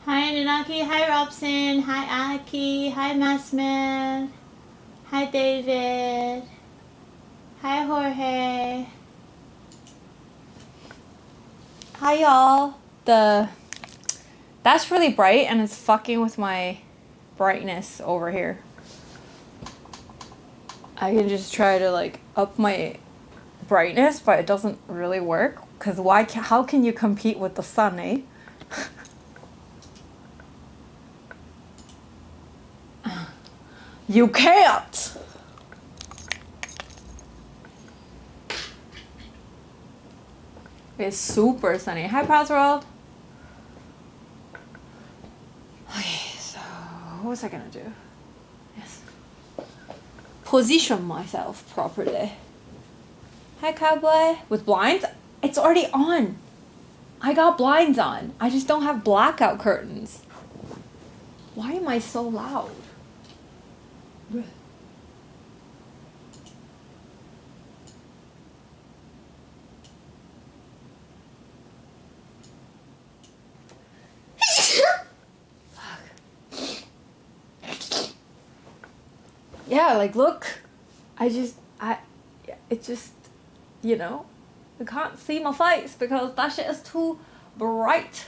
Hi Nanaki, hi Robson, hi Aki, hi Massman, hi David, hi Jorge. Hi y'all. That's really bright and it's fucking with my brightness over here. I can just try to like up my brightness, but it doesn't really work. Cause how can you compete with the sun, eh? You can't! It's super sunny. Hi, Pals World. Okay, so what was I gonna do? Yes. Position myself properly. Hi, Cowboy. With blinds? It's already on. I got blinds on. I just don't have blackout curtains. Why am I so loud? Yeah, like look. It just, you know, I can't see my face because that shit is too bright.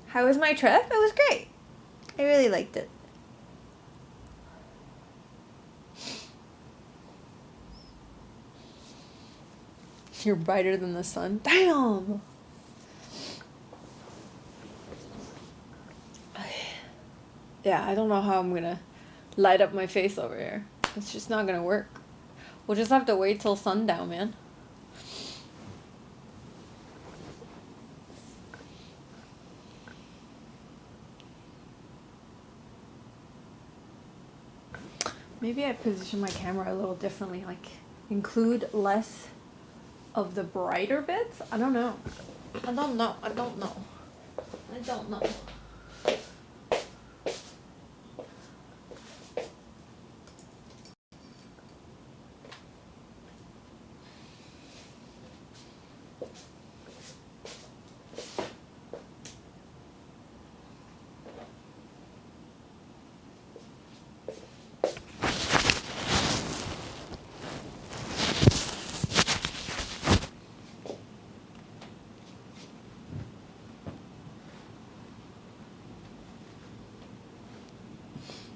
How was my trip? It was great. I really liked it. You're brighter than the sun. Damn! Yeah, I don't know how I'm gonna light up my face over here. It's just not gonna work. We'll just have to wait till sundown, man. Maybe I position my camera a little differently, like include less of the brighter bits? I don't know. I don't know.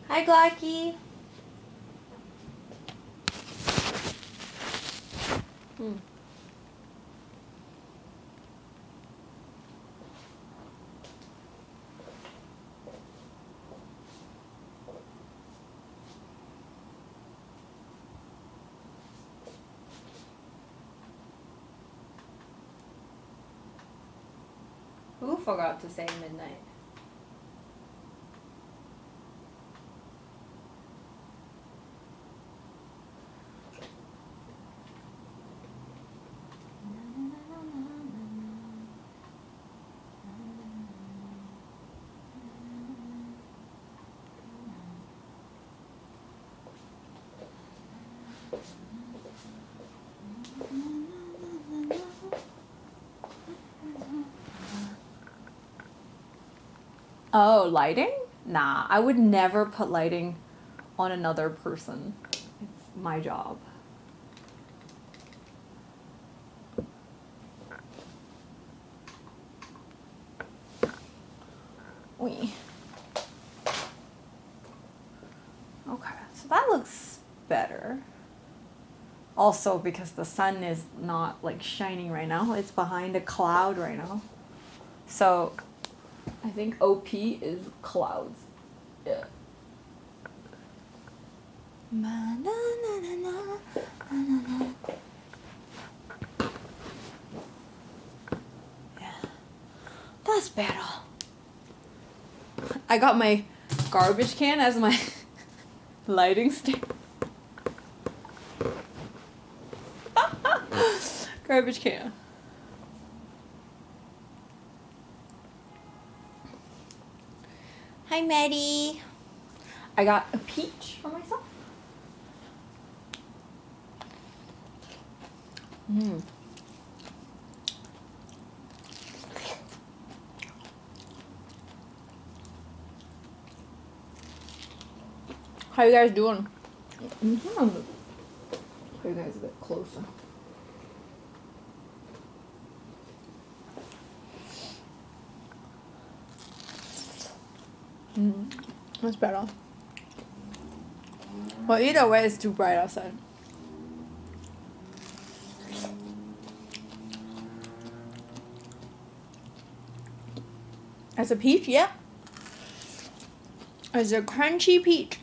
Hi, Glocky. Who forgot to say midnight? Oh, lighting? Nah, I would never put lighting on another person. It's my job. Oui. Okay, so that looks better. Also because the sun is not like shining right now. It's behind a cloud right now. So I think OP is clouds. Yeah. Yeah. That's better. I got my garbage can as my lighting stick. Garbage can. Hi, Maddie. I got a peach for myself. How you guys doing? How you guys a bit closer? That's better. Well, either way, it's too bright outside. It's a peach, yeah. It's a crunchy peach.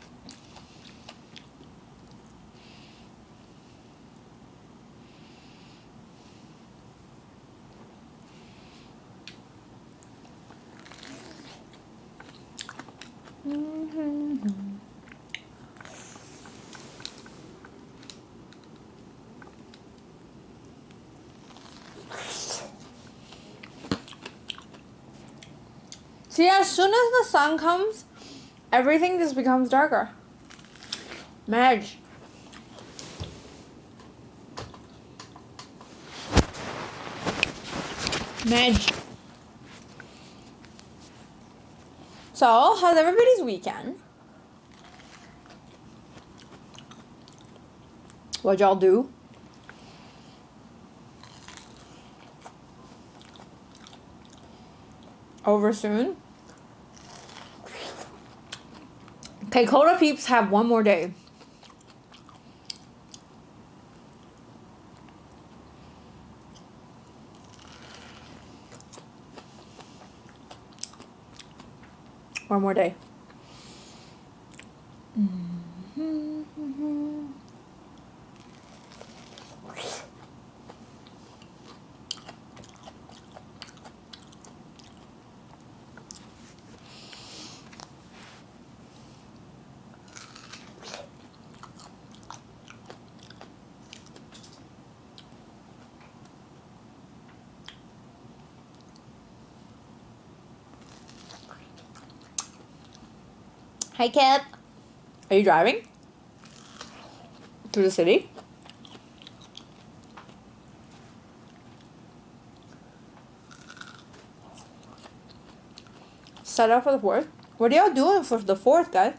See, as soon as the sun comes, everything just becomes darker. Madge. Madge. So, how's everybody's weekend? What'd y'all do? Over soon? Okay, Coda peeps have one more day. One more day. Hi, Kip. Are you driving? Through the city? Set up for the 4th? What are y'all doing for the 4th, guys?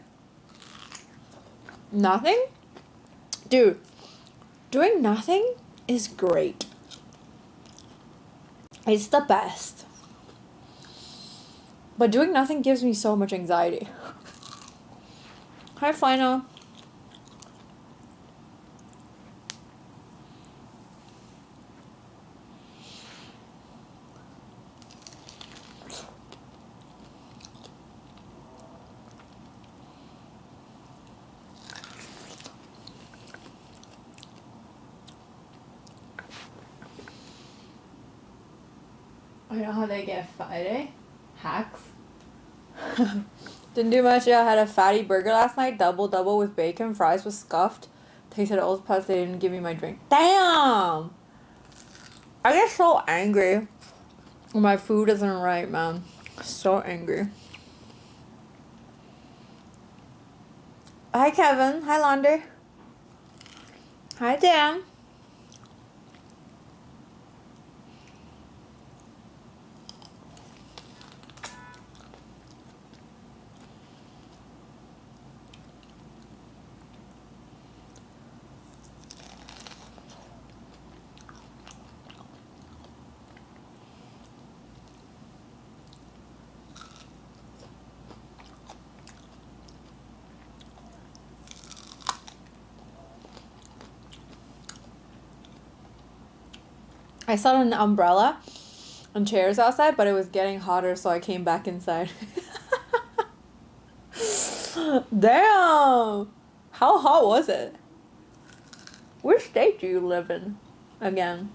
Nothing? Dude, doing nothing is great. It's the best. But doing nothing gives me so much anxiety. Hi, Final. I know how they get Friday hacks. Didn't do much. Yeah, I had a fatty burger last night. Double with bacon. Fries was scuffed. Tasted old, plus they didn't give me my drink. Damn! I get so angry when my food isn't right, man. So angry. Hi, Kevin. Hi, Lander. Hi, Dan. I saw an umbrella and chairs outside, but it was getting hotter, so I came back inside. Damn! How hot was it? Which state do you live in? Again.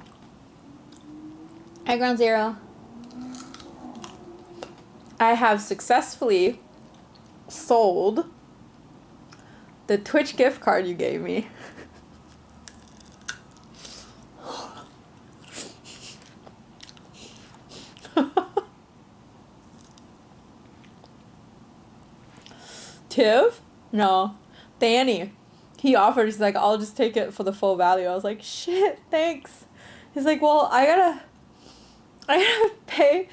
Hi, Ground Zero. I have successfully sold the Twitch gift card you gave me. Tiv? No. Danny. He offered, he's like, I'll just take it for the full value. I was like, shit, thanks. He's like, well, I gotta pay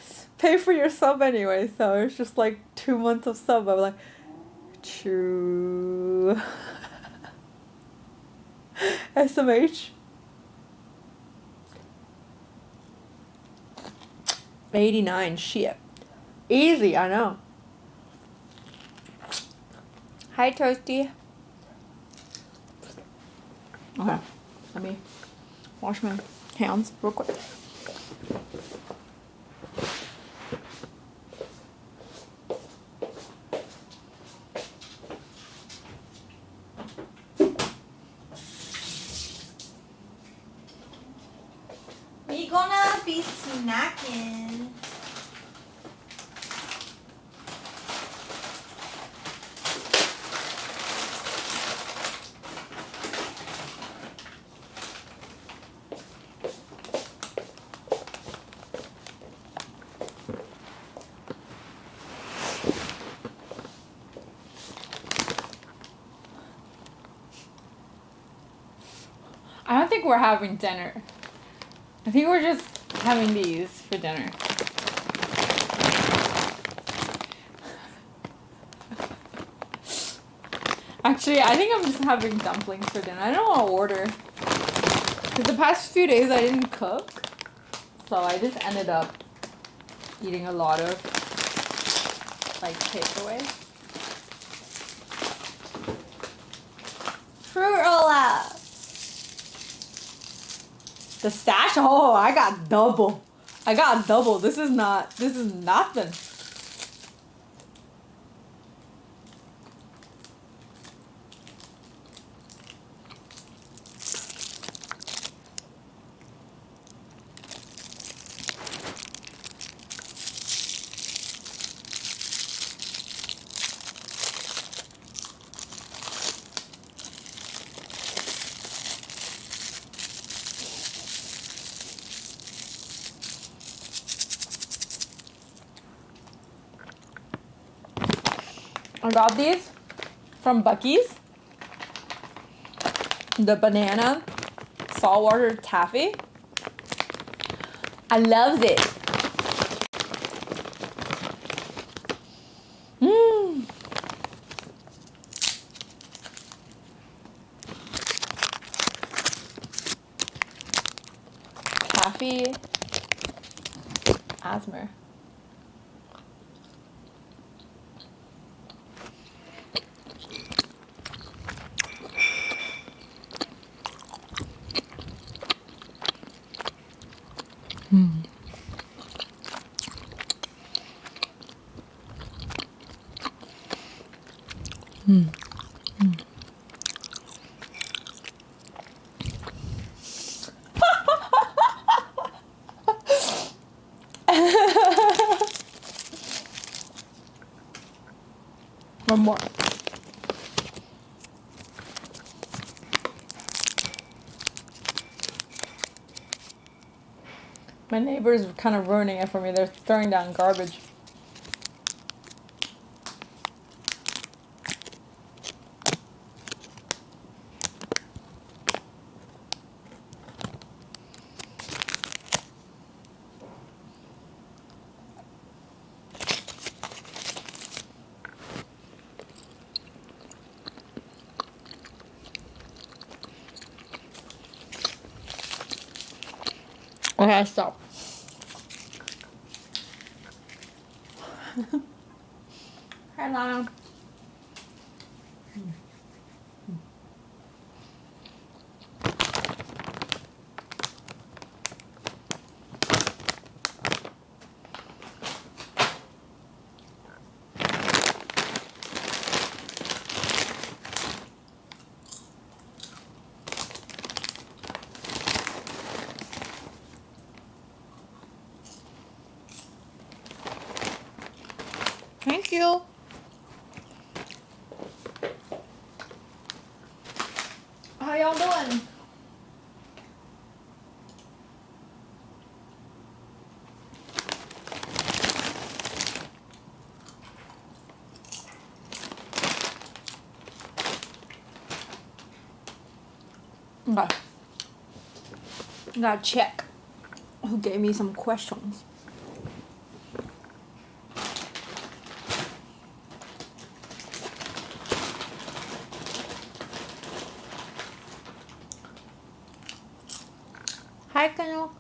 for your sub anyway, so it's just like 2 months of sub. I'm like, true. to SMH. 89, shit. Easy, I know. Hi, Toasty. Okay, let me wash my hands real quick. We gonna be snacking. I don't think we're having dinner. I think we're just having these for dinner. Actually, I think I'm just having dumplings for dinner. I don't want to order. Because the past few days I didn't cook. So I just ended up eating a lot of like takeaway. Fruit roll up. The stash? Oh, I got double. I got double. This is nothing. I got these from Buc-ee's. The banana saltwater taffy. I loves it. Mmm. Taffy asthma. Mm. Mm. Mm. One more. My neighbor's kind of ruining it for me. They're throwing down garbage. Okay, stop. Hi, Lana. Thank you. How y'all doing? Okay. Gotta check who gave me some questions. 잠깐요.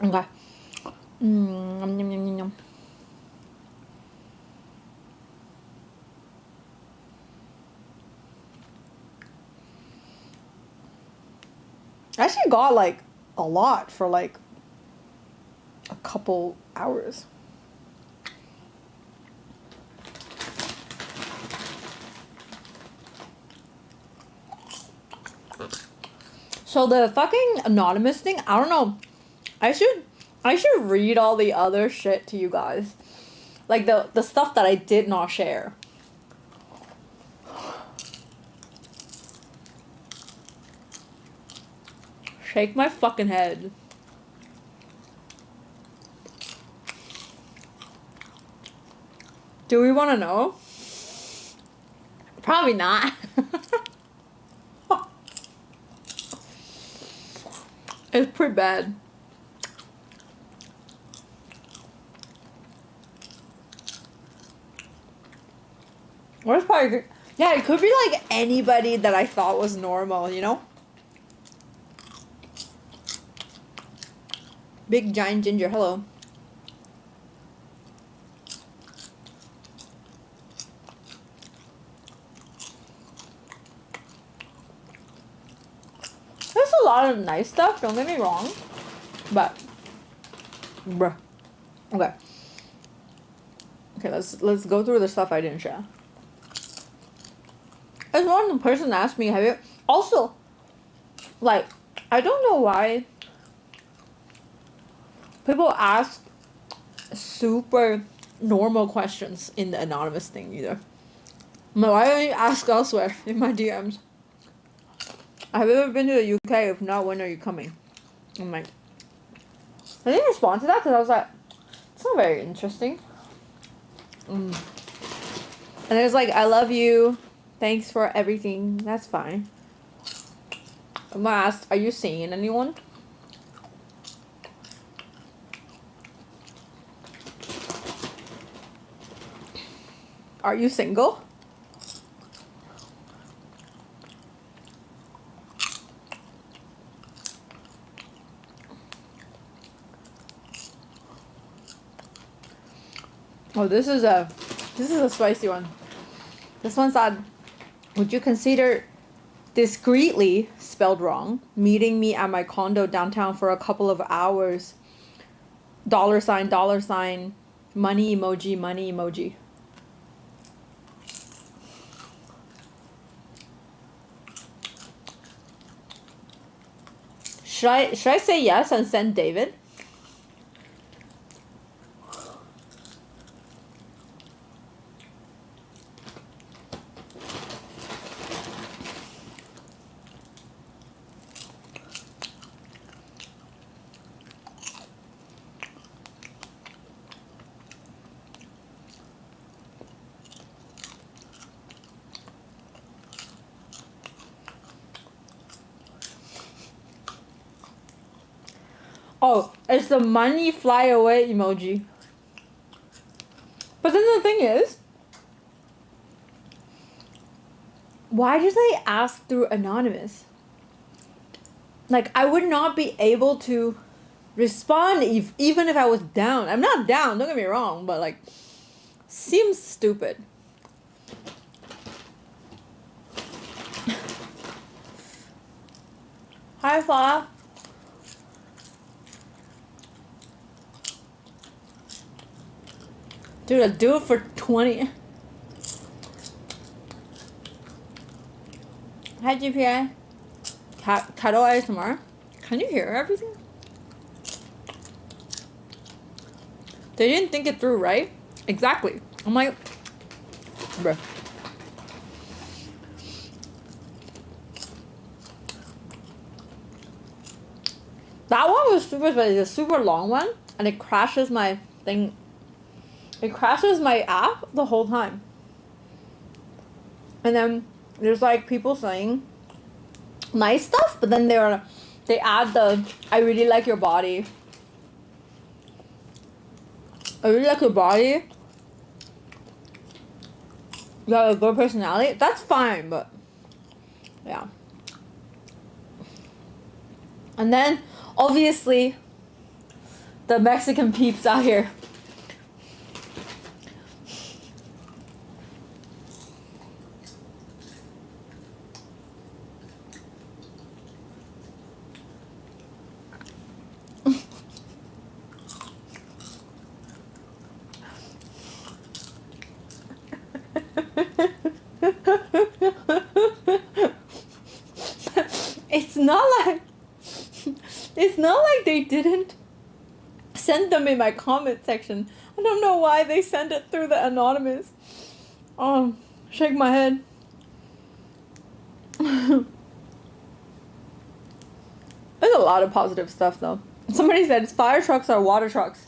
Okay. Yum, yum, yum, yum. I actually got like a lot for like a couple hours. So the fucking anonymous thing, I don't know. I should read all the other shit to you guys. Like the stuff that I did not share. Shake my fucking head. Do we want to know? Probably not. It's pretty bad. Or it's probably, yeah, it could be like anybody that I thought was normal, you know? Big giant ginger, hello. There's a lot of nice stuff, don't get me wrong. But bruh. Okay. Okay, let's go through the stuff I didn't share. As one person asked me, have you also like I don't know why people ask super normal questions in the anonymous thing either. But why don't you ask elsewhere in my DMs? Have you ever been to the UK? If not, when are you coming? I'm like, I didn't respond to that because I was like, it's not very interesting. And it was like, I love you. Thanks for everything. That's fine. I'm gonna ask, are you seeing anyone? Are you single? Oh, this is a spicy one. This one said, would you consider discreetly, spelled wrong, meeting me at my condo downtown for a couple of hours? Dollar sign, money emoji, money emoji. Should I say yes and send David? Oh, it's the money fly away emoji. But then the thing is, why did they ask through anonymous? Like, I would not be able to respond even if I was down. I'm not down, don't get me wrong, but like, seems stupid. Hi, Fa. Dude, I'll do it for 20. Hi, GPA. Cuddle ASMR. Can you hear everything? They didn't think it through, right? Exactly. I'm like, bruh. That one was super, but it's a super long one, and it crashes my thing. It crashes my app the whole time. And then there's like people saying nice stuff, but then they add the I really like your body. I really like your body. You have a good personality. That's fine, but yeah. And then, obviously, the Mexican peeps out here. It's not like they didn't send them in my comment section. I don't know why they send it through the anonymous. Shake my head. There's a lot of positive stuff though. Somebody said fire trucks are water trucks.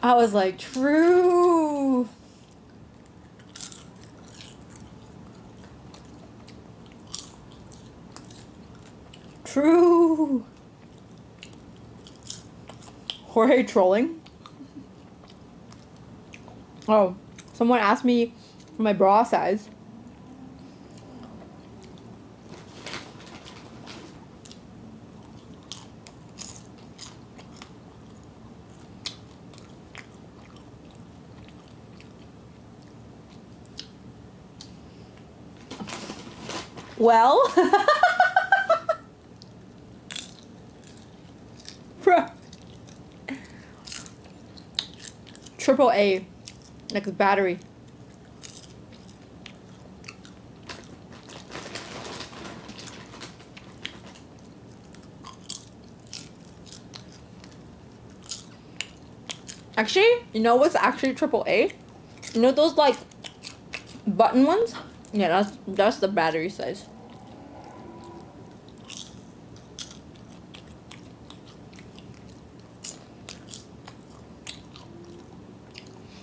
I was like, true. True. Jorge trolling. Oh, someone asked me for my bra size. Well, bro. AAA, like the battery. Actually, you know what's actually AAA? You know those like button ones? Yeah, that's the battery size.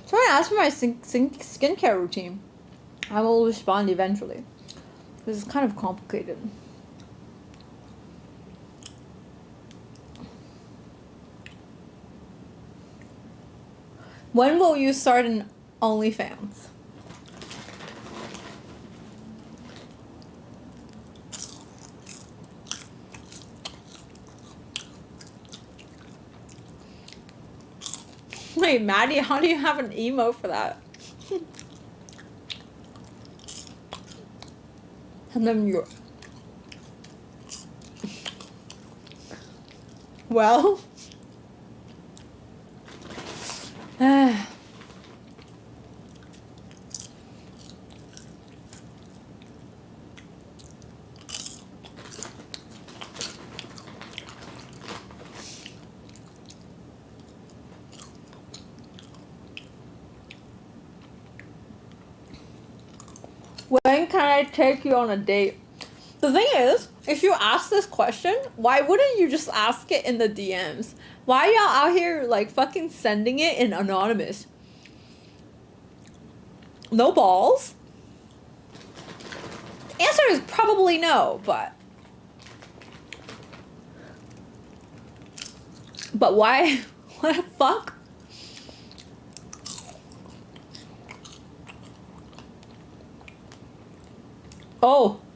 Someone asked for my skincare routine. I will respond eventually. This is kind of complicated. When will you start an OnlyFans? Wait, Maddie, how do you have an emo for that? And then you're... Well... When can I take you on a date? The thing is, if you ask this question, why wouldn't you just ask it in the DMs? Why are y'all out here like fucking sending it in anonymous? No balls? The answer is probably no, but why? What the fuck?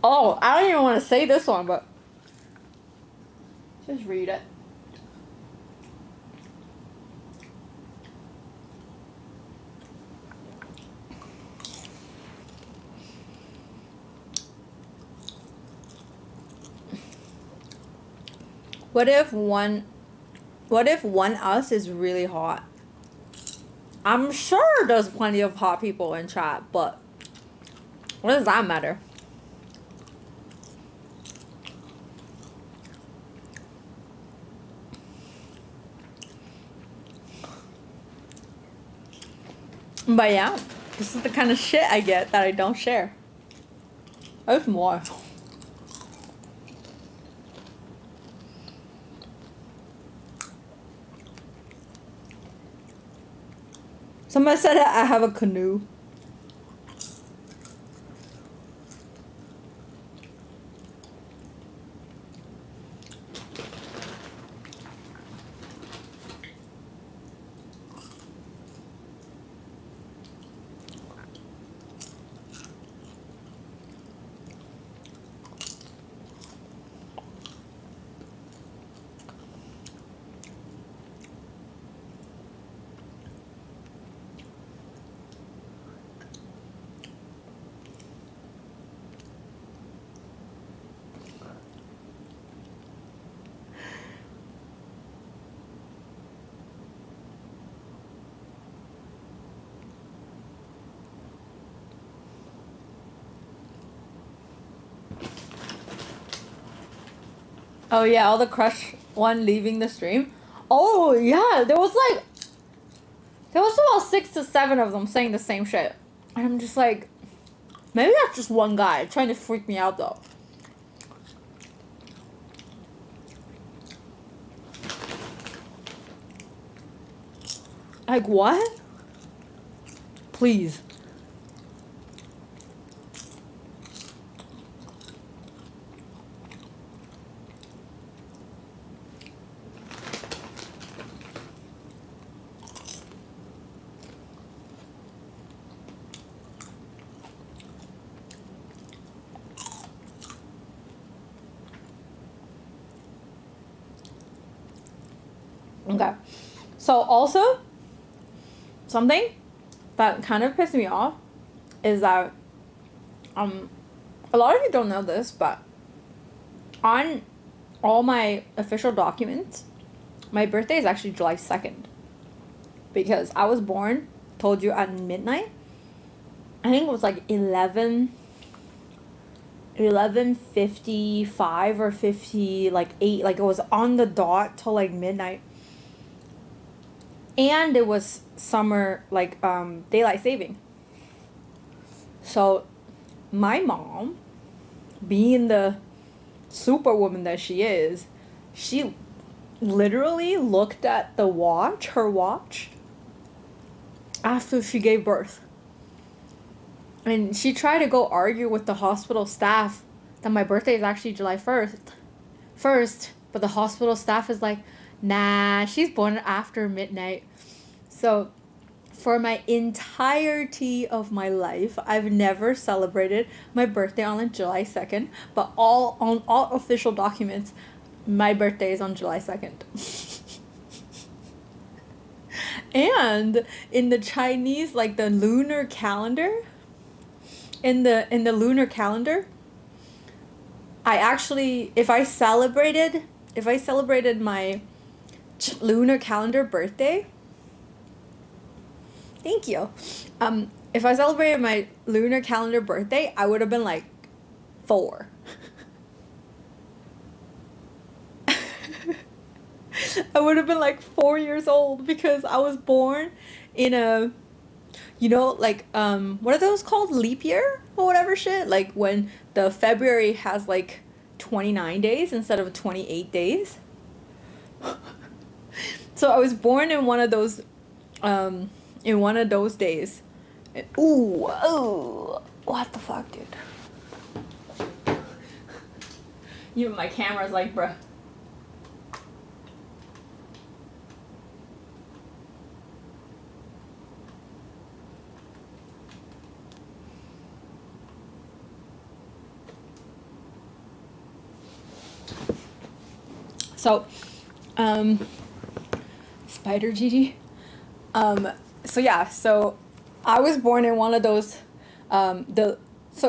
Oh, I don't even want to say this one, but just read it. What if one us is really hot? I'm sure there's plenty of hot people in chat, but what does that matter? But yeah, this is the kind of shit I get that I don't share. There's more. Someone said I have a canoe. Oh yeah, all the crush one leaving the stream. Oh yeah, there was about 6 to 7 of them saying the same shit. And I'm just like, maybe that's just one guy trying to freak me out though. Like what? Please. Okay. So also, something that kind of pissed me off is that a lot of you don't know this, but on all my official documents, my birthday is actually July 2nd. Because I was born, told you, at midnight. I think it was like 11:55 or 50, like 8, like it was on the dot till like midnight. And it was summer, like daylight saving. So my mom, being the superwoman that she is, she literally looked at her watch, after she gave birth. And she tried to go argue with the hospital staff that my birthday is actually July 1st, but the hospital staff is like, nah, she's born after midnight. So for my entirety of my life, I've never celebrated my birthday on July 2nd, but on all official documents, my birthday is on July 2nd. And in the Chinese, like the lunar calendar, in the lunar calendar, I actually, if I celebrated my lunar calendar birthday, thank you. If I celebrated my lunar calendar birthday, I would have been like 4. I would have been like 4 years old because I was born in a, like, what are those called? Leap year or whatever shit? Like when the February has like 29 days instead of 28 days. So I was born in one of those, days. Ooh, what the fuck, dude? Even my camera's like, bruh. So, Spider GG. So I was born in one of those, so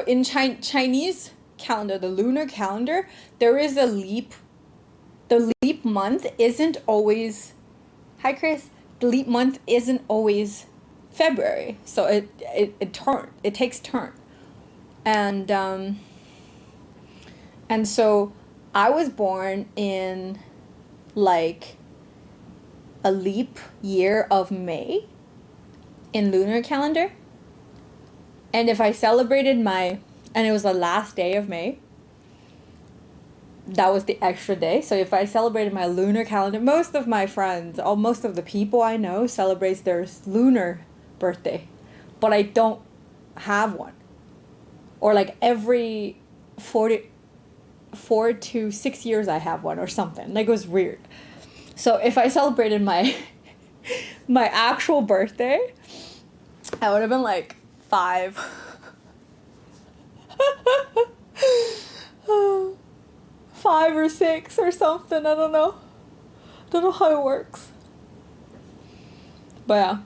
in Chinese calendar, the lunar calendar, there is the leap month isn't always, hi Chris, the leap month isn't always February, so it takes turn, and so I was born in like a leap year of May in lunar calendar. And if I celebrated and it was the last day of May, that was the extra day. So if I celebrated my lunar calendar, most of my friends, most of the people I know celebrates their lunar birthday, but I don't have one. Or like every 4 to 6 years I have one or something. Like it was weird. So if I celebrated my actual birthday, I would have been like 5. 5 or 6 or something. I don't know. Don't know how it works. But yeah.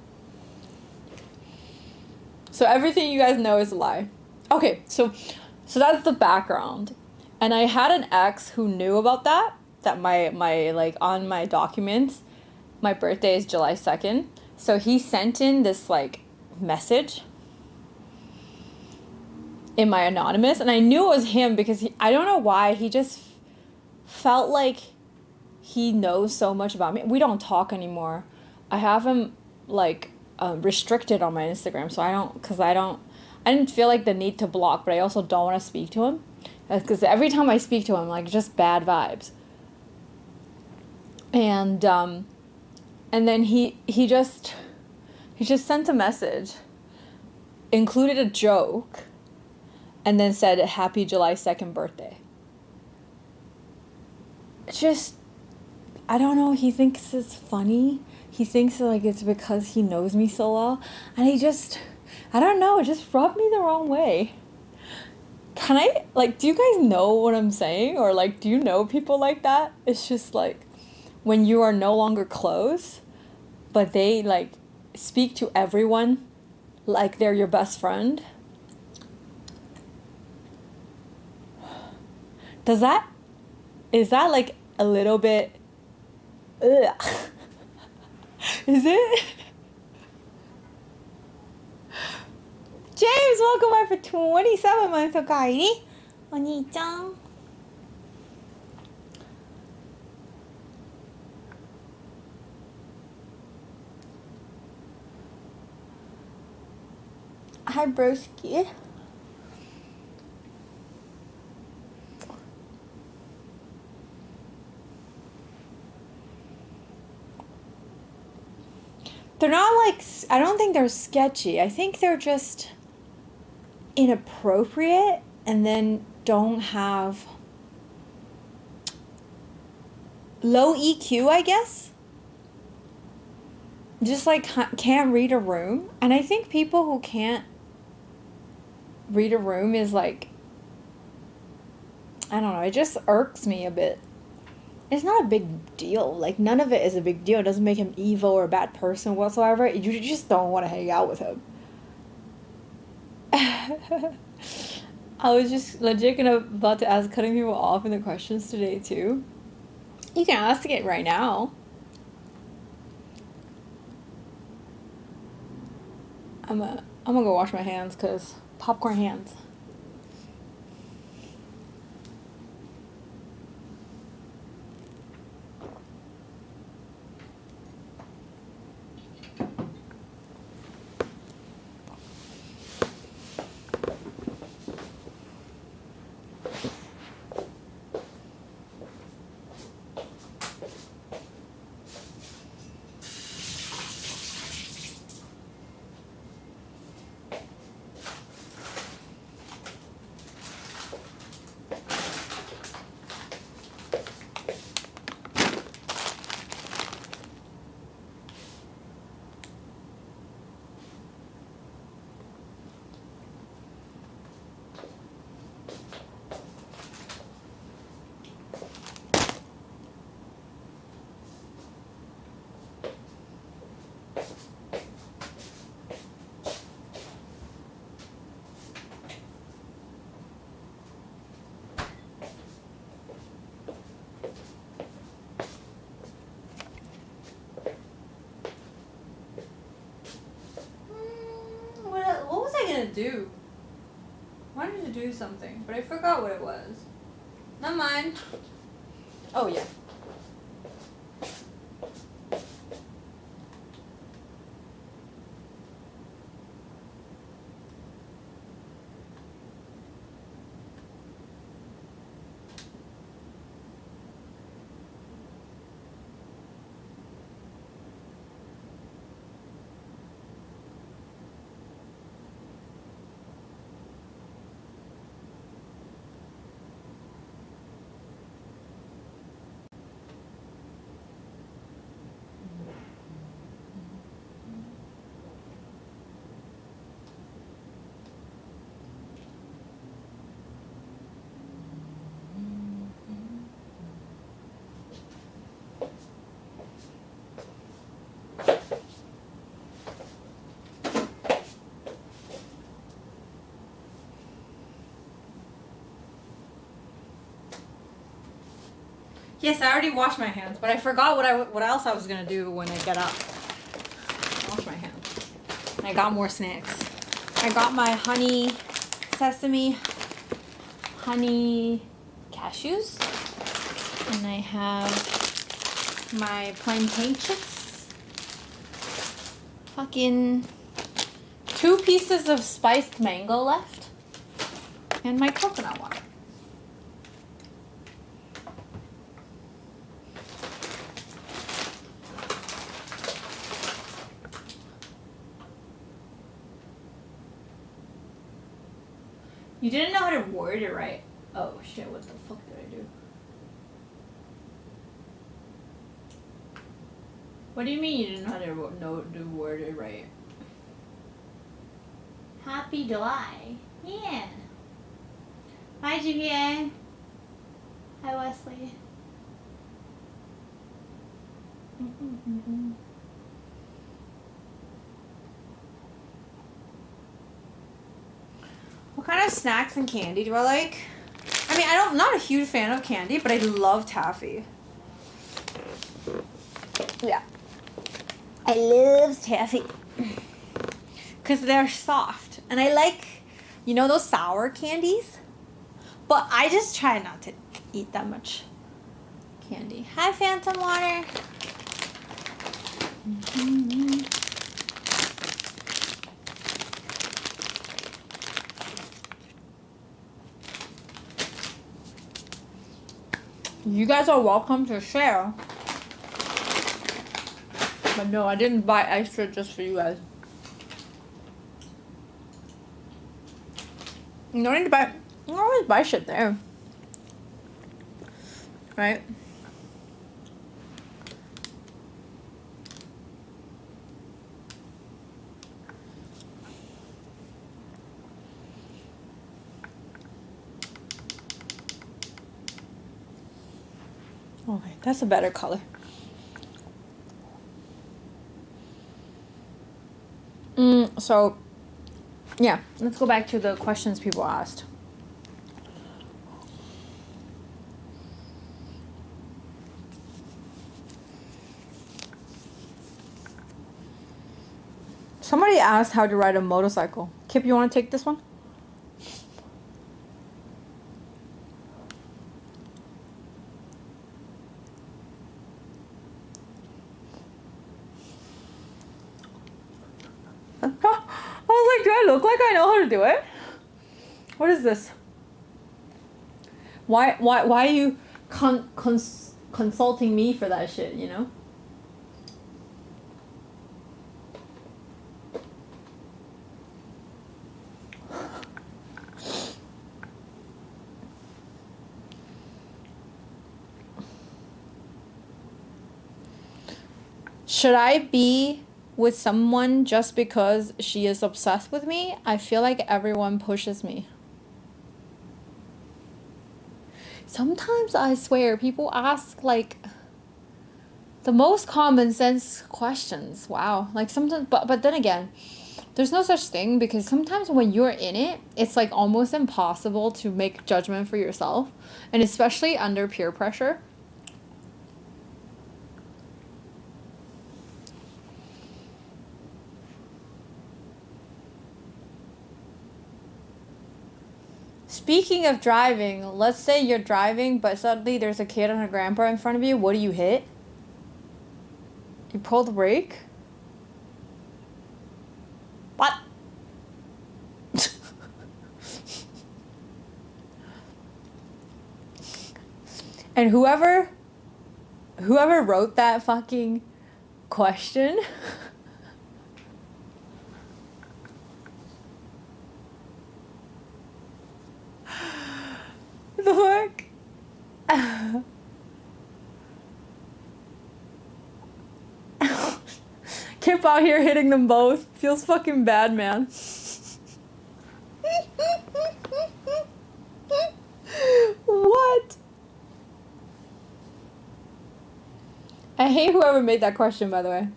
So everything you guys know is a lie. Okay, so that's the background. And I had an ex who knew about that my like on my documents, my birthday is July 2nd. So he sent in this like message in my anonymous, and I knew it was him because I don't know why, he just felt like he knows so much about me. We don't talk anymore. I have him like restricted on my Instagram, so I didn't feel like the need to block, but I also don't want to speak to him because every time I speak to him, like just bad vibes. And then he just sent a message, included a joke, and then said happy July 2nd birthday. Just, I don't know, he thinks it's funny. He thinks like it's because he knows me so well. And I don't know, it just rubbed me the wrong way. Can I, like, do you guys know what I'm saying? Or like, do you know people like that? It's just like, when you are no longer close, but they like speak to everyone like they're your best friend. Is that like a little bit, ugh. Is it? James, welcome back for 27 months, okay? お兄ちゃん。Hi, broski. They're not like, I don't think they're sketchy. I think they're just inappropriate and then don't have low EQ, I guess. Just like can't read a room. And I think people who can't read a room is like, I don't know, it just irks me a bit. It's not a big deal. Like, none of it is a big deal. It doesn't make him evil or a bad person whatsoever. You just don't want to hang out with him. I was just legit about to ask cutting people off in the questions today, too. You can ask it right now. I'm gonna go wash my hands, because popcorn hands. What was I gonna do? I wanted to do something, but I forgot what it was. Not mine. Oh, yeah. Yes, I already washed my hands, but I forgot what else I was gonna do when I get up. Wash my hands. And I got more snacks. I got my honey sesame, honey cashews. And I have my plantain chips. Fucking 2 pieces of spiced mango left. And my coconut water. You didn't know how to word it right. Oh shit, what the fuck did I do? What do you mean you didn't know how to word it right? Happy July. Yeah. Hi GGria. Hi Wesley. What kind of snacks and candy do I like? I mean, I'm not a huge fan of candy, but I love taffy. Yeah. I love taffy. Because they're soft. And I like, you know, those sour candies? But I just try not to eat that much candy. Hi, Phantom Water. You guys are welcome to share. But no, I didn't buy extra just for you guys. You don't need to buy, you don't always buy shit there. Right? Okay, that's a better color. So, yeah, let's go back to the questions people asked. Somebody asked how to ride a motorcycle. Kip, you want to take this one? I was like, do I look like I know how to do it? What is this? Why are you consulting me for that shit, you know? Should I be with someone just because she is obsessed with me? I feel like everyone pushes me. Sometimes I swear people ask like the most common sense questions. Wow. Like sometimes, but then again, there's no such thing because sometimes when you're in it, it's like almost impossible to make judgment for yourself, and especially under peer pressure. Speaking of driving, let's say you're driving, but suddenly there's a kid and a grandpa in front of you. What do you hit? You pull the brake? What? And whoever wrote that fucking question the fuck? Kip out here hitting them both. Feels fucking bad, man. What? I hate whoever made that question, by the way.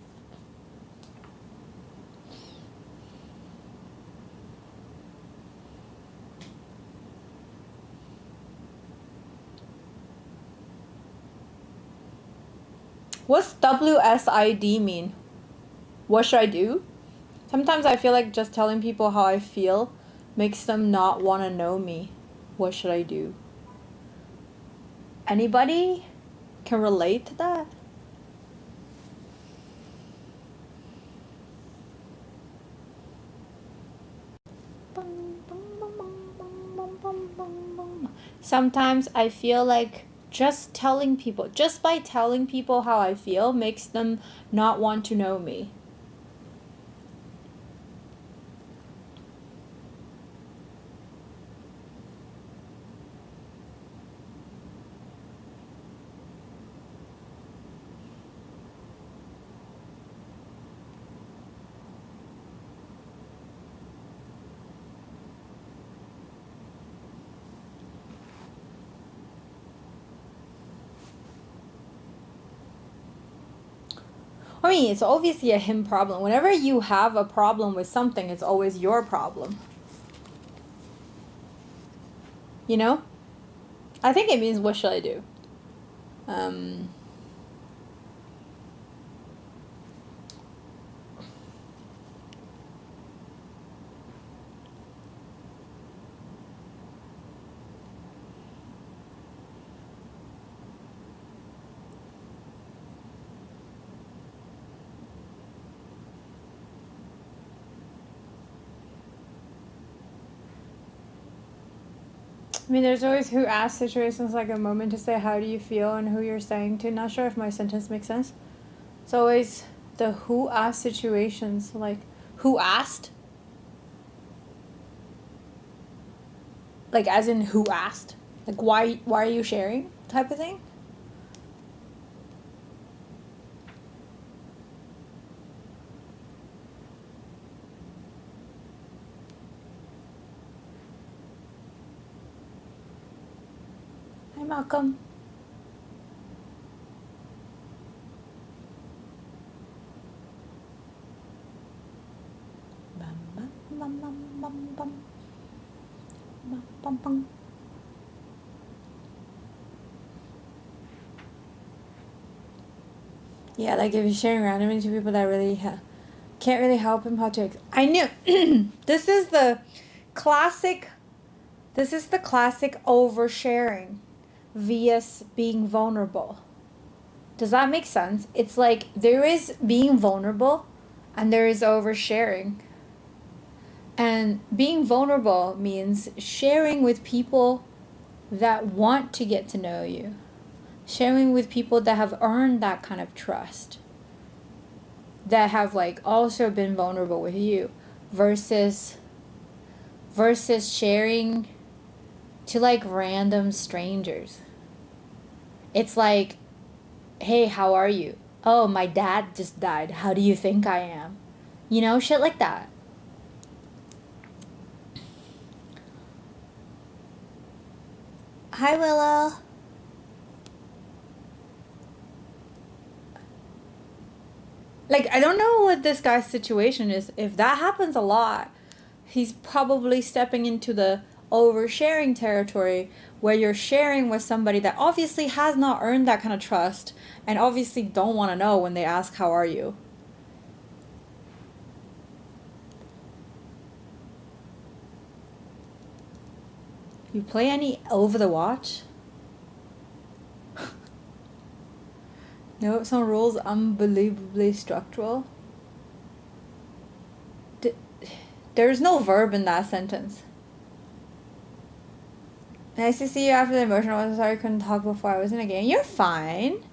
What's WSID mean? What should I do? Sometimes I feel like just telling people how I feel makes them not want to know me. What should I do? Anybody? can relate to that? Sometimes I feel like just by telling people how I feel makes them not want to know me. I mean, it's obviously a him problem. Whenever you have a problem with something, it's always your problem. You know? I think it means, what should I do? I mean, there's always who asked situations, like a moment to say how do you feel and who you're saying to. Not sure if my sentence makes sense. It's always the who asked situations, like who asked? Like as in who asked? Like why are you sharing type of thing? Hi, Malcolm. Bum, bum, bum, bum, bum, bum. Bum, bum, bum. Yeah, like if you're sharing randomly to people that really can't really help him how to. I knew this is the classic. This is the classic oversharing via being vulnerable. Does that make sense? It's like there is being vulnerable and there is oversharing. And being vulnerable means sharing with people that want to get to know you. Sharing with people that have earned that kind of trust. That have like also been vulnerable with you versus sharing to like random strangers. It's like, hey, how are you? Oh, my dad just died. How do you think I am? You know, shit like that. Hi, Willow. Like, I don't know what this guy's situation is. If that happens a lot, he's probably stepping into the oversharing territory where you're sharing with somebody that obviously has not earned that kind of trust and obviously don't want to know when they ask, how are you? You play any Over the Watch? No, some rules unbelievably structural. There's no verb in that sentence. Nice to see you after the emotional. I'm sorry I couldn't talk before I was in a game. You're fine.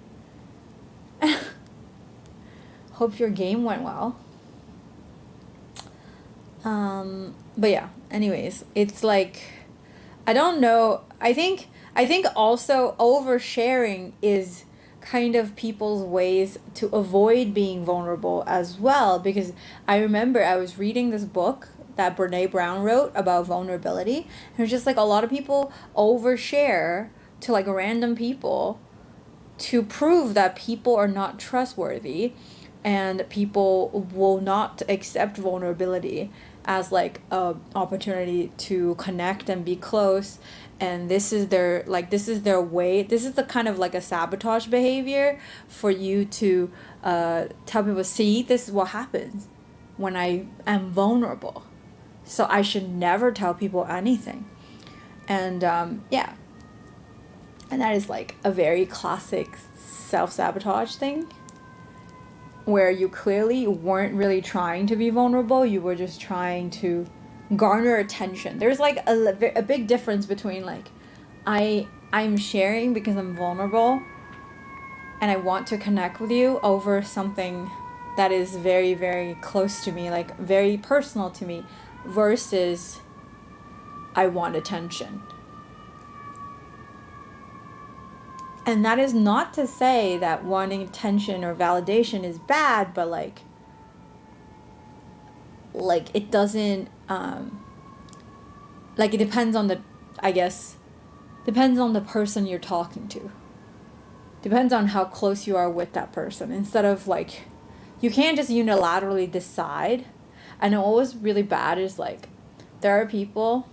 Hope your game went well. But yeah, anyways, it's like, I don't know. I think also oversharing is kind of people's ways to avoid being vulnerable as well, because I remember I was reading this book that Brene Brown wrote about vulnerability, and it was just like a lot of people overshare to like random people to prove that people are not trustworthy and people will not accept vulnerability as like a opportunity to connect and be close. And this is their way, this is the kind of like a sabotage behavior for you to tell people, see, this is what happens when I am vulnerable, so I should never tell people anything. And yeah, And that is like a very classic self-sabotage thing, where you clearly weren't really trying to be vulnerable. You were just trying to garner attention. There's like a big difference between like I'm sharing because I'm vulnerable and I want to connect with you over something that is very, very close to me, like very personal to me, versus I want attention. And that is not to say that wanting attention or validation is bad, but like it doesn't like it depends on the, I guess, depends on the person you're talking to. Depends on how close you are with that person. Instead of like, you can't just unilaterally decide. I know what was really bad is like, there are people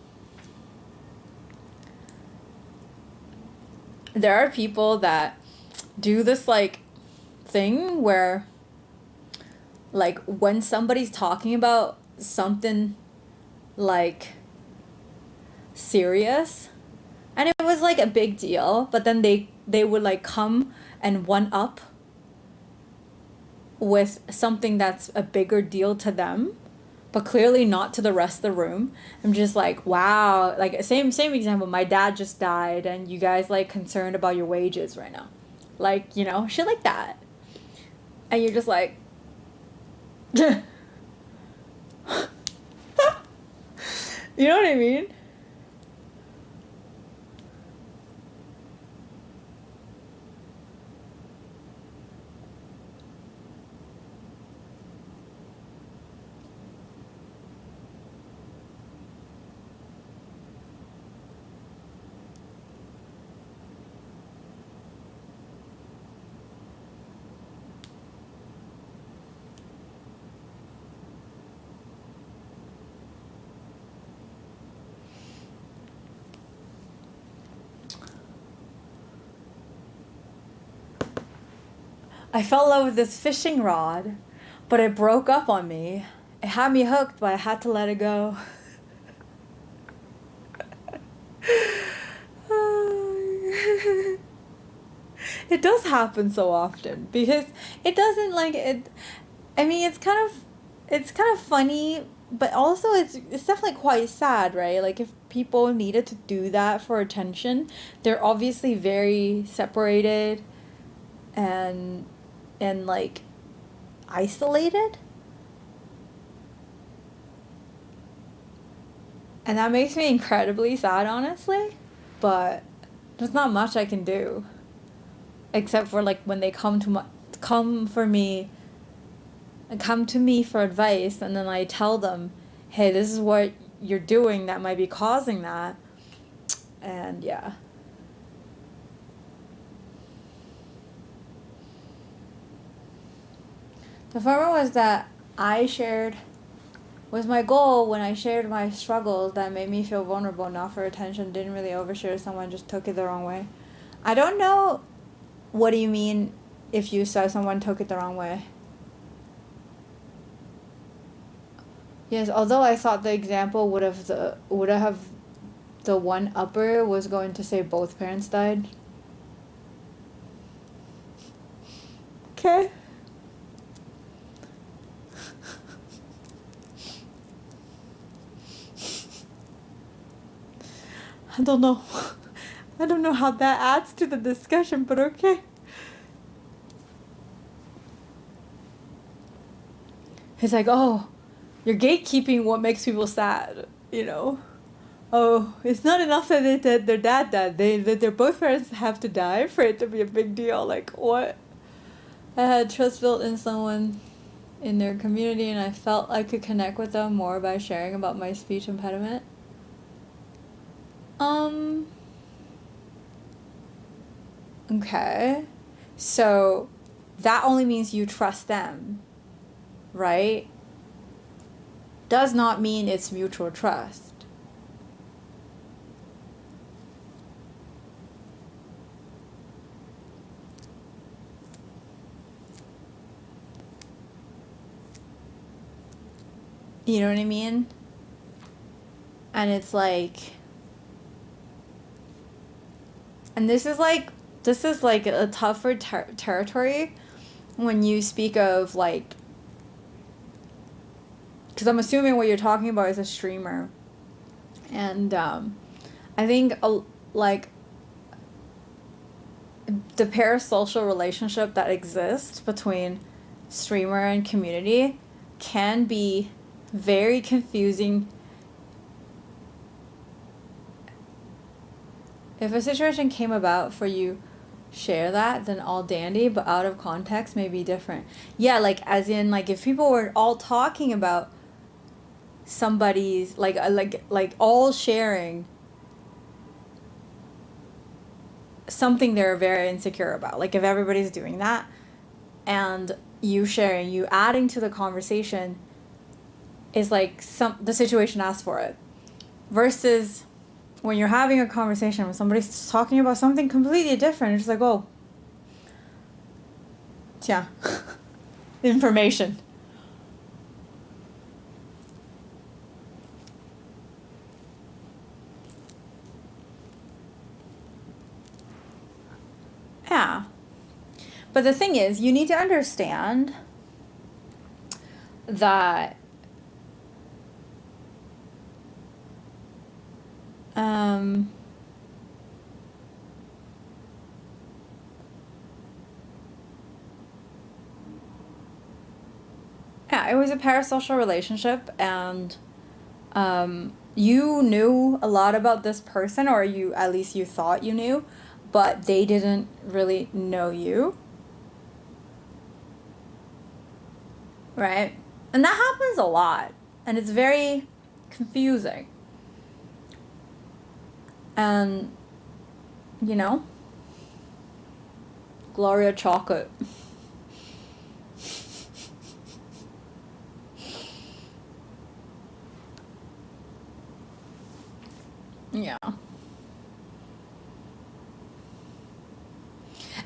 that do this like thing where like when somebody's talking about something like serious and it was like a big deal, but then they would like come and one up with something that's a bigger deal to them, but clearly not to the rest of the room. I'm just like, wow. Like same example, my dad just died and you guys like concerned about your wages right now, like, you know, shit like that. And you're just like you know what I mean? I fell in love with this fishing rod, but it broke up on me. It had me hooked, but I had to let it go. It does happen so often because it doesn't like it. I mean, it's kind of funny, but also it's definitely quite sad, right? Like if people needed to do that for attention, they're obviously very separated and like isolated. And that makes me incredibly sad, honestly. But there's not much I can do. Except for like when they come to me for advice, and then I tell them, hey, this is what you're doing that might be causing that. And yeah. The former was that was my goal when I shared my struggles that made me feel vulnerable, not for attention, didn't really overshare someone, just took it the wrong way. I don't know what do you mean if you said someone took it the wrong way. Yes, although I thought the example would have the one upper was going to say both parents died. Okay. I don't know. I don't know how that adds to the discussion, but okay. He's like, oh, you're gatekeeping what makes people sad, you know? Oh, it's not enough that their dad died. That their both parents have to die for it to be a big deal. Like, what? I had trust built in someone in their community, and I felt I could connect with them more by sharing about my speech impediment. Okay. So that only means you trust them, right? Does not mean it's mutual trust. You know what I mean? And it's like, And this is like a tougher territory when you speak of like, because I'm assuming what you're talking about is a streamer, and I think like the parasocial relationship that exists between streamer and community can be very confusing. If a situation came about for you, share that, then all dandy, but out of context may be different. Yeah, like as in like if people were all talking about somebody's like all sharing something they're very insecure about. Like if everybody's doing that and you sharing, you adding to the conversation is like the situation asks for it. Versus when you're having a conversation with somebody's talking about something completely different, it's just like, oh, yeah, information. Yeah. But the thing is, you need to understand that yeah, it was a parasocial relationship, and you knew a lot about this person, or you at least you thought you knew, but they didn't really know you. Right? And that happens a lot, and it's very confusing. And you know, Gloria chocolate. Yeah.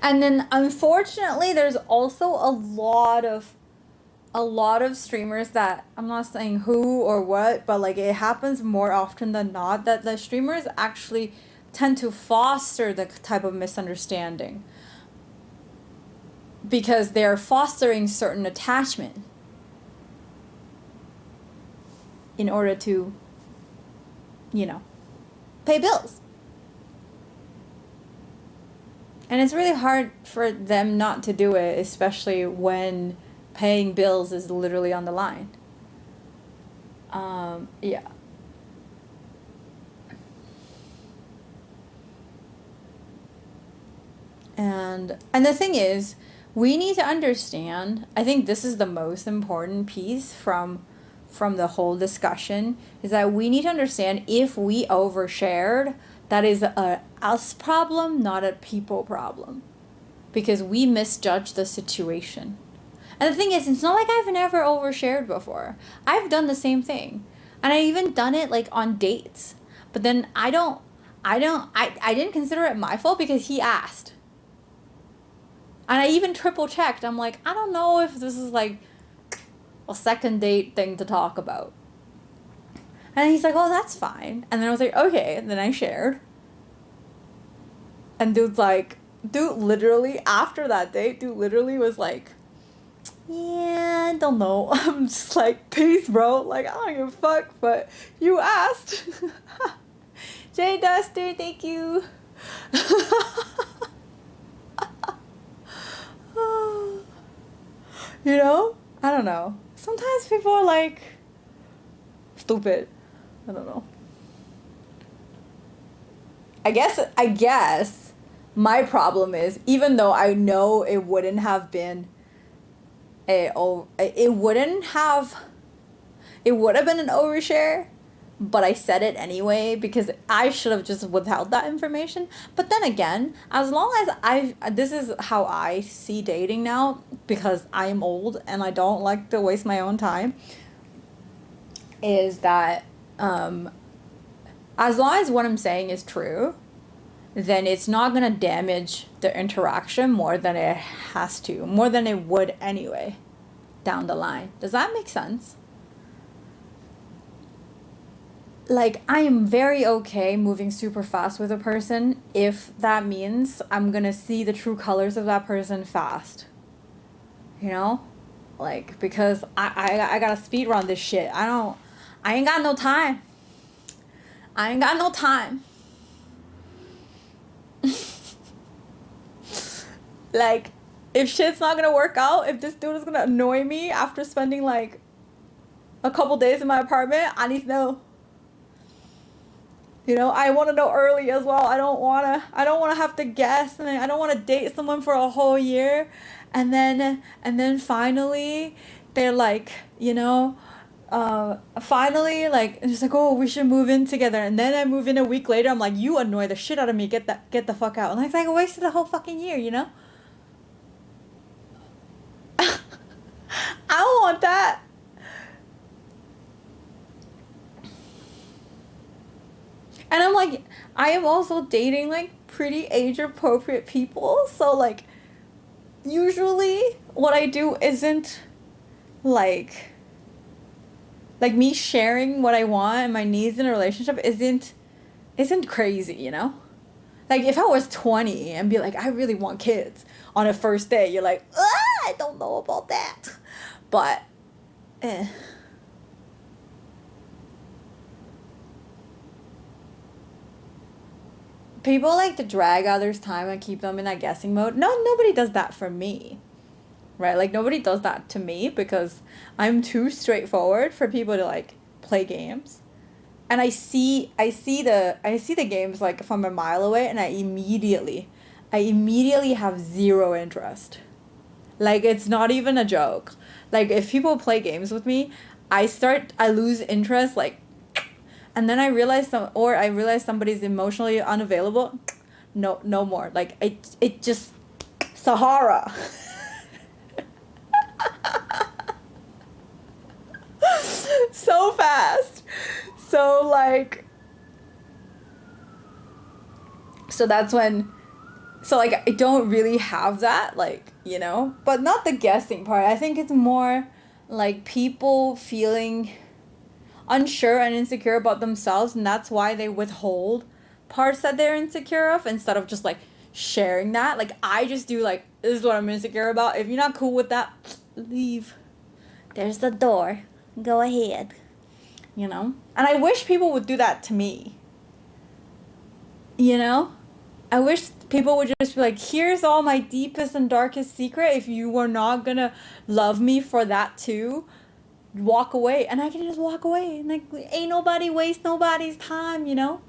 And then unfortunately there's also a lot of streamers that, I'm not saying who or what, but like it happens more often than not that the streamers actually tend to foster the type of misunderstanding because they're fostering certain attachment in order to, you know, pay bills. And it's really hard for them not to do it, especially when paying bills is literally on the line. Yeah. And the thing is, we need to understand, I think this is the most important piece from the whole discussion, is that we need to understand if we overshared, that is a us problem, not a people problem. Because we misjudge the situation. And the thing is, it's not like I've never overshared before. I've done the same thing. And I even done it like on dates. But then I didn't consider it my fault because he asked. And I even triple checked. I'm like, I don't know if this is like a second date thing to talk about. And he's like, oh, that's fine. And then I was like, okay. And then I shared. And dude literally, after that date, dude literally was like, yeah, I don't know. I'm just like, peace, bro. Like, I don't give a fuck, but you asked. Jay Duster, thank you. You know? I don't know. Sometimes people are like stupid. I don't know. I guess my problem is, even though I know it wouldn't have been it would have been an overshare, but I said it anyway because I should have just withheld that information. But then again, as long as this is how I see dating now, because I'm old and I don't like to waste my own time, is that as long as what I'm saying is true, then it's not going to damage the interaction more than it has to, more than it would anyway down the line. Does that make sense? like, I am very okay moving super fast with a person if that means I'm gonna see the true colors of that person fast. You know? Like, because I gotta speed run this shit. I ain't got no time. I ain't got no time. Like, if shit's not gonna work out, if this dude is gonna annoy me after spending like a couple days in my apartment, I need to know. You know, I want to know early as well. I don't want to have to guess, and I don't want to date someone for a whole year and then finally they're like, you know, finally like it's just like, "Oh, we should move in together." And then I move in a week later. I'm like, "You annoy the shit out of me. Get the fuck out." And it's like I wasted a whole fucking year, you know? I don't want that. And I'm like, I am also dating like pretty age appropriate people. So like usually what I do isn't like me sharing what I want and my needs in a relationship isn't crazy, you know? Like if I was 20 and be like, I really want kids on a first date, you're like, I don't know about that. But eh. People like to drag others' time and keep them in that guessing mode. No, nobody does that for me. Right? Like nobody does that to me because I'm too straightforward for people to like play games. And I see the games like from a mile away and I immediately have zero interest. Like it's not even a joke. Like if people play games with me, I lose interest like and then I realize somebody's emotionally unavailable. No, no more. Like it just Sahara. So fast. So like so that's when so like I don't really have that, like, you know, but not the guessing part. I think it's more like people feeling unsure and insecure about themselves, and that's why they withhold parts that they're insecure of instead of just like sharing that. Like I just do like, this is what I'm insecure about. If you're not cool with that, leave. There's the door. Go ahead. You know? And I wish people would do that to me. You know? I wish people would just be like, here's all my deepest and darkest secret. If you were not gonna love me for that too, walk away. And I can just walk away. And like, ain't nobody waste nobody's time, you know?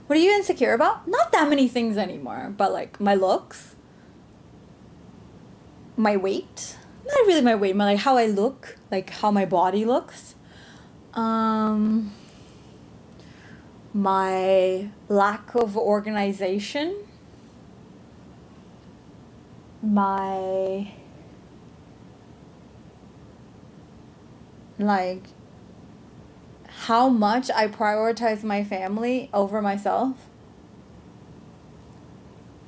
What are you insecure about? Not that many things anymore, but like my looks, my weight. Not really my weight, but like how I look, like how my body looks. My lack of organization. My like how much I prioritize my family over myself.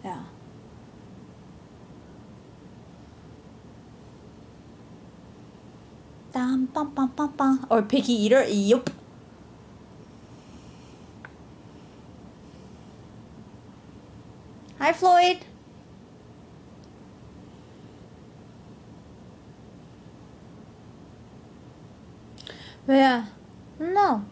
Yeah. Dum, bum, bum, bum, bum. Or picky eater. Yup. Hi, Floyd. But yeah. No.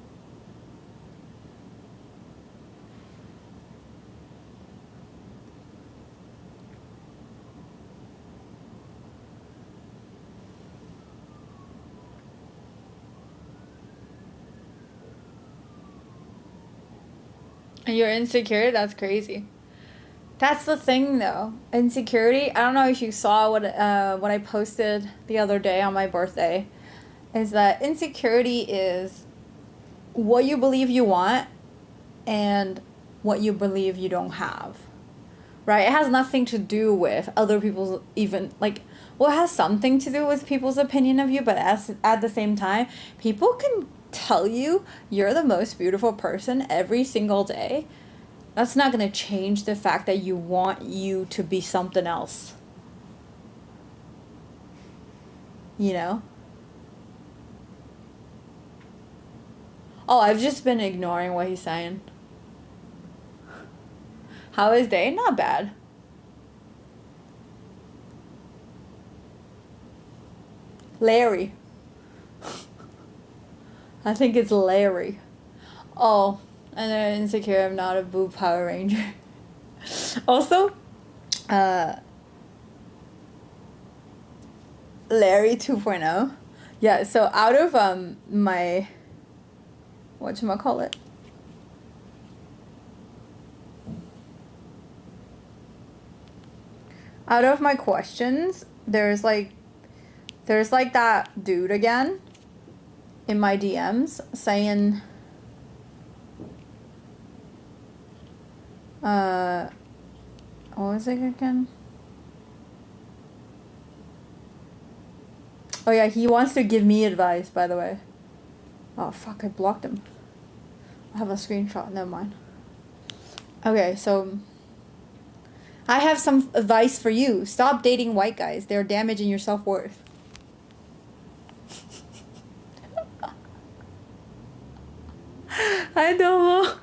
And you're insecure? That's crazy. That's the thing though. Insecurity. I don't know if you saw what I posted the other day on my birthday. Is that insecurity is what you believe you want and what you believe you don't have. Right? It has nothing to do with other people's even like well it has something to do with people's opinion of you, but at the same time, people can tell you you're the most beautiful person every single day. That's not going to change the fact that you want you to be something else. You know? Oh, I've just been ignoring what he's saying. How is day? Not bad. Larry. I think it's Larry. Oh, and they're insecure I'm not a boo Power Ranger. Also, Larry 2.0. Yeah, so out of my whatchamacallit? Out of my questions, there's like that dude again in my DMs saying what was it again? Oh yeah, he wants to give me advice, by the way. Oh fuck, I blocked him. I have a screenshot, never mind. Okay, so I have some advice for you. Stop dating white guys. They're damaging your self-worth. I don't know.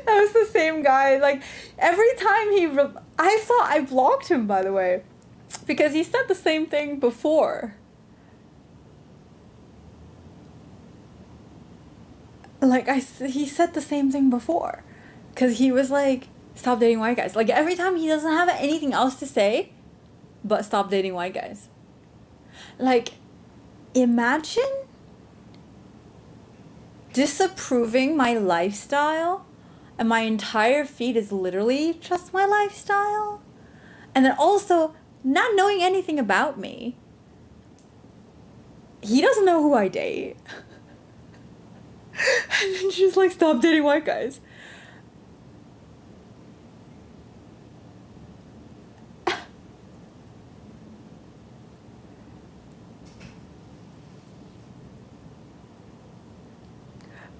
That was the same guy. Like, every time I thought I blocked him, by the way. Because he said the same thing before. Like, he said the same thing before. Because he was like, stop dating white guys. Like, every time he doesn't have anything else to say, but stop dating white guys. Like, imagine disapproving my lifestyle, and my entire feed is literally just my lifestyle. And then also, not knowing anything about me. He doesn't know who I date. And then she's like, stop dating white guys.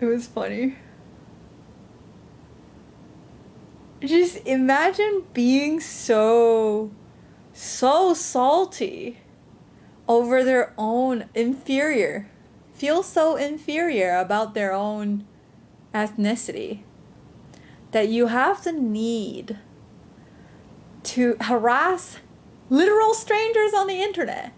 It was funny. Just imagine being so salty over their own feel so inferior about their own ethnicity that you have the need to harass literal strangers on the internet.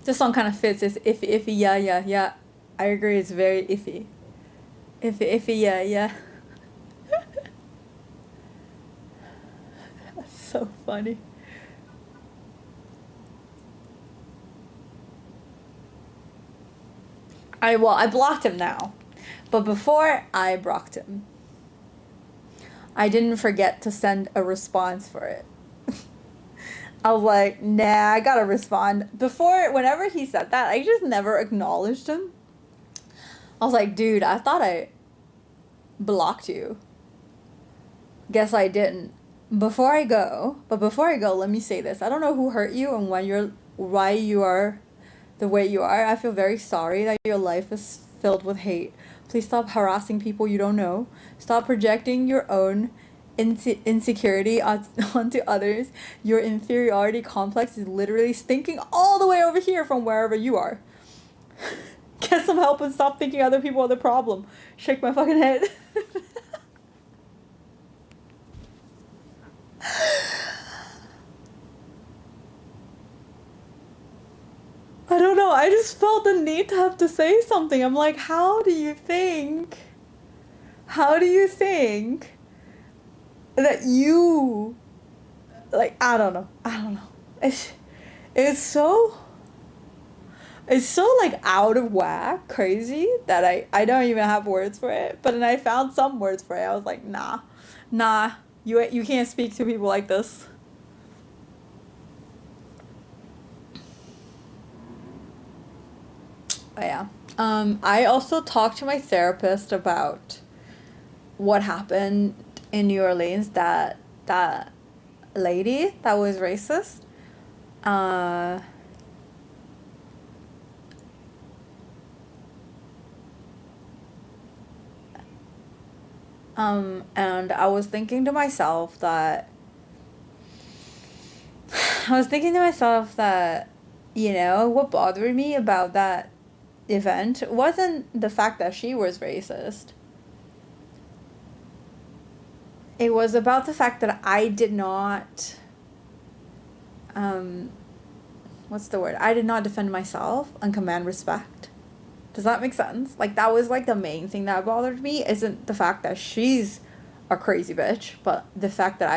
This song kind of fits. It's iffy, yeah. I agree, it's very iffy. Iffy, yeah. That's so funny. I blocked him now. But before I blocked him, I didn't forget to send a response for it. I was like, nah, I gotta respond. Whenever he said that, I just never acknowledged him. I was like, dude, I thought I blocked you. Guess I didn't. Before I go, let me say this. I don't know who hurt you and why you are the way you are. I feel very sorry that your life is filled with hate. Please stop harassing people you don't know. Stop projecting your own insecurity onto others. Your inferiority complex is literally stinking all the way over here from wherever you are. Get some help and stop thinking other people are the problem. Shake my fucking head. I don't know, I just felt the need to have to say something. I'm like, how do you think that you, like, I don't know. It's so like out of whack, crazy, that I don't even have words for it. But then I found some words for it. I was like, nah, you can't speak to people like this. But yeah. I also talked to my therapist about what happened in New Orleans, that lady that was racist, uh, and I was thinking to myself that you know, what bothered me about that event wasn't the fact that she was racist. It was about the fact that I did not, what's the word? I did not defend myself and command respect. Does that make sense? Like, that was like the main thing that bothered me. Isn't the fact that she's a crazy bitch, but the fact that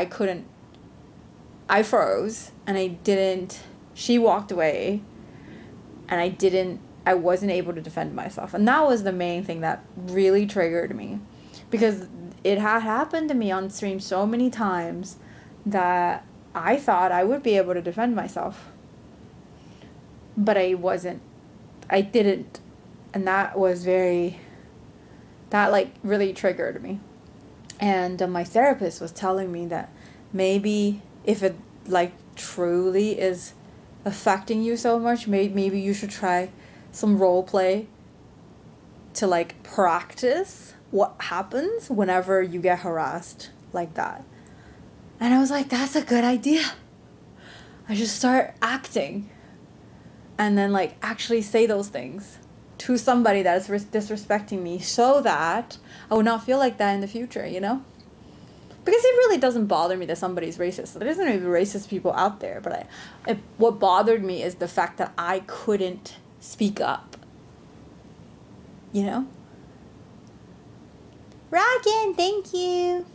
I froze and she walked away and I wasn't able to defend myself. And that was the main thing that really triggered me, because it had happened to me on stream so many times that I thought I would be able to defend myself. But I wasn't. I didn't. And that like really triggered me. And my therapist was telling me that maybe if it like truly is affecting you so much, maybe you should try some role play to like practice what happens whenever you get harassed like that. And I was like, that's a good idea. I should start acting and then like actually say those things to somebody that is disrespecting me, so that I would not feel like that in the future, you know? Because it really doesn't bother me that somebody's racist. There isn't even racist people out there, but what bothered me is the fact that I couldn't speak up, you know? Rockin', thank you.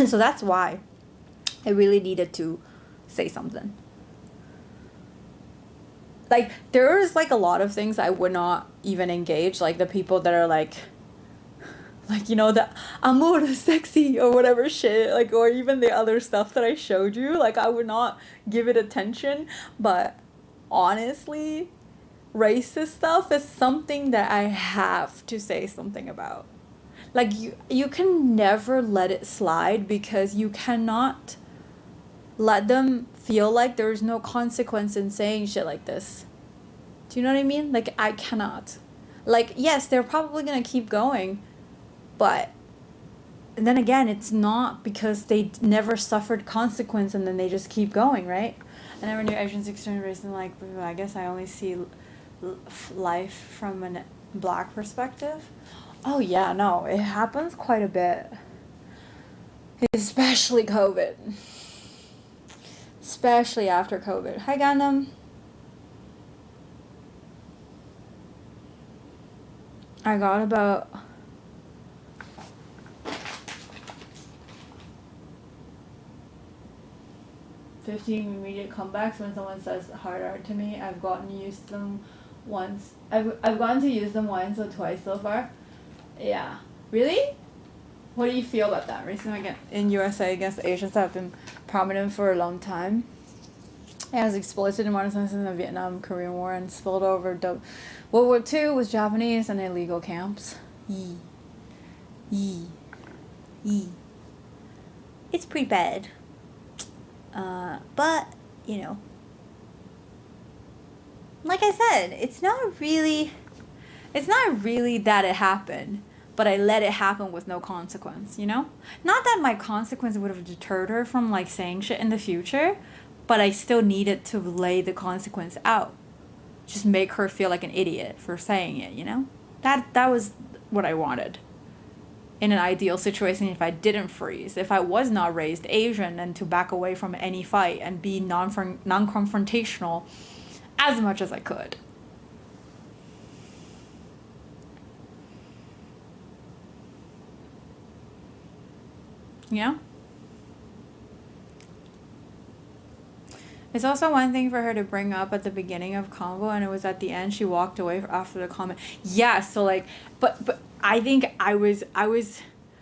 So that's why I really needed to say something. Like, there's like a lot of things I would not even engage, like the people that are like you know, the amor sexy or whatever shit, like, or even the other stuff that I showed you, like I would not give it attention. But honestly, racist stuff is something that I have to say something about. Like, you can never let it slide, because you cannot let them feel like there's no consequence in saying shit like this. Do you know what I mean? Like, I cannot. Like, yes, they're probably gonna keep going, but then again, it's not because they never suffered consequence and then they just keep going, right? I never knew Asians extreme racism. Like, I guess I only see life from a black perspective. Oh yeah, no, it happens quite a bit. Especially COVID. Especially after COVID. Hi, Gundam. I got about 15 immediate comebacks when someone says hard art to me. I've gotten used to them once. I've gotten to use them once or twice so far. Yeah. Really? What do you feel about that? Racism in USA against Asians have been prominent for a long time. It was exploited in modern sense in the Vietnam-Korean War and spilled over World War II with Japanese and illegal camps. Yee. It's pretty bad. But, you know, like I said, it's not really that it happened, but I let it happen with no consequence, you know? Not that my consequence would have deterred her from, like, saying shit in the future, but I still needed to lay the consequence out. Just make her feel like an idiot for saying it, you know? That was what I wanted. In an ideal situation, if I didn't freeze, if I was not raised Asian, and to back away from any fight and be non-confrontational as much as I could. Yeah? It's also one thing for her to bring up at the beginning of convo, and it was at the end she walked away after the comment. Yeah, so like, but I think I was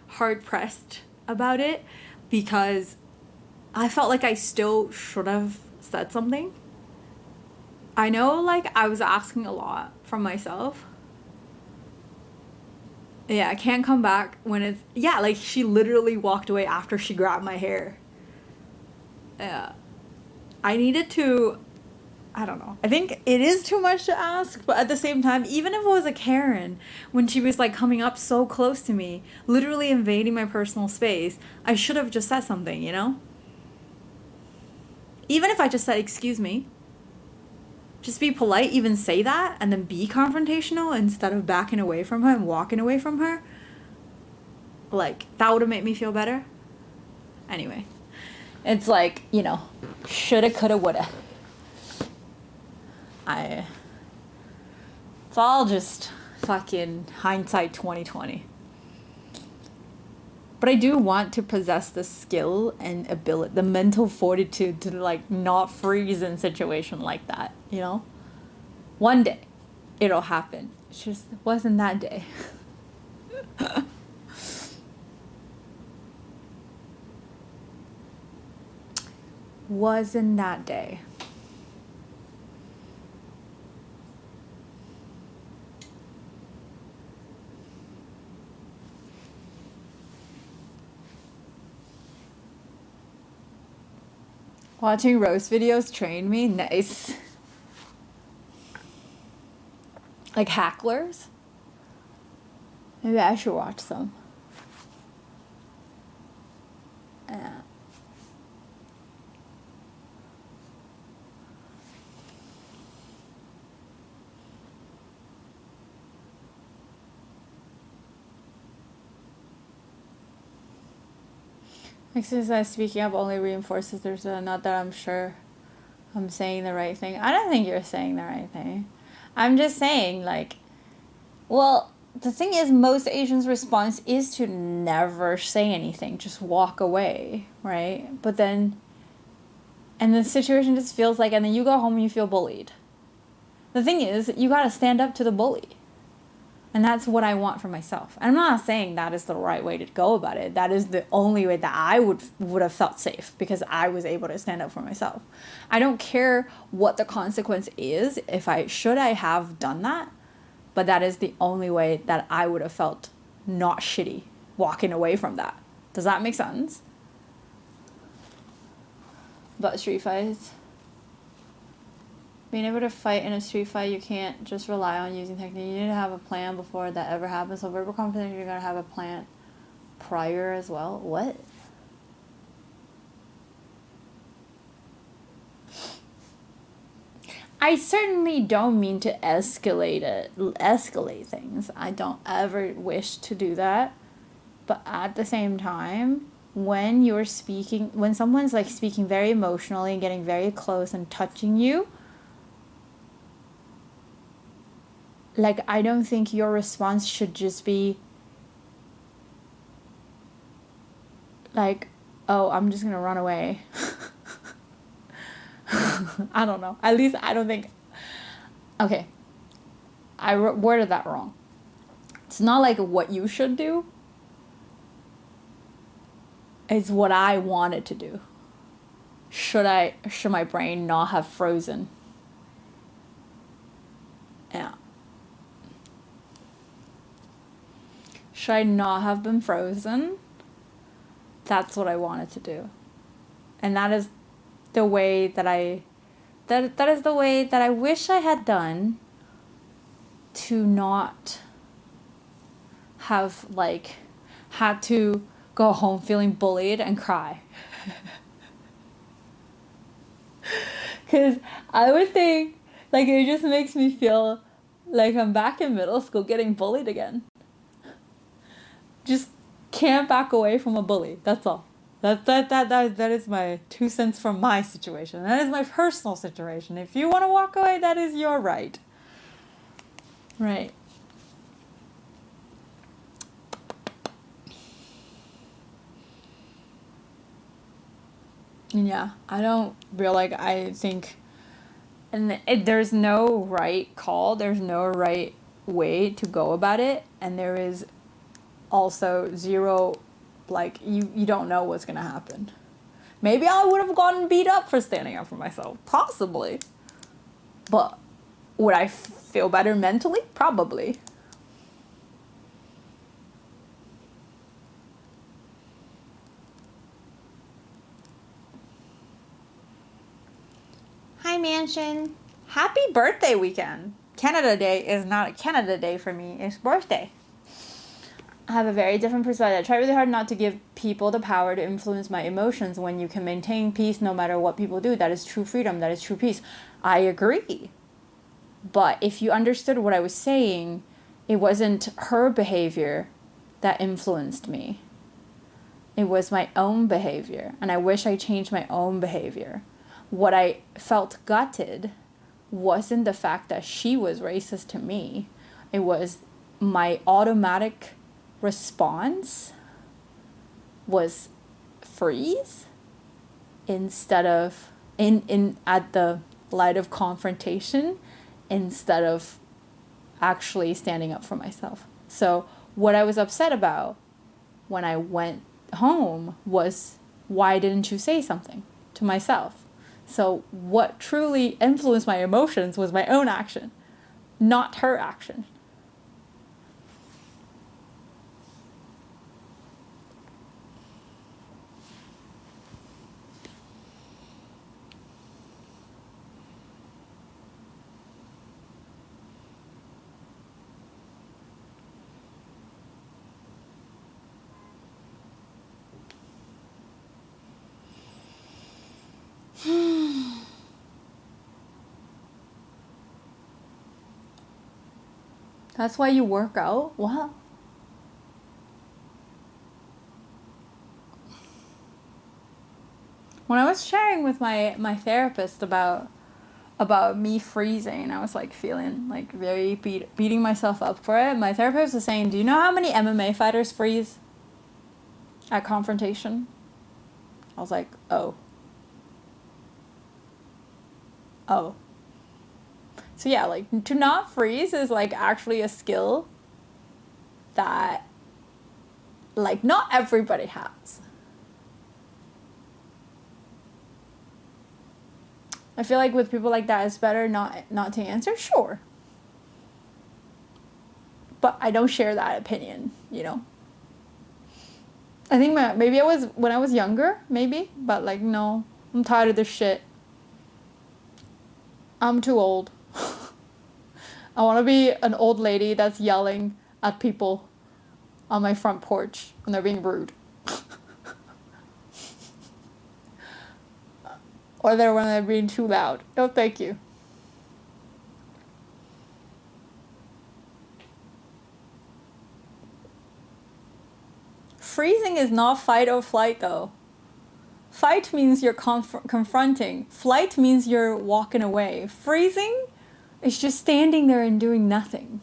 hard pressed about it, because I felt like I still should have said something. I know, like, I was asking a lot from myself, Yeah, I can't come back when it's... Yeah, like, she literally walked away after she grabbed my hair. Yeah. I needed to... I don't know. I think it is too much to ask, but at the same time, even if it was a Karen, when she was, like, coming up so close to me, literally invading my personal space, I should have just said something, you know? Even if I just said, excuse me, just be polite, even say that, and then be confrontational instead of backing away from her and walking away from her. Like, that would have made me feel better. Anyway. It's like, you know, shoulda, coulda, woulda. It's all just fucking hindsight 2020. But I do want to possess the skill and ability, the mental fortitude to, like, not freeze in a situation like that, you know? One day, it'll happen. It just wasn't that day. Wasn't that day. Watching roast videos trained me. Nice. Like hacklers? Maybe I should watch some. Yeah. Exercise speaking up only reinforces there's not that I'm sure I'm saying the right thing. I don't think you're saying the right thing. I'm just saying, like, well, the thing is, most Asians' response is to never say anything, just walk away, right? But then, and the situation just feels like, and then you go home and you feel bullied. The thing is, you gotta stand up to the bully. And that's what I want for myself. I'm not saying that is the right way to go about it. That is the only way that I would have felt safe because I was able to stand up for myself. I don't care what the consequence is if should I have done that, but that is the only way that I would have felt not shitty walking away from that. Does that make sense? But street fights. Being able to fight in a street fight, you can't just rely on using technique. You need to have a plan before that ever happens. So verbal confidence, you're going to have a plan prior as well. What? I certainly don't mean to escalate things. I don't ever wish to do that. But at the same time, when you're speaking, when someone's like speaking very emotionally and getting very close and touching you, like, I don't think your response should just be like, oh, I'm just gonna run away. I don't know. At least I don't think... Okay. I worded that wrong. It's not like what you should do. It's what I wanted to do. Should my brain not have frozen? Yeah. Should I not have been frozen? That's what I wanted to do. And that is the way that that is the way that I wish I had done to not have, like, had to go home feeling bullied and cry. Because I would think, like, it just makes me feel like I'm back in middle school getting bullied again. Just can't back away from a bully. That's all. That is my 2 cents from my situation. That is my personal situation. If you want to walk away, that is your right. Right. Yeah, I don't feel like I think, and there's no right call. There's no right way to go about it, and there is also zero, like, you don't know what's gonna happen. Maybe I would have gotten beat up for standing up for myself, possibly, but would I feel better mentally? Probably. mansion. Happy birthday weekend. Canada Day is not a Canada Day for me. It's birthday. I have a very different perspective. I try really hard not to give people the power to influence my emotions. When you can maintain peace no matter what people do, that is true freedom. That is true peace. I agree. But if you understood what I was saying, it wasn't her behavior that influenced me. It was my own behavior. And I wish I changed my own behavior. What I felt gutted wasn't the fact that she was racist to me. It was my automatic response was freeze instead of in at the light of confrontation instead of actually standing up for myself. So what I was upset about when I went home was, why didn't you say something to myself? So what truly influenced my emotions was my own action, not her action. That's why you work out? What? When I was sharing with my therapist about me freezing, I was like feeling like very beating myself up for it. My therapist was saying, do you know how many MMA fighters freeze at confrontation? I was like, oh. So yeah, like to not freeze is like actually a skill that like not everybody has. I feel like with people like that, it's better not to answer, sure. But I don't share that opinion, you know. I think maybe I was when I was younger, maybe, but like no, I'm tired of this shit. I'm too old. I want to be an old lady that's yelling at people on my front porch when they're being rude. Or when they're being too loud. No, thank you. Freezing is not fight or flight, though. Fight means you're confronting. Flight means you're walking away. Freezing is just standing there and doing nothing.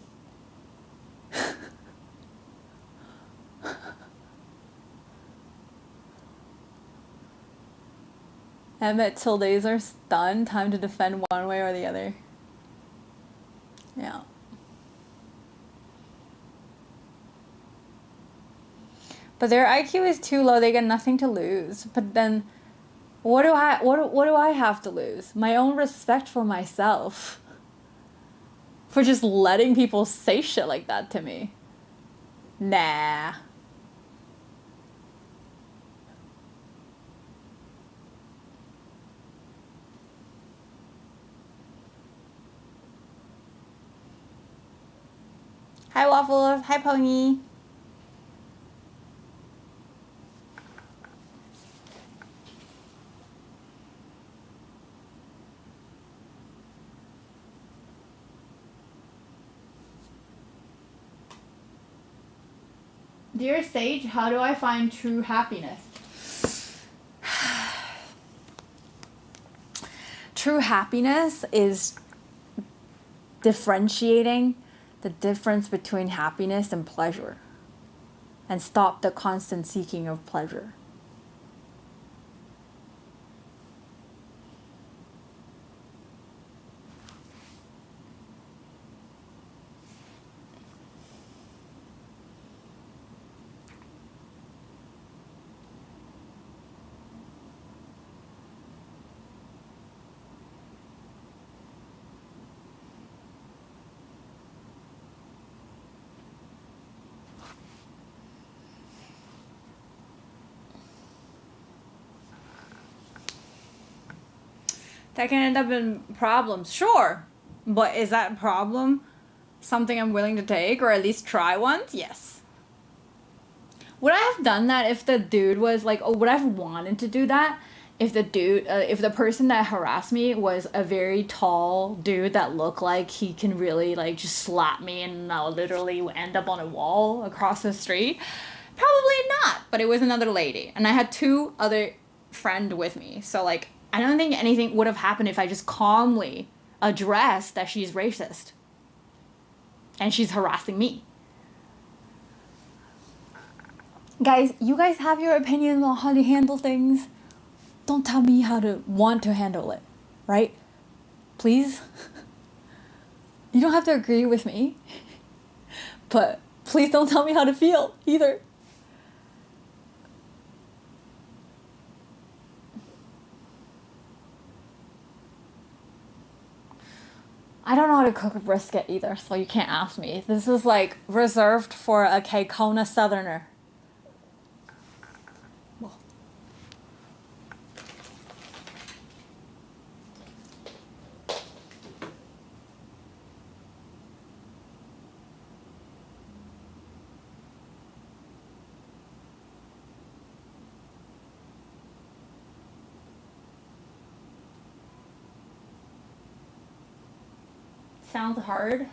Emmett till days are done. Time to defend one way or the other. Yeah. But their IQ is too low. They got nothing to lose. But then, what do I have to lose? My own respect for myself. For just letting people say shit like that to me. Nah. Hi Waffles. Hi Pony. Dear Sage, how do I find true happiness? True happiness is differentiating the difference between happiness and pleasure, and stop the constant seeking of pleasure. That can end up in problems. Sure. But is that problem something I'm willing to take or at least try once? Yes. Would I have done that if the dude was like, oh, would I have wanted to do that if the dude, if the person that harassed me was a very tall dude that looked like he can really like just slap me and I'll literally end up on a wall across the street? Probably not, but it was another lady. And I had 2 other friends with me. So like, I don't think anything would have happened if I just calmly addressed that she's racist. And she's harassing me. Guys, you guys have your opinions on how to handle things. Don't tell me how to want to handle it, right? Please? You don't have to agree with me. But please don't tell me how to feel either. I don't know how to cook a brisket either, so you can't ask me. This is like reserved for a Kona Southerner. Sounds hard.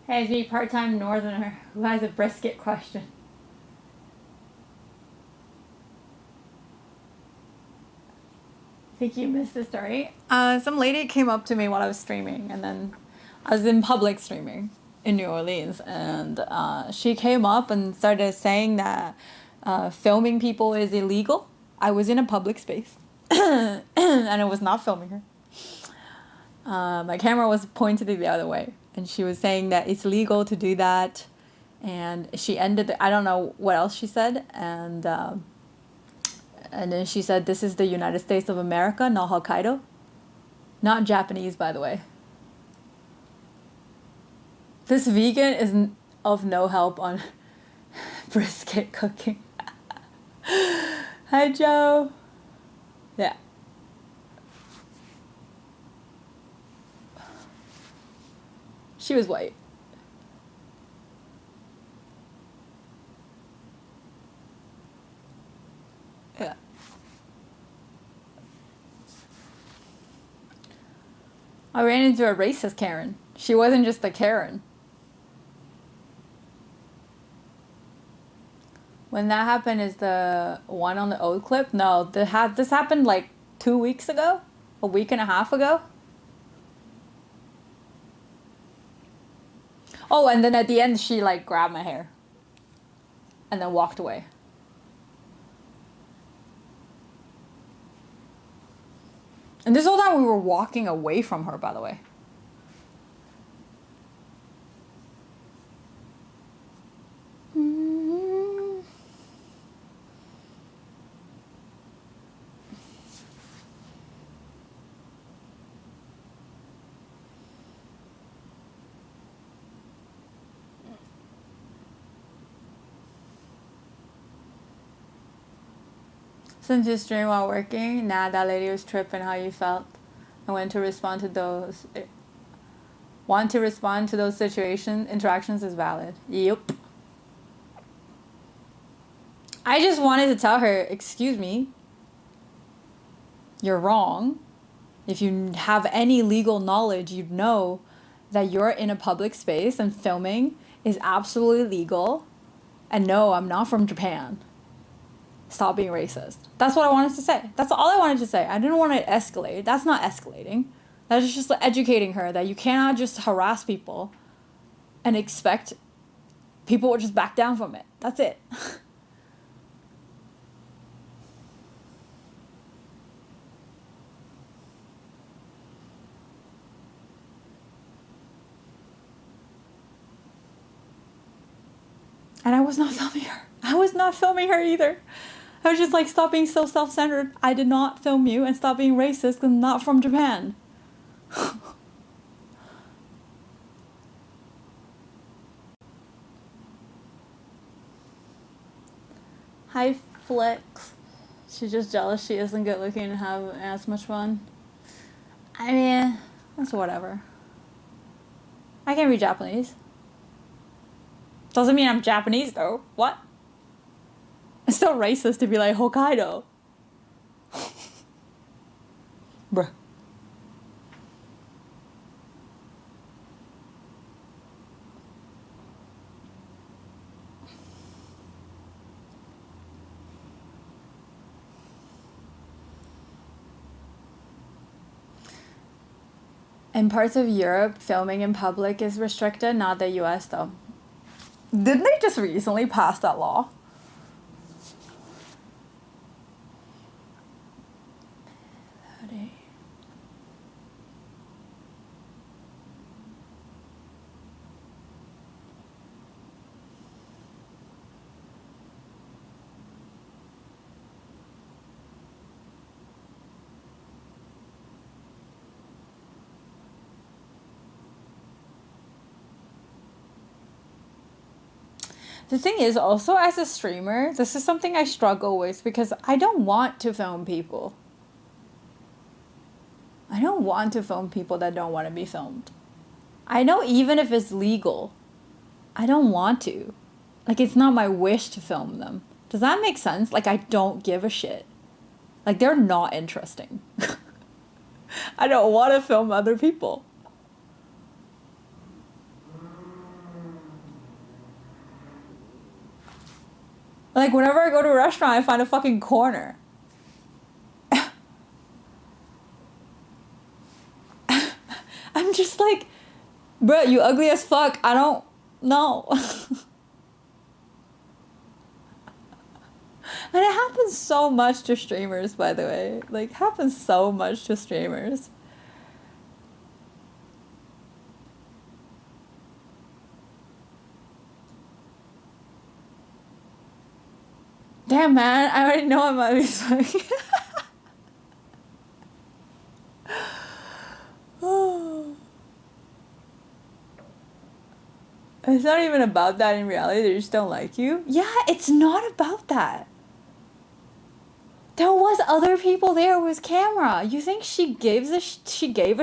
Hey, it's me, part-time northerner who has a brisket question. Think you missed the story? Some lady came up to me while I was streaming, and then I was in public streaming in New Orleans, and she came up and started saying that filming people is illegal. I was in a public space, and I was not filming her. My camera was pointed the other way, and she was saying that it's legal to do that, and she ended, I don't know what else she said, and then she said, this is the United States of America, not Hokkaido. Not Japanese, by the way. This vegan is of no help on brisket cooking. Hi, Joe. Yeah. She was white. Yeah. I ran into a racist Karen. She wasn't just a Karen. When that happened is the one on the old clip? No, this happened like 2 weeks ago? A week and a half ago? Oh, and then at the end she like grabbed my hair. And then walked away. And this whole time we were walking away from her, by the way. Since you stream while working, nah, that lady was tripping. How you felt? I want to respond to those. Want to respond to those interactions is valid. Yep. I just wanted to tell her, excuse me, you're wrong. If you have any legal knowledge, you'd know that you're in a public space and filming is absolutely legal. And no, I'm not from Japan. Stop being racist. That's what I wanted to say. That's all I wanted to say. I didn't want to escalate. That's not escalating. That is just educating her that you cannot just harass people and expect people will just back down from it. That's it. And I was not filming her. I was not filming her either. I was just like, stop being so self-centered. I did not film you, and stop being racist because I'm not from Japan. Hi, Flex. She's just jealous she isn't good looking and have as much fun. I mean, that's whatever. I can read Japanese. Doesn't mean I'm Japanese though. What? It's still racist to be like Hokkaido. Bruh. In parts of Europe, filming in public is restricted, not the US though. Didn't they just recently pass that law? The thing is, also as a streamer, this is something I struggle with because I don't want to film people. I don't want to film people that don't want to be filmed. I know even if it's legal, I don't want to. Like, it's not my wish to film them. Does that make sense? Like, I don't give a shit. Like, they're not interesting. I don't want to film other people. Like, whenever I go to a restaurant, I find a fucking corner. I'm just like, bro, you ugly as fuck. I don't know. And it happens so much to streamers, by the way. Like, happens so much to streamers. Damn, man, I already know I might be smoking. It's not even about that in reality. They just don't like you. Yeah, it's not about that. There was other people there with camera. You think she gave a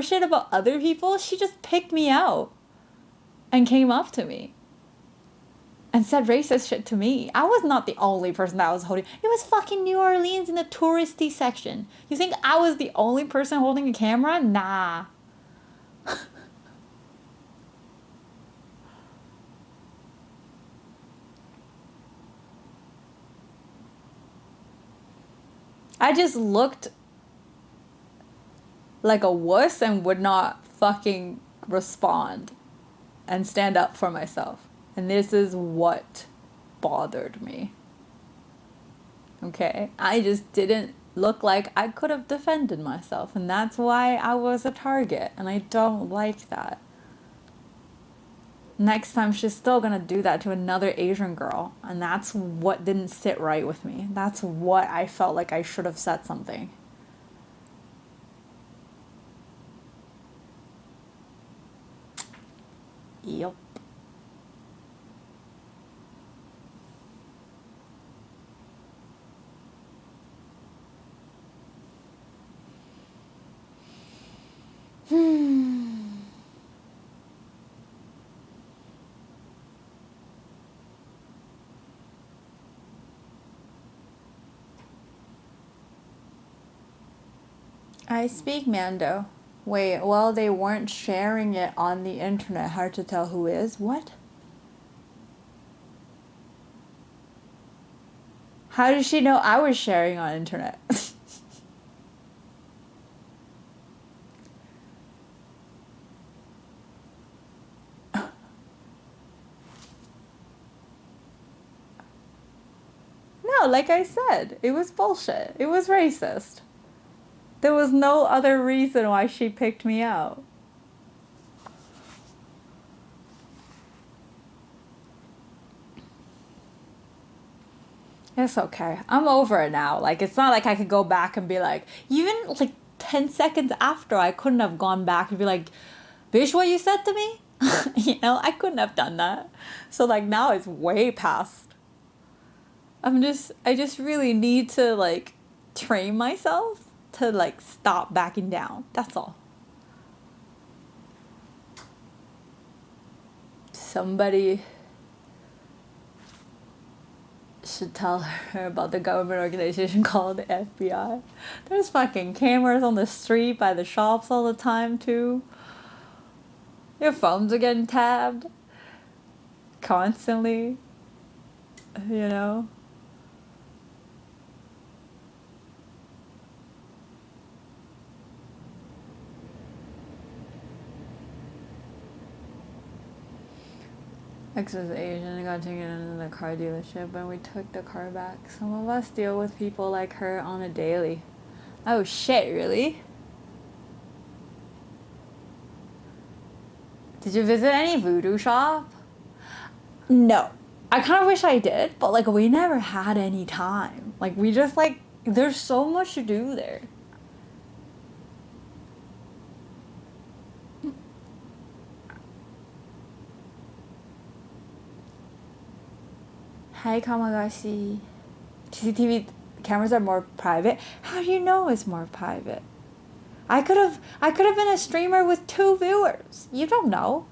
shit about other people? She just picked me out and came up to me and said racist shit to me. I was not the only person that was holding. It was fucking New Orleans in the touristy section. You think I was the only person holding a camera? Nah. I just looked like a wuss and would not fucking respond and stand up for myself. And this is what bothered me. Okay? I just didn't look like I could have defended myself. And that's why I was a target. And I don't like that. Next time she's still gonna do that to another Asian girl. And that's what didn't sit right with me. That's what I felt like I should have said something. Yup. I speak Mando. Wait, well, they weren't sharing it on the internet. Hard to tell who is. What? How did she know I was sharing on internet? No, like I said, it was bullshit. It was racist. There was no other reason why she picked me out. It's okay. I'm over it now. Like, it's not like I could go back and be like, even like 10 seconds after, I couldn't have gone back and be like, bitch, what you said to me? You know, I couldn't have done that. So like now it's way past. I just really need to like train myself to like stop backing down. That's all. Somebody should tell her about the government organization called the FBI. There's fucking cameras on the street by the shops all the time too. Your phones are getting tabbed constantly, you know. Ex was Asian and got taken into the car dealership and we took the car back. Some of us deal with people like her on a daily. Oh shit, really? Did you visit any voodoo shop? No. I kind of wish I did, but like we never had any time. Like we just like, there's so much to do there. Hi Kamagashi. CCTV cameras are more private. How do you know it's more private? I could have been a streamer with 2 viewers. You don't know.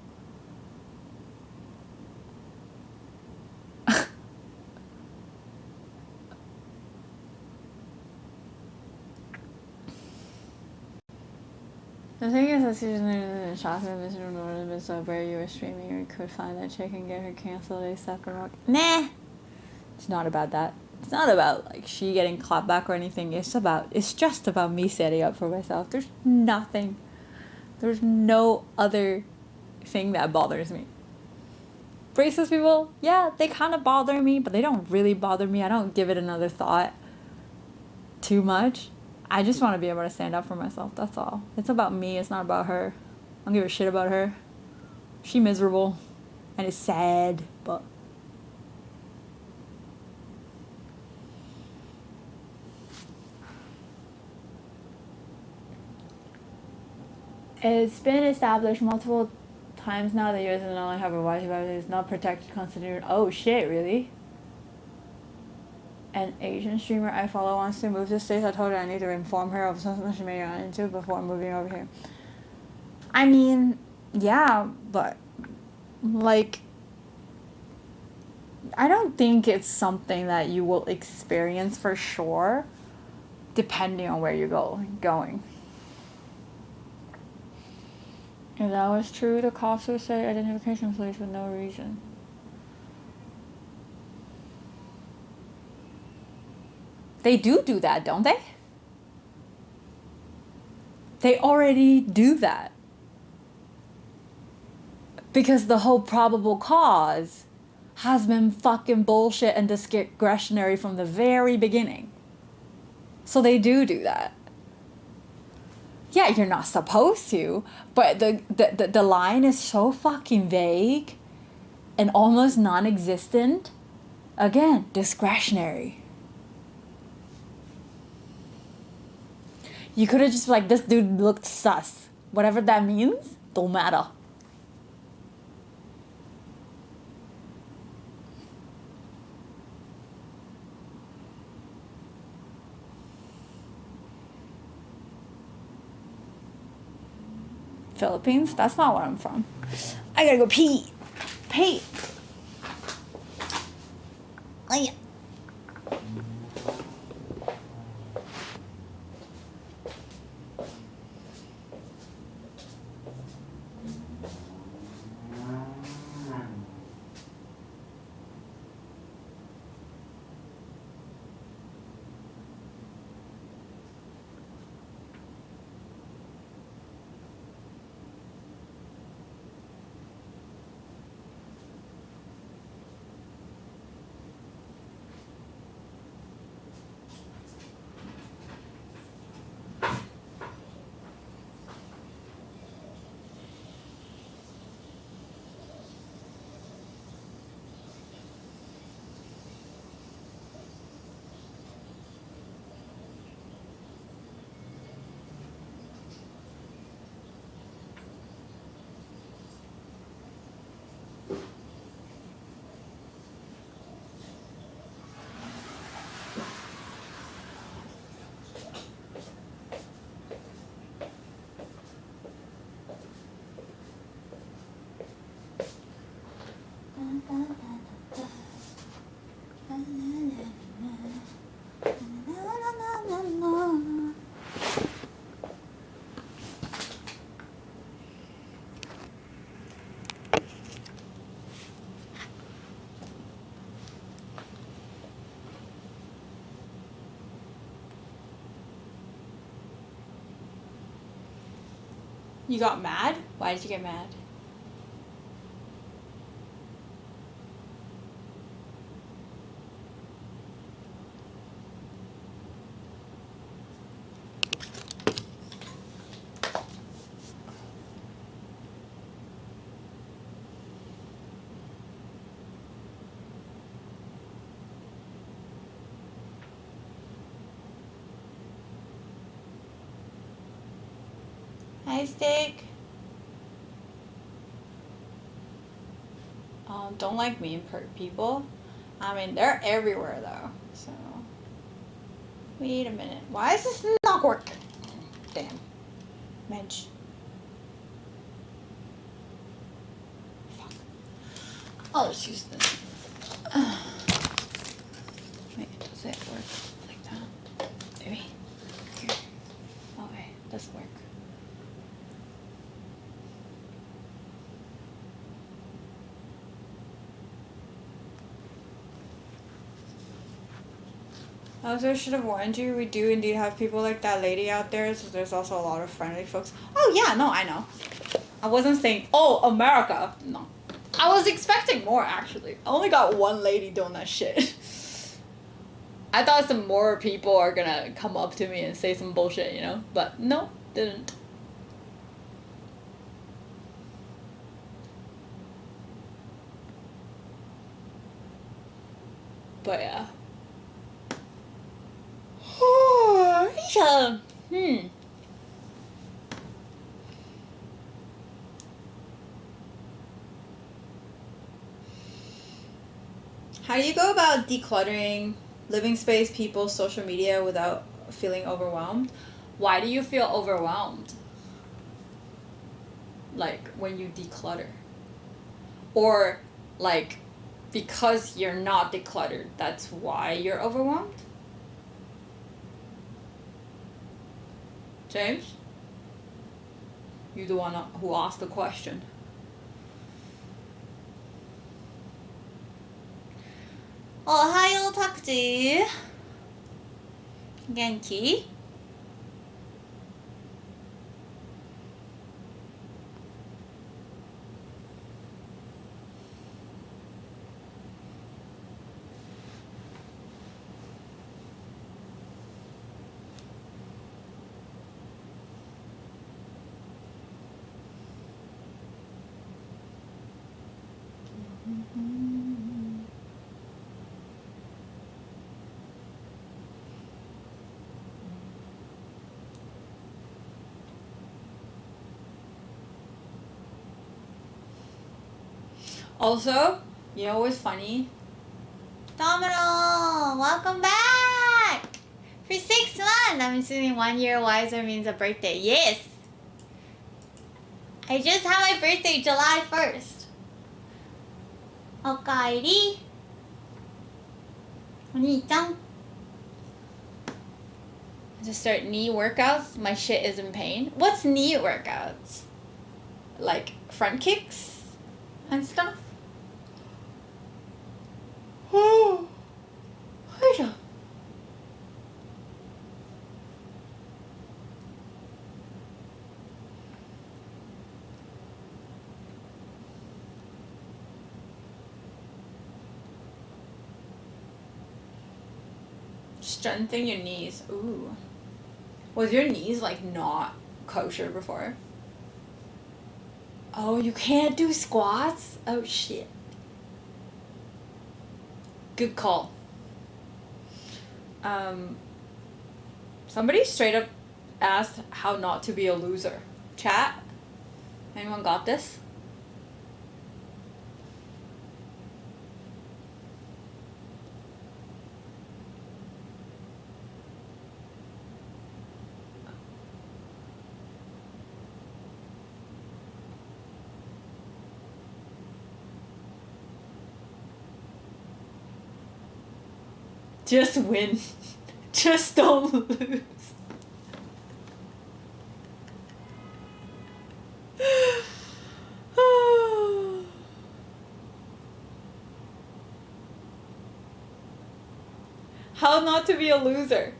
The thing is that Susan and Shasta and Mr. Norton have been so brave you were streaming you could find that chick and get her canceled ASAP and rock. Nah. It's not about that. It's not about like she getting clapped back or anything. It's just about me setting up for myself. There's no other thing that bothers me. Racist people, yeah, they kind of bother me, but they don't really bother me. I don't give it another thought too much. I just want to be able to stand up for myself. That's all. It's about me. It's not about her. I don't give a shit about her. She's miserable and it's sad, but it's been established multiple times now that U.S. doesn't only have a watch about it is not protected constituted. Oh shit, really? An Asian streamer I follow wants to move to States. I told her I need to inform her of something she may run into before moving over here. I mean, yeah, but like I don't think it's something that you will experience for sure depending on where you're going. If that was true, the cops would say identification plates with no reason. They do that, don't they? They already do that. Because the whole probable cause has been fucking bullshit and discretionary from the very beginning. So they do that. Yeah, you're not supposed to, but the line is so fucking vague and almost non-existent. Again, discretionary. You could have just like, this dude looked sus. Whatever that means, don't matter. Philippines? That's not where I'm from. I gotta go pee. Pee. Oh yeah. You got mad? Why did you get mad? Hi, Stick. Don't like mean people. I mean, they're everywhere though. So, wait a minute. Why is this not working? Damn. Mensch. Fuck. I'll just use this. Wait, does it work like that? Maybe. Here. Oh wait, doesn't work. Also, I should have warned you, we do indeed have people like that lady out there, so there's also a lot of friendly folks. Oh yeah, no, I know. I wasn't saying, oh, America. No. I was expecting more, actually. I only got one lady doing that shit. I thought some more people are gonna come up to me and say some bullshit, you know? But no, didn't. But yeah. How do you go about decluttering living space, people, social media without feeling overwhelmed? Why do you feel overwhelmed? Like when you declutter? Or like because you're not decluttered, that's why you're overwhelmed? James? You're the one who asked the question. Ohayo takuchi. Genki? Also, you know what's funny? Domino, welcome back! For 6 months! I'm assuming 1 year wiser means a birthday. Yes! I just had my birthday July 1st. Okaeri. Oni-chan. To start knee workouts, my shit is in pain. What's knee workouts? Like front kicks and stuff? Oh, strengthen your knees. Ooh. Was your knees like not kosher before? Oh, you can't do squats? Oh shit. Good call. Somebody straight up asked how not to be a loser. Chat? Anyone got this? Just win. Just don't lose. How not to be a loser?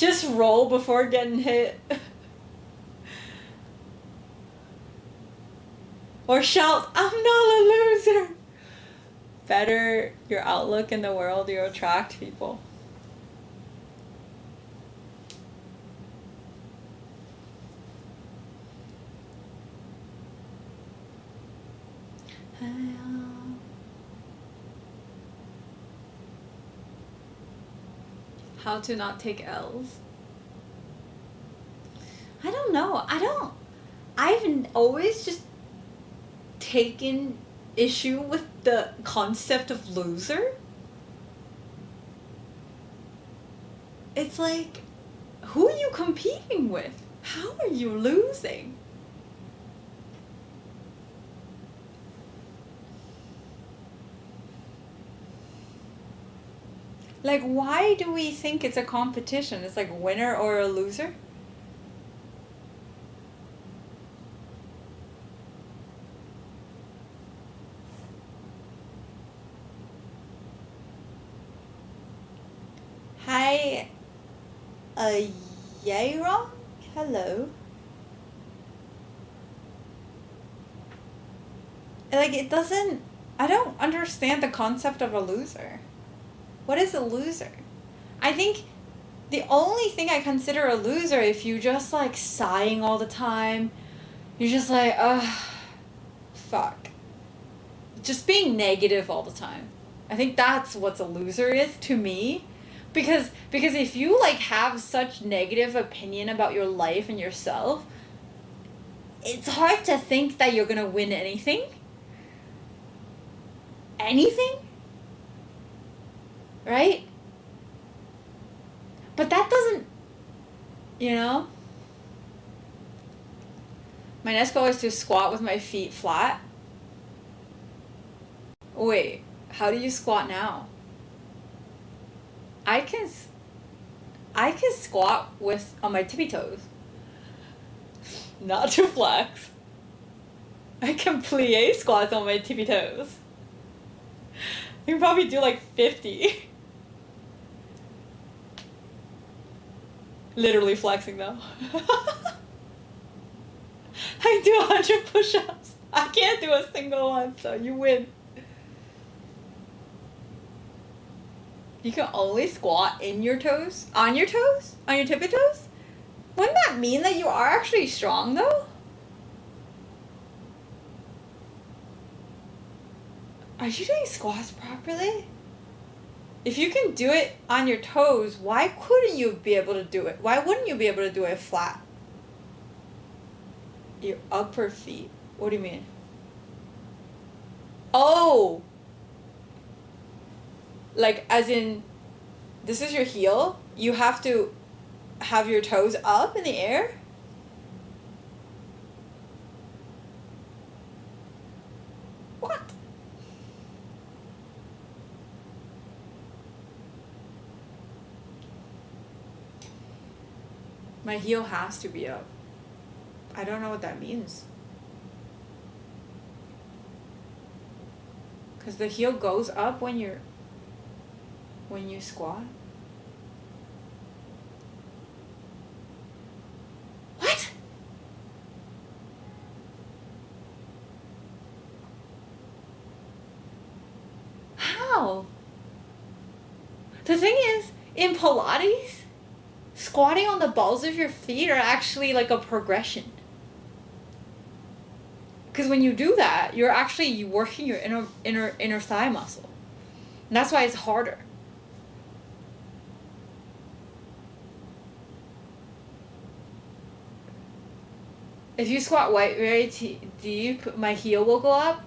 Just roll before getting hit. Or shout, I'm not a loser. Better your outlook in the world, you attract people. How to not take L's? I don't know. I've always just taken issue with the concept of loser. It's like, who are you competing with? How are you losing? Like, why do we think it's a competition? It's like winner or a loser? Hi, Yaron? Hello. Like, it doesn't... I don't understand the concept of a loser. What is a loser? I think the only thing I consider a loser if you just like sighing all the time. You're just like, fuck. Just being negative all the time. I think that's what a loser is to me. Because if you like have such negative opinion about your life and yourself, it's hard to think that you're gonna win anything. Anything? Right? But that doesn't, you know? My next goal is to squat with my feet flat. Wait, how do you squat now? I can squat with on my tippy toes. Not to flex. I can plie squats on my tippy toes. You can probably do like 50. Literally flexing though. I do 100 push-ups. I can't do a single one, so you win. You can only squat in your toes? On your toes? On your tippy toes? Wouldn't that mean that you are actually strong though? Are you doing squats properly? If you can do it on your toes, why couldn't you be able to do it? Why wouldn't you be able to do it flat? Your upper feet. What do you mean? Oh! Like, as in, this is your heel. You have to have your toes up in the air. What? My heel has to be up. I don't know what that means. Because the heel goes up when you squat. What? How? The thing is, in Pilates, squatting on the balls of your feet are actually like a progression. Because when you do that, you're actually working your inner thigh muscle. And that's why it's harder. If you squat very deep, my heel will go up.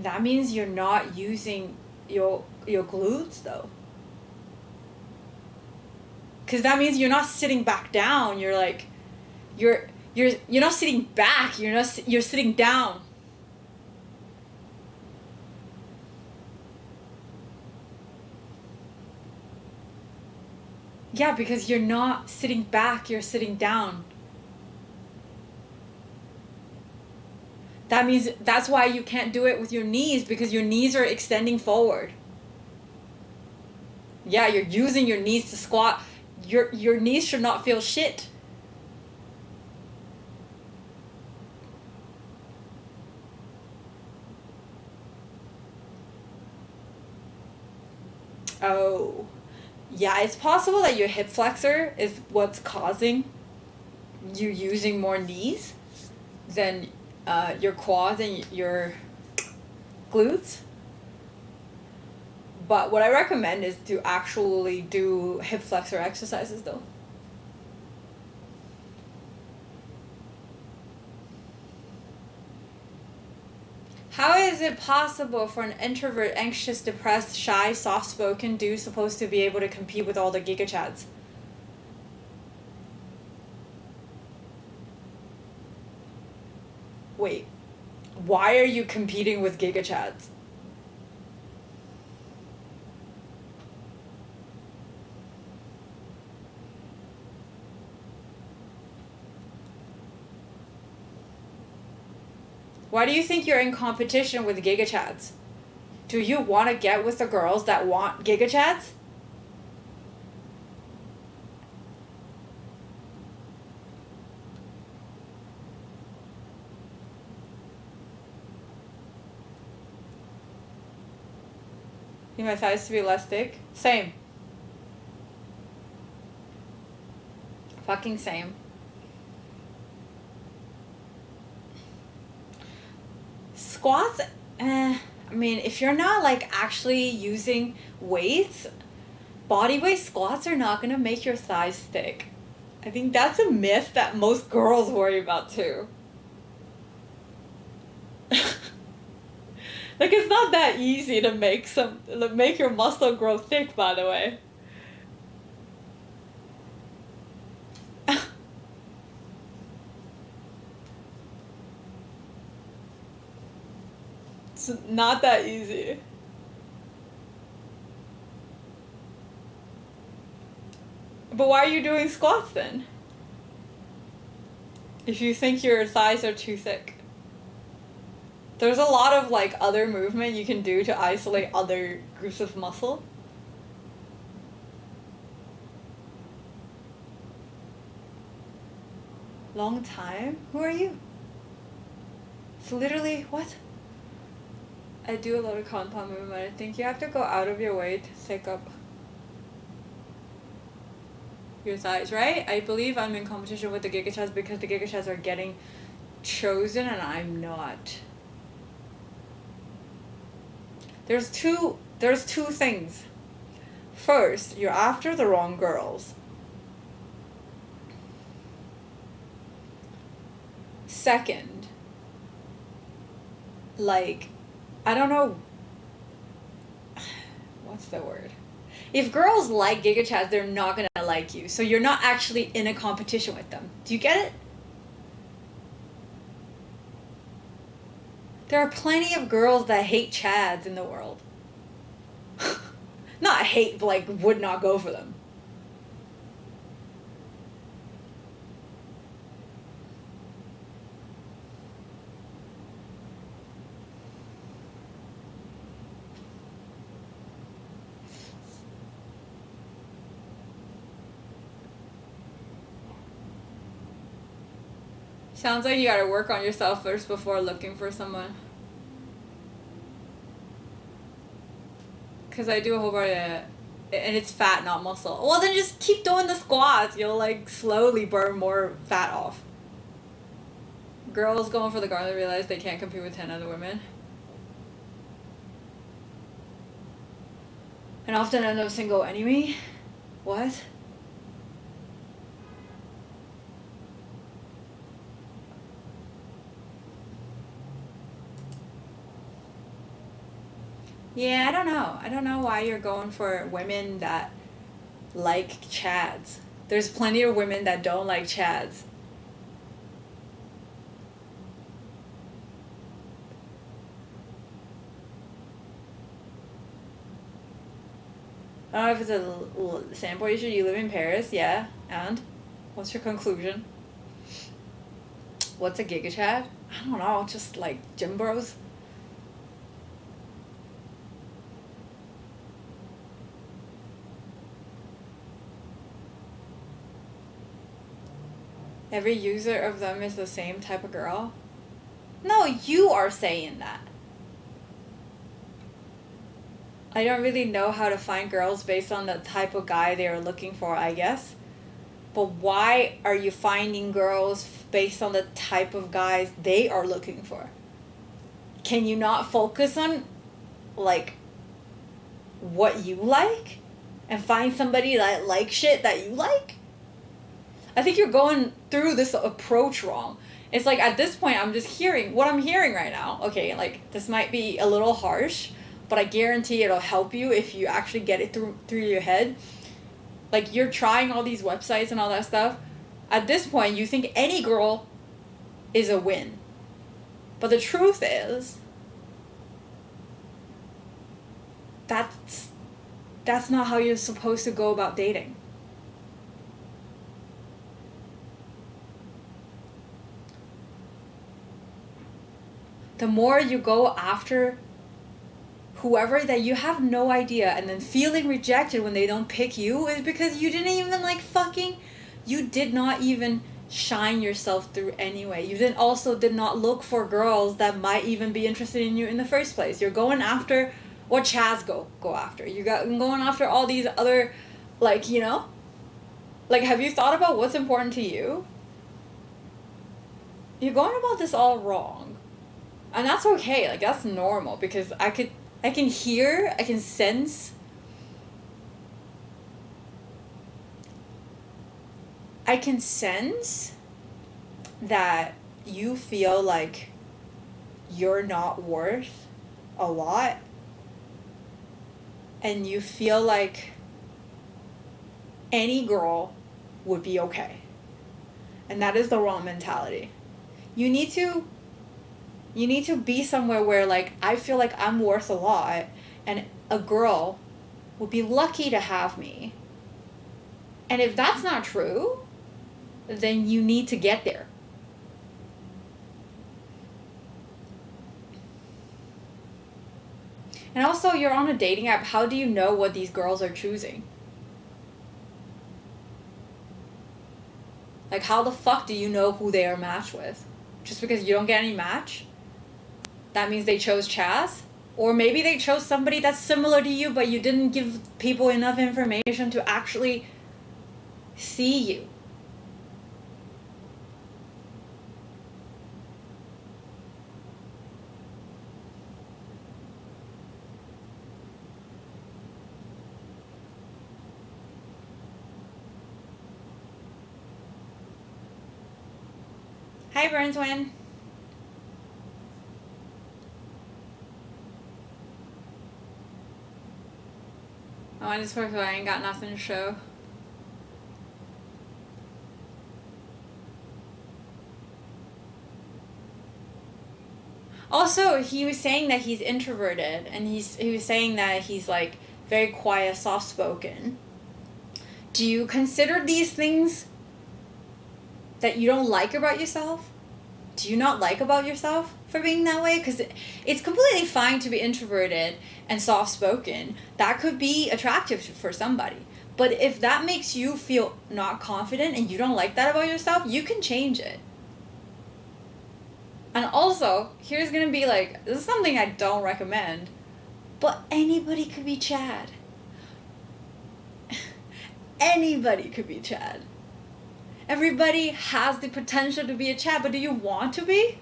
That means you're not using your glutes though. Because that means you're not sitting back down. You're like, you're not sitting back. You're sitting down. Yeah, because you're not sitting back, you're sitting down. That means that's why you can't do it with your knees, because your knees are extending forward. Yeah, you're using your knees to squat. Your knees should not feel shit. Oh. Yeah, it's possible that your hip flexor is what's causing you using more knees than your quads and your glutes. But what I recommend is to actually do hip flexor exercises though. How is it possible for an introvert, anxious, depressed, shy, soft-spoken dude supposed to be able to compete with all the Giga Chads? Wait, why are you competing with Giga Chads? Why do you think you're in competition with Giga Chads? Do you want to get with the girls that want Giga Chads? Need my thighs to be less thick? Same. Fucking same. Squats, I mean, if you're not like actually using weights, body weight squats are not gonna make your thighs thick. I think that's a myth that most girls worry about too. Like, it's not that easy to make your muscle grow thick, by the way. It's not that easy. But why are you doing squats then? If you think your thighs are too thick. There's a lot of like other movement you can do to isolate other groups of muscle. Long time? Who are you? It's literally, what? I do a lot of compound movement. I think you have to go out of your way to take up your thighs, right? I believe I'm in competition with the Giga Chads because the Giga Chads are getting chosen and I'm not. There's two things. First, you're after the wrong girls. Second, like, I don't know, what's the word? If girls like Giga Chads, they're not gonna like you. So you're not actually in a competition with them. Do you get it? There are plenty of girls that hate Chads in the world. Not hate, but like would not go for them. Sounds like you gotta work on yourself first before looking for someone. Cause I do a whole body, and it's fat, not muscle. Well, then just keep doing the squats. You'll like slowly burn more fat off. Girls going for the garden realize they can't compete with 10 other women. And often end up single anyway. What? Yeah, I don't know. I don't know why you're going for women that like Chads. There's plenty of women that don't like Chads. I don't know if it's a sample issue. You live in Paris, yeah. And? What's your conclusion? What's a Giga Chad? I don't know, just like gym bros. Every user of them is the same type of girl? No, you are saying that. I don't really know how to find girls based on the type of guy they are looking for, I guess. But why are you finding girls based on the type of guys they are looking for? Can you not focus on, like, what you like? And find somebody that likes shit that you like? I think you're going through this approach wrong. It's like, at this point, I'm just hearing what I'm hearing right now. Okay, like, this might be a little harsh, but I guarantee it'll help you if you actually get it through your head. Like, you're trying all these websites and all that stuff. At this point, you think any girl is a win. But the truth is, that's not how you're supposed to go about dating. The more you go after whoever that you have no idea and then feeling rejected when they don't pick you is because you didn't even you did not even shine yourself through anyway. You did not look for girls that might even be interested in you in the first place. You're going after what Chaz go after. Going after all these other, have you thought about what's important to you? You're going about this all wrong. And that's okay, that's normal, because I can hear, I can sense, that you feel like you're not worth a lot, and you feel like any girl would be okay. And that is the wrong mentality. You need to be somewhere where, I feel like I'm worth a lot, and a girl would be lucky to have me. And if that's not true, then you need to get there. And also, you're on a dating app. How do you know what these girls are choosing? How the fuck do you know who they are matched with? Just because you don't get any match? That means they chose Chaz? Or maybe they chose somebody that's similar to you, but you didn't give people enough information to actually see you. Hi, Burn Twin. Oh, I just work, I ain't got nothing to show. Also, he was saying that he's introverted, and he was saying that he's very quiet, soft-spoken. Do you consider these things that you don't like about yourself? Do you not like about yourself for being that way? Because it's completely fine to be introverted and soft-spoken. That could be attractive for somebody. But if that makes you feel not confident and you don't like that about yourself, you can change it. And also, here's going to be this is something I don't recommend, but anybody could be Chad. Anybody could be Chad. Everybody has the potential to be a Chad, but do you want to be?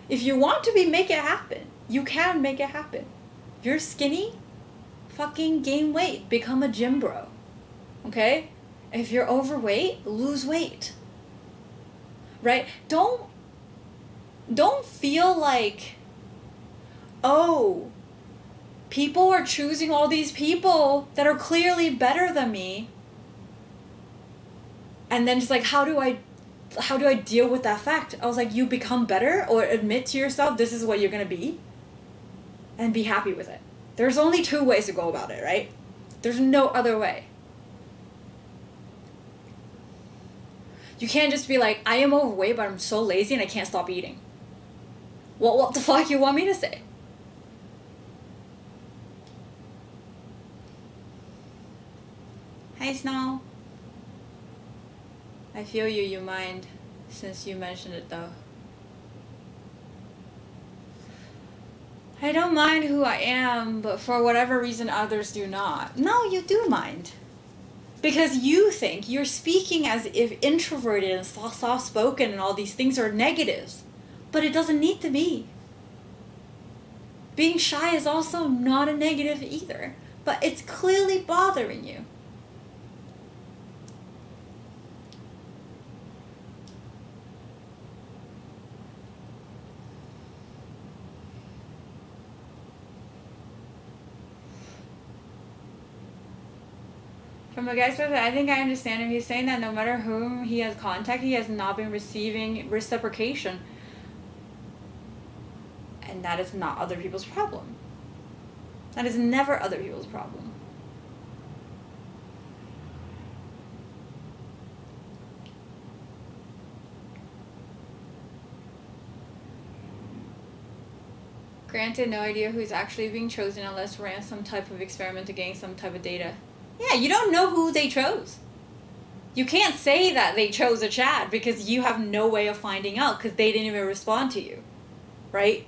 If you want to be, make it happen. You can make it happen. If you're skinny, fucking gain weight. Become a gym bro. Okay? If you're overweight, lose weight. Right? Don't feel like, oh, people are choosing all these people that are clearly better than me. And then just how do I deal with that fact? I was like, you become better, or admit to yourself this is what you're going to be, and be happy with it. There's only 2 ways to go about it, right? There's no other way. You can't just be like, I am overweight, but I'm so lazy and I can't stop eating. What the fuck you want me to say? Hi, Snow. I feel you mind. since you mentioned it though. I don't mind who I am, but for whatever reason others do not. No, you do mind. Because you think you're speaking as if introverted and soft-spoken and all these things are negatives. But it doesn't need to be. Being shy is also not a negative either. But it's clearly bothering you. From a guy's perspective, I think I understand him. He's saying that no matter whom he has contacted, he has not been receiving reciprocation. And that is not other people's problem. That is never other people's problem. Granted, no idea who's actually being chosen unless ran some type of experiment to gain some type of data. Yeah, you don't know who they chose. You can't say that they chose a Chad because you have no way of finding out because they didn't even respond to you. Right?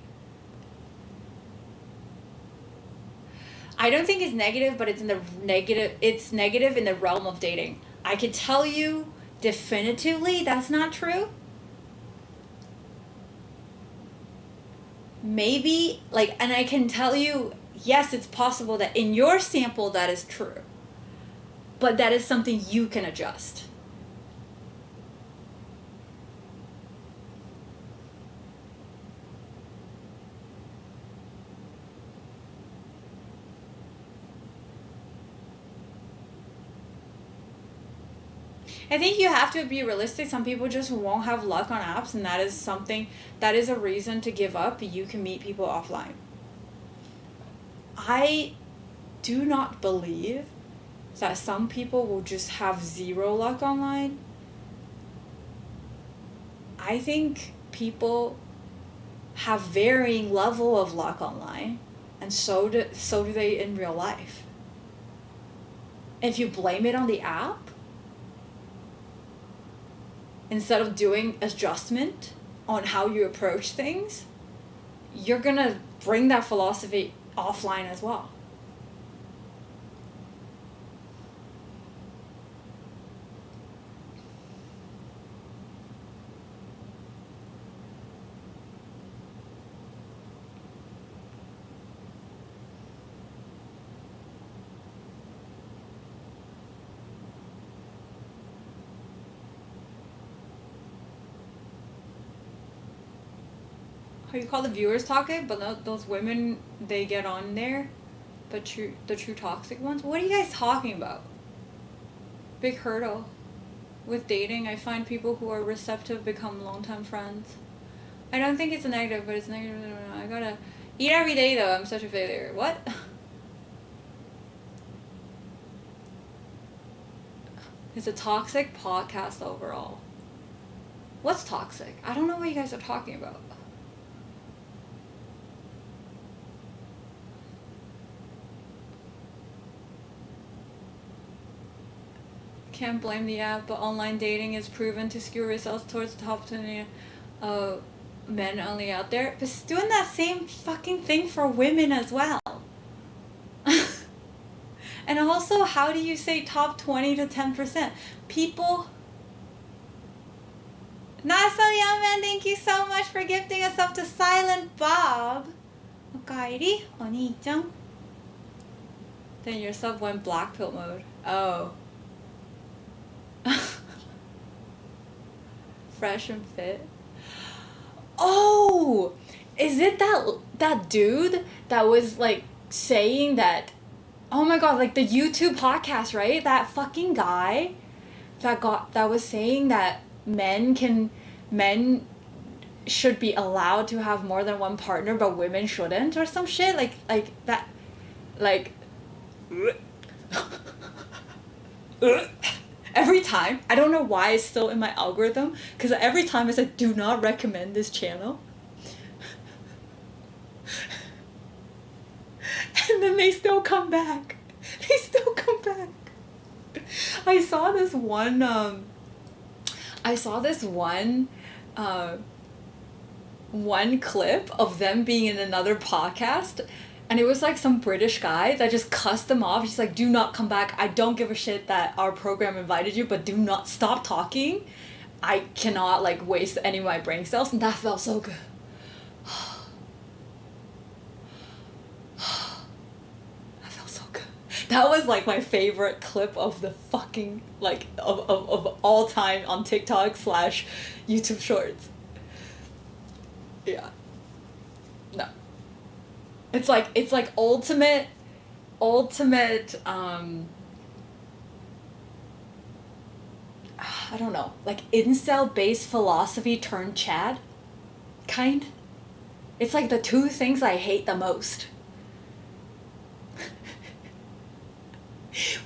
I don't think it's negative, but it's negative in the realm of dating. I can tell you definitively that's not true. Maybe, and I can tell you, yes, it's possible that in your sample that is true. But that is something you can adjust. I think you have to be realistic. Some people just won't have luck on apps, and that is a reason to give up. You can meet people offline. I do not believe that some people will just have zero luck online. I think people have varying level of luck online, and so do they in real life. If you blame it on the app, instead of doing adjustment on how you approach things, you're gonna bring that philosophy offline as well. How you call the viewers toxic, but those women, they get on there, but the true toxic ones? What are you guys talking about? Big hurdle. With dating, I find people who are receptive become longtime friends. I don't think it's a negative, but it's negative. I gotta eat every day though. I'm such a failure. What? It's a toxic podcast overall. What's toxic? I don't know what you guys are talking about. Can't blame the app, but online dating is proven to skew results towards the top 20 men only out there. But it's doing that same fucking thing for women as well. And also, how do you say top 20 to 10%? People... Not so young man, thank you so much for gifting us up to Silent Bob. Okaeri, Oni-chan. Then your sub went black pill mode. Oh. Fresh and fit. Oh, is it that dude that was saying that? Oh my god, the YouTube podcast, right? That fucking guy that was saying that men should be allowed to have more than one partner, but women shouldn't, or some shit like that, Every time, I don't know why it's still in my algorithm, because every time I say, do not recommend this channel. And then they still come back. I saw this one, I saw this one clip of them being in another podcast, and it was like some British guy that just cussed them off. He's like, do not come back. I don't give a shit that our program invited you, but do not stop talking. I cannot like waste any of my brain cells. And that felt so good. That felt so good. That was like my favorite clip of the fucking like of all time on TikTok / YouTube Shorts. Yeah. No. It's like ultimate I don't know, like incel based philosophy turned Chad kind. It's like the two things I hate the most.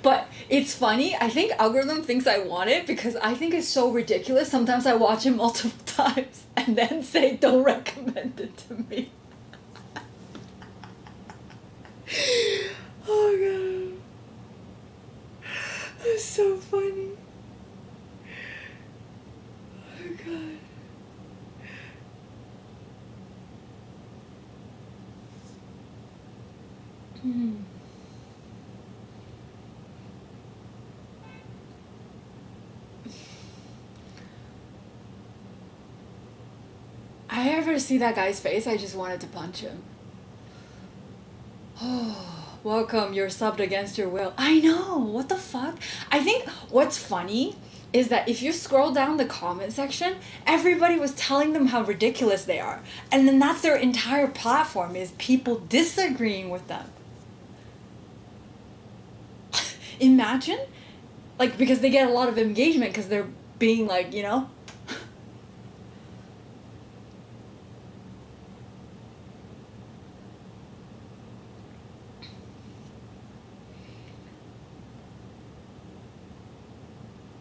But it's funny, I think algorithm thinks I want it because I think it's so ridiculous. Sometimes I watch it multiple times and then say don't recommend it to me. Oh god. That's so funny. Oh god. I ever see that guy's face, I just wanted to punch him. Oh, welcome, you're subbed against your will. I know, what the fuck? I think what's funny is that if you scroll down the comment section, everybody was telling them how ridiculous they are. And then that's their entire platform, is people disagreeing with them. Imagine, like, because they get a lot of engagement because they're being like, you know,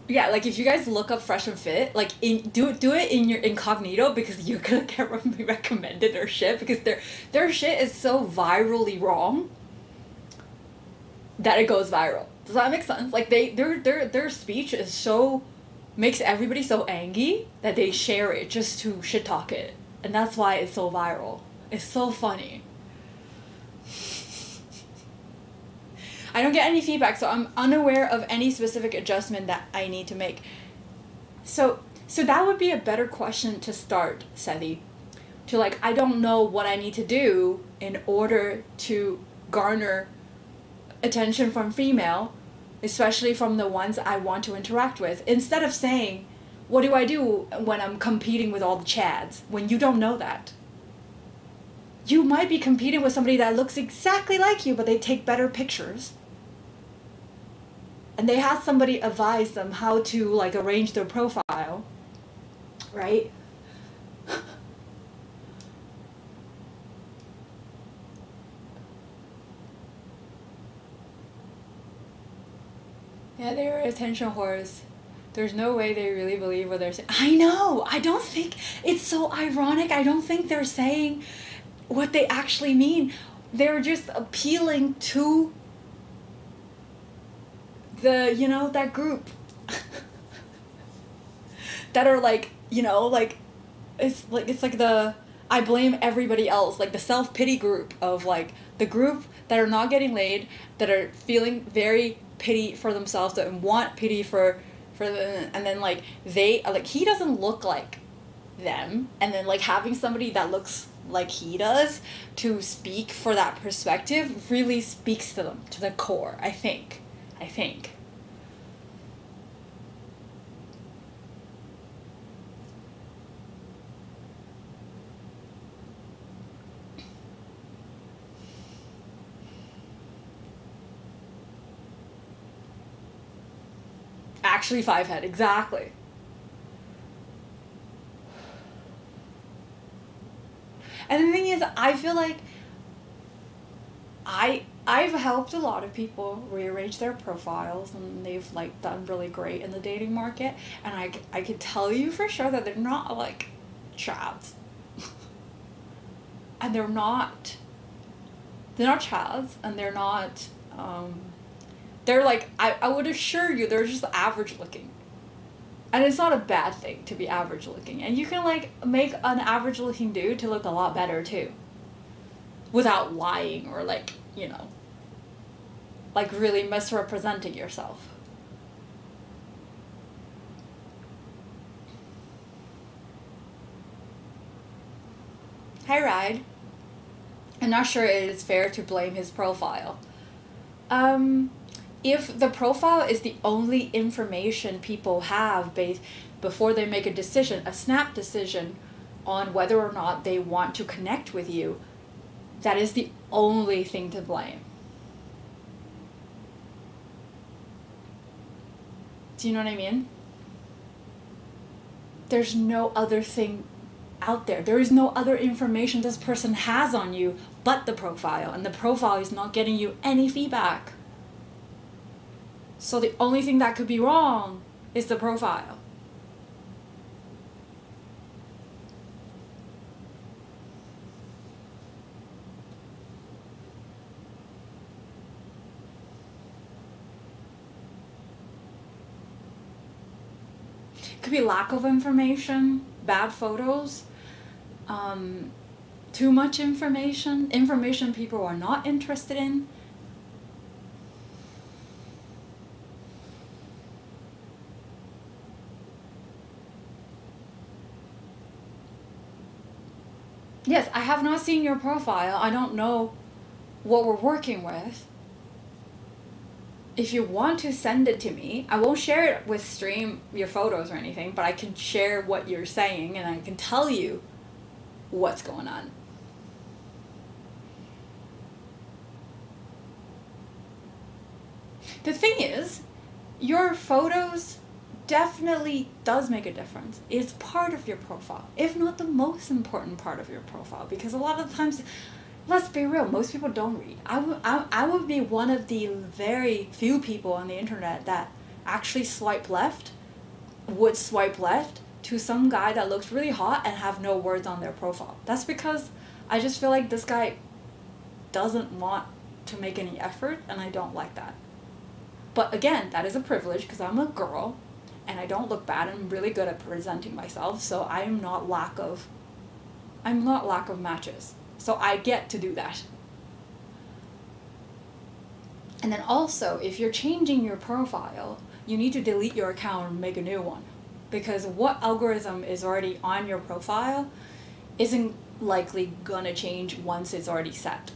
yeah, like if you guys look up Fresh and Fit, like do it in your incognito because you're gonna get recommended their shit because their shit is so virally wrong that it goes viral. Does that make sense? Like their speech is so makes everybody so angry that they share it just to shit talk it, and that's why it's so viral. It's so funny. I don't get any feedback, so I'm unaware of any specific adjustment that I need to make. So that would be a better question to start, Seti. To like, I don't know what I need to do in order to garner attention from female, especially from the ones I want to interact with. Instead of saying, what do I do when I'm competing with all the chads? When you don't know that. You might be competing with somebody that looks exactly like you, but they take better pictures. And they had somebody advise them how to like arrange their profile, right? Yeah, they're attention whores. There's no way they really believe what they're saying. I know! I don't think... It's so ironic. I don't think they're saying what they actually mean. They're just appealing to the, you know, that group. That are like, you know, like it's like the I blame everybody else, like the self-pity group of like the group that are not getting laid, that are feeling very pity for themselves, that want pity for the, and then like they like he doesn't look like them, and then like having somebody that looks like he does to speak for that perspective really speaks to them to the core. I think actually five head, exactly. And the thing is, I feel like I've helped a lot of people rearrange their profiles, and they've like done really great in the dating market, and I could tell you for sure that they're not like chads. And they're not chads, and they're not they're like I would assure you they're just average looking. And it's not a bad thing to be average looking. And you can like make an average looking dude to look a lot better too. Without lying or like, you know, like really misrepresenting yourself. Hi Ride. I'm not sure it is fair to blame his profile. If the profile is the only information people have before they make a decision, a snap decision on whether or not they want to connect with you, that is the only thing to blame. Do you know what I mean? There's no other thing out there. There is no other information this person has on you but the profile, and the profile is not getting you any feedback. So the only thing that could be wrong is the profile. Could be lack of information, bad photos, too much information people are not interested in. Yes, I have not seen your profile. I don't know what we're working with. If you want to send it to me, I won't share it with stream your photos or anything, but I can share what you're saying and I can tell you what's going on. The thing is, your photos definitely does make a difference. It's part of your profile, if not the most important part of your profile, because a lot of times, let's be real, most people don't read. I would be one of the very few people on the internet that actually would swipe left to some guy that looks really hot and have no words on their profile. That's because I just feel like this guy doesn't want to make any effort, and I don't like that. But again, that is a privilege because I'm a girl and I don't look bad. I'm really good at presenting myself, so I'm not lack of matches. So I get to do that. And then also, if you're changing your profile, you need to delete your account and make a new one. Because what algorithm is already on your profile isn't likely gonna change once it's already set.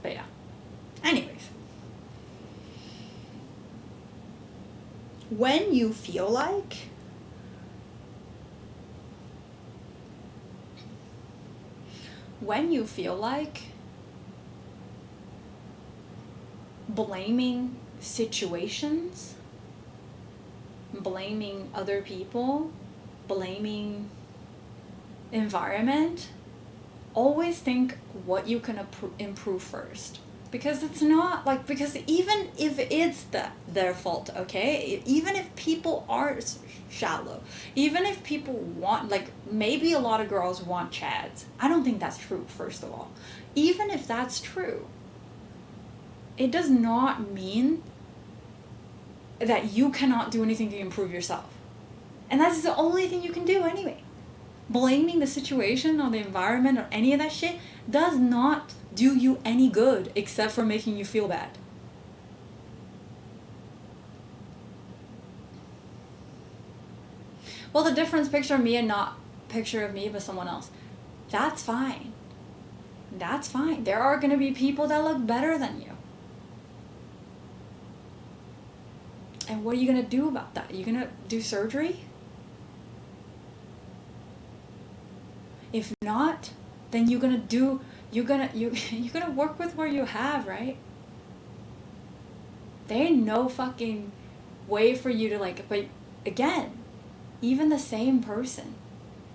But yeah. Anyways. When you feel like blaming situations, blaming other people, blaming environment, always think what you can improve first. Because it's not like, because even if it's their fault, okay? Even if people are shallow, even if people want, like, maybe a lot of girls want chads. I don't think that's true, first of all. Even if that's true, it does not mean that you cannot do anything to improve yourself. And that's the only thing you can do anyway. Blaming the situation on the environment or any of that shit does not do you any good except for making you feel bad. Well, the difference, picture of me and not picture of me but someone else. That's fine. That's fine. There are going to be people that look better than you. And what are you going to do about that? Are you going to do surgery? If not, then you're gonna work with what you have, right? There ain't no fucking way for you to like, but again, even the same person,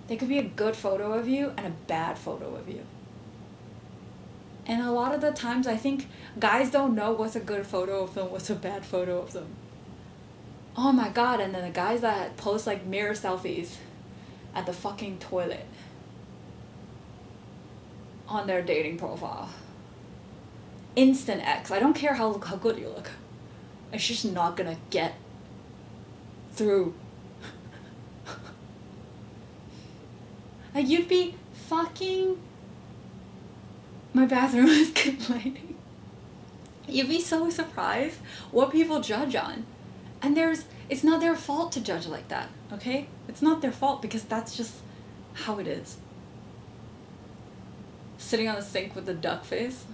there could be a good photo of you and a bad photo of you. And a lot of the times I think guys don't know what's a good photo of them, what's a bad photo of them. Oh my god, and then the guys that post like mirror selfies at the fucking toilet on their dating profile. Instant X. I don't care how good you look. It's just not gonna get through. Like, you'd be fucking... My bathroom is good lighting. You'd be so surprised what people judge on. And it's not their fault to judge like that, okay? It's not their fault because that's just how it is. Sitting on the sink with the duck face.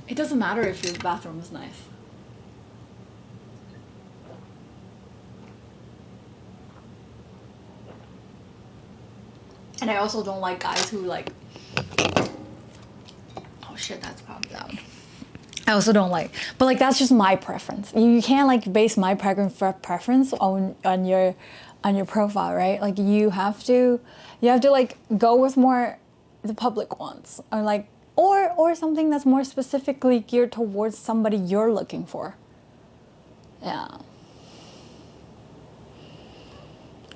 It doesn't matter if your bathroom is nice. And I also don't like guys who like... Oh shit, that's probably loud. I also don't like... But like, that's just my preference. You can't like base my preference on your profile, right? Like you have to like go with more the public ones, or like or something that's more specifically geared towards somebody you're looking for. Yeah.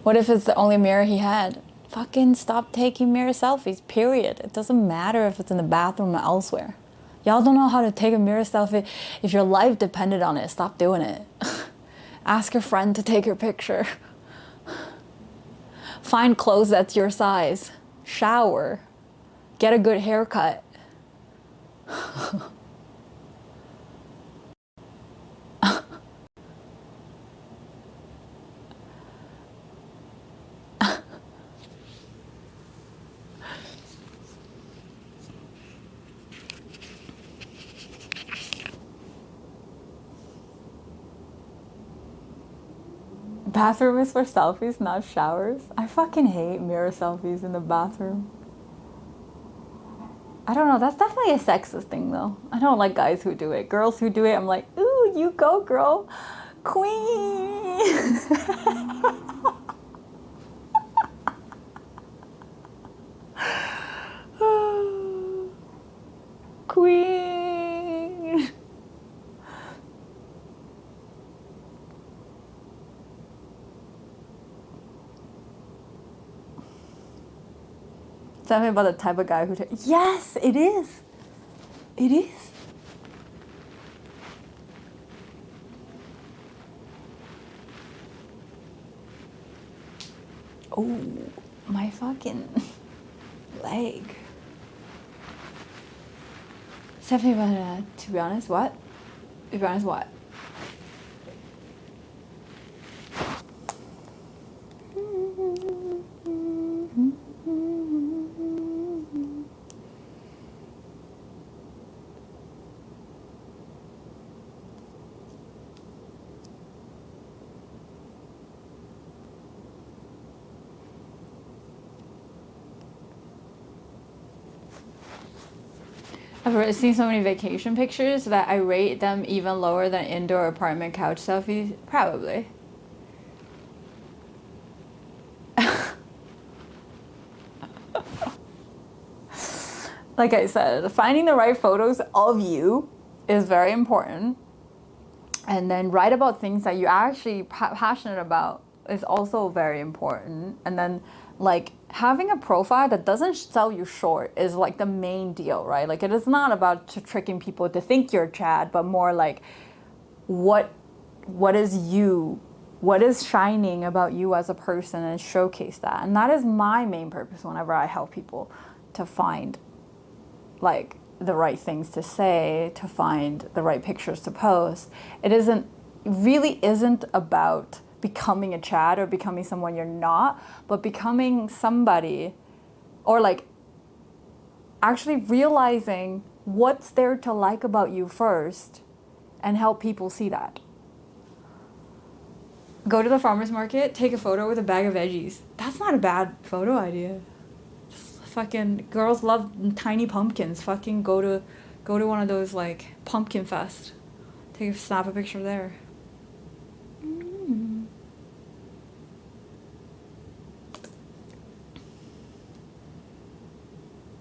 What if it's the only mirror he had? Fucking stop taking mirror selfies, period. It doesn't matter if it's in the bathroom or elsewhere. Y'all don't know how to take a mirror selfie. If your life depended on it, stop doing it. Ask your friend to take your picture. Find clothes that's your size. Shower. Get a good haircut. Bathroom is for selfies, not showers. I fucking hate mirror selfies in the bathroom. I don't know, that's definitely a sexist thing though. I don't like guys who do it. Girls who do it, I'm like, ooh, you go girl. Queen. Queen. Tell me about the type of guy who... Yes, it is. It is. Oh, my fucking leg. Tell me about to be honest, what? To be honest, what? I've seen so many vacation pictures that I rate them even lower than indoor apartment couch selfies. Probably. Like I said, finding the right photos of you is very important. And then write about things that you're actually passionate about is also very important. And then like having a profile that doesn't sell you short is like the main deal, right? Like it is not about tricking people to think you're Chad, but more like what is you, what is shining about you as a person, and showcase that. And that is my main purpose whenever I help people to find like the right things to say, to find the right pictures to post. It really isn't about becoming a Chad or becoming someone you're not, but becoming somebody, or like actually realizing what's there to like about you first and help people see that. Go to the farmer's market, take a photo with a bag of veggies. That's not a bad photo idea. Just fucking girls love tiny pumpkins. Fucking go to one of those like pumpkin fest. Snap a picture there.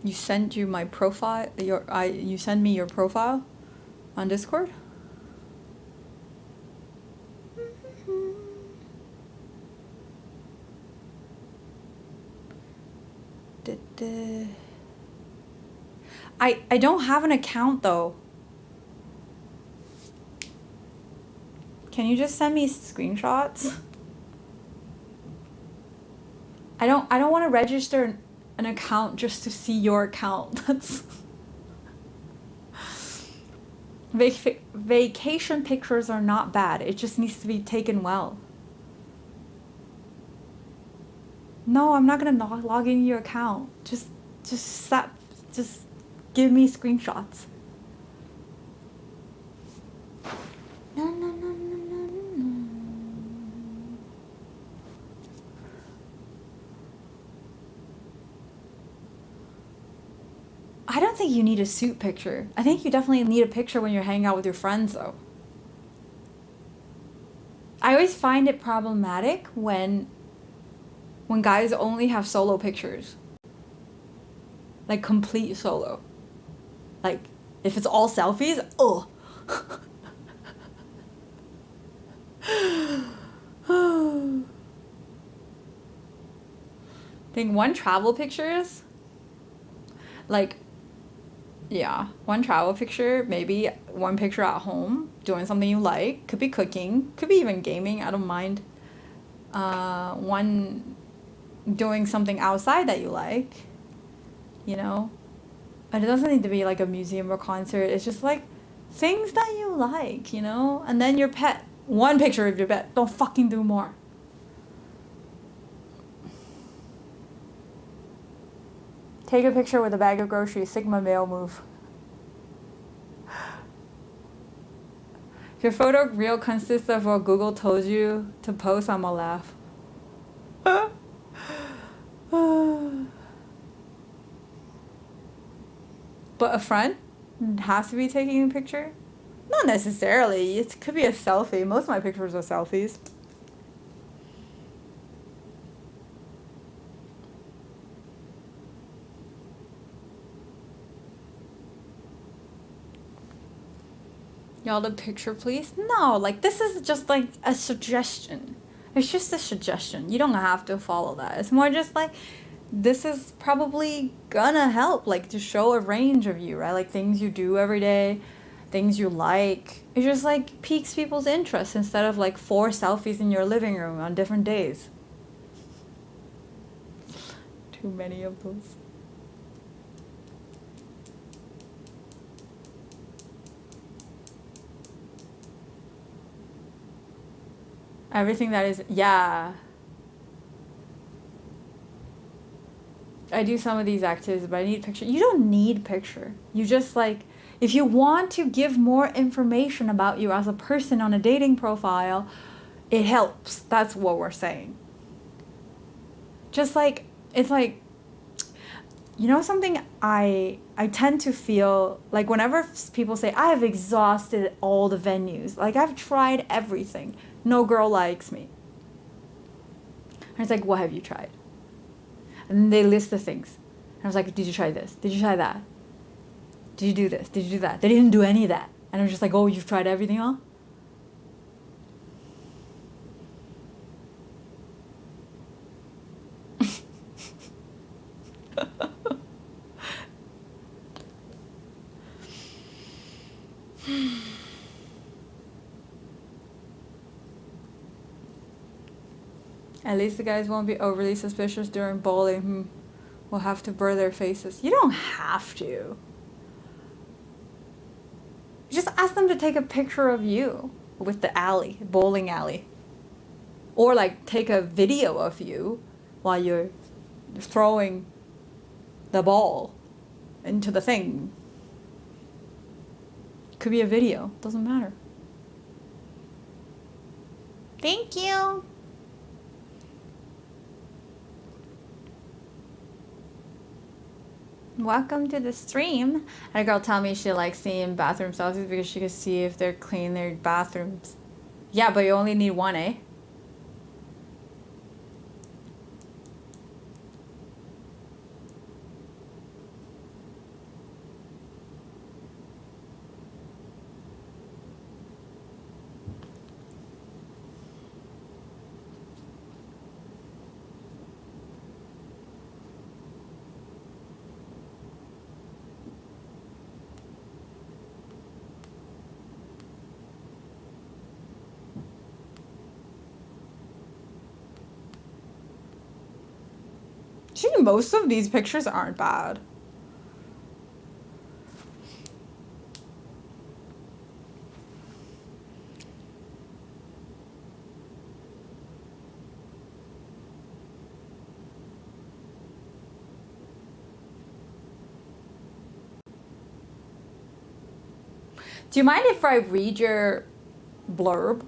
You sent you my profile. You send me your profile on Discord. I don't have an account though. Can you just send me screenshots? I don't want to register an account just to see your account. That's vacation pictures are not bad. It just needs to be taken well. No, I'm not gonna log into your account. Just give me screenshots. No, no, no, no, no, no. I don't think you need a suit picture. I think you definitely need a picture when you're hanging out with your friends, though. I always find it problematic when guys only have solo pictures. Like complete solo. Like if it's all selfies, oh. I think one travel pictures, like, yeah, one travel picture, maybe one picture at home doing something you like, could be cooking, could be even gaming, I don't mind. One doing something outside that you like, you know, and it doesn't need to be like a museum or concert. It's just like things that you like, you know, and then your pet. One picture of your pet. Don't fucking do more. Take a picture with a bag of groceries. Sigma male move. If your photo reel consists of what Google told you to post, I'ma laugh. But a friend has to be taking a picture? Not necessarily. It could be a selfie. Most of my pictures are selfies. Y'all the picture, please? No, like this is just like a suggestion. It's just a suggestion. You don't have to follow that. It's more just like, this is probably gonna help, like to show a range of you, right? Like things you do every day, things you like. It just like piques people's interest instead of like 4 selfies in your living room on different days. Too many of those. Everything that is, yeah. I do some of these activities, but I need picture. You don't need picture. You just like, if you want to give more information about you as a person on a dating profile, it helps. That's what we're saying. Just like, it's like, you know something I tend to feel like whenever people say, I have exhausted all the venues, like I've tried everything, no girl likes me. And it's like, what have you tried? And then they list the things. And I was like, did you try this? Did you try that? Did you do this? Did you do that? They didn't do any of that. And I'm just like, oh, you've tried everything, huh? At least the guys won't be overly suspicious during bowling. Will have to blur their faces. You don't have to. Just ask them to take a picture of you with the alley, bowling alley. Or like take a video of you while you're throwing the ball into the thing. Could be a video, doesn't matter. Thank you. Welcome to the stream. Had a girl tell me she likes seeing bathroom selfies because she can see if they're clean their bathrooms. Yeah, but you only need one, eh? Actually, most of these pictures aren't bad. Do you mind if I read your blurb?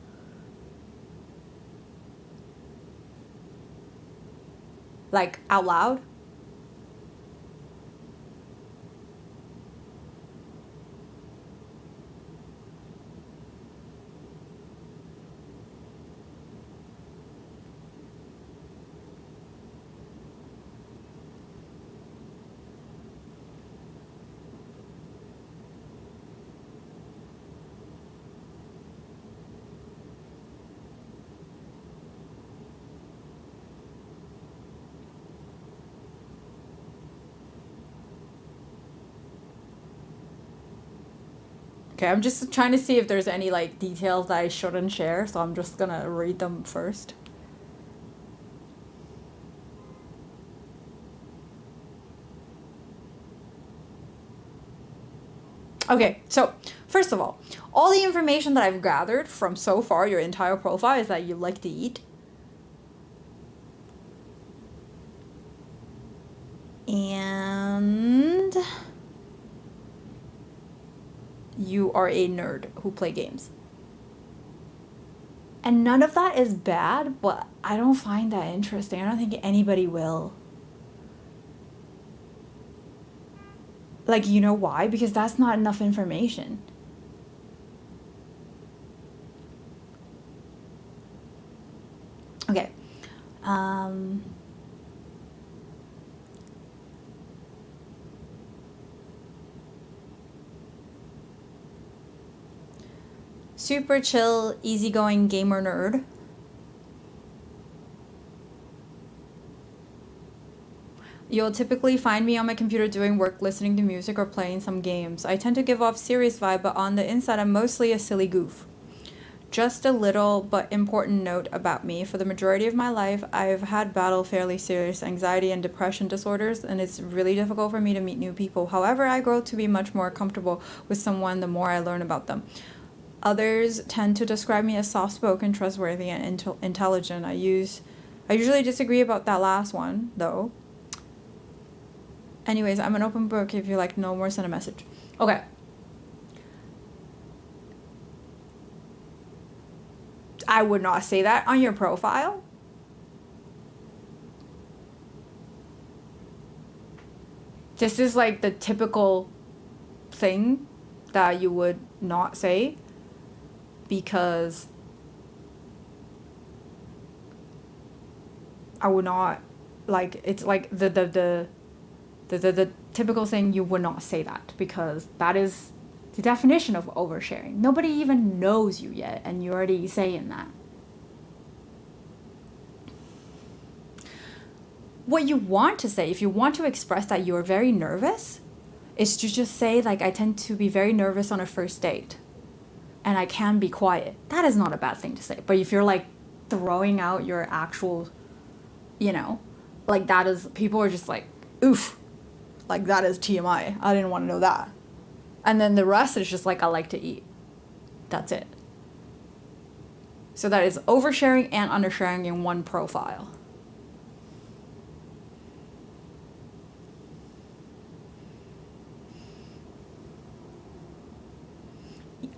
Like, out loud? Okay, I'm just trying to see if there's any like details that I shouldn't share, so I'm just gonna read them first. Okay, so first of all the information that I've gathered from so far your entire profile is that you like to eat. And you are a nerd who play games. And none of that is bad, but I don't find that interesting. I don't think anybody will. Like, you know why? Because that's not enough information. Okay. Super chill, easygoing gamer nerd. You'll typically find me on my computer doing work, listening to music, or playing some games. I tend to give off serious vibe, but on the inside I'm mostly a silly goof. Just a little but important note about me. For the majority of my life, I've had battled fairly serious anxiety and depression disorders, and it's really difficult for me to meet new people. However, I grow to be much more comfortable with someone the more I learn about them. Others tend to describe me as soft-spoken, trustworthy, and intelligent. I usually disagree about that last one, though. Anyways, I'm an open book. If you like no more, send a message. Okay. I would not say that on your profile. This is like the typical thing that you would not say, because I would not, like, it's like the typical thing you would not say that, because that is the definition of oversharing. Nobody even knows you yet, and you're already saying that. What you want to say, if you want to express that you're very nervous, is to just say, like, I tend to be very nervous on a first date, and I can be quiet. That is not a bad thing to say. But if you're, like, throwing out your actual, you know, like, that is, people are just like, oof, like, that is TMI. I didn't want to know that. And then the rest is just like, I like to eat. That's it. So that is oversharing and undersharing in one profile.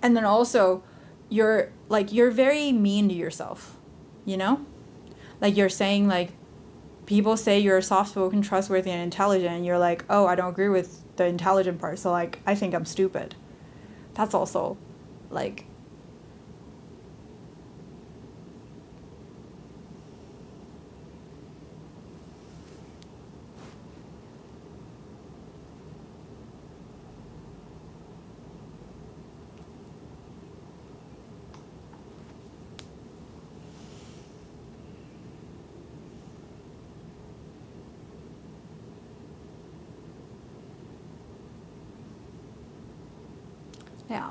And then also, you're very mean to yourself, you know? Like, you're saying, like, people say you're soft-spoken, trustworthy, and intelligent, and you're like, oh, I don't agree with the intelligent part, so, like, I think I'm stupid. That's also, like, yeah.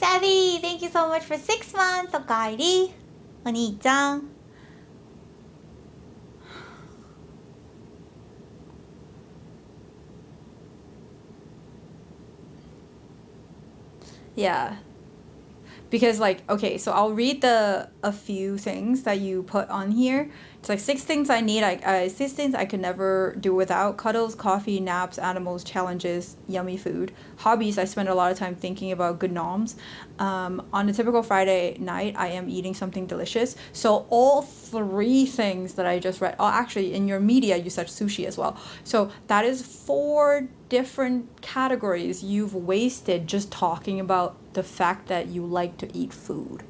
Savvy, thank you so much for 6 months. おかえり。お兄ちゃん。Yeah. Because like, okay, so I'll read a few things that you put on here. It's like 6 things I need. 6 things I could never do without: cuddles, coffee, naps, animals, challenges, yummy food. Hobbies: I spend a lot of time thinking about good noms. On a typical Friday night, I am eating something delicious. So all 3 things that I just read. Oh, actually, in your media, you said sushi as well. So that is 4 different categories you've wasted just talking about the fact that you like to eat food.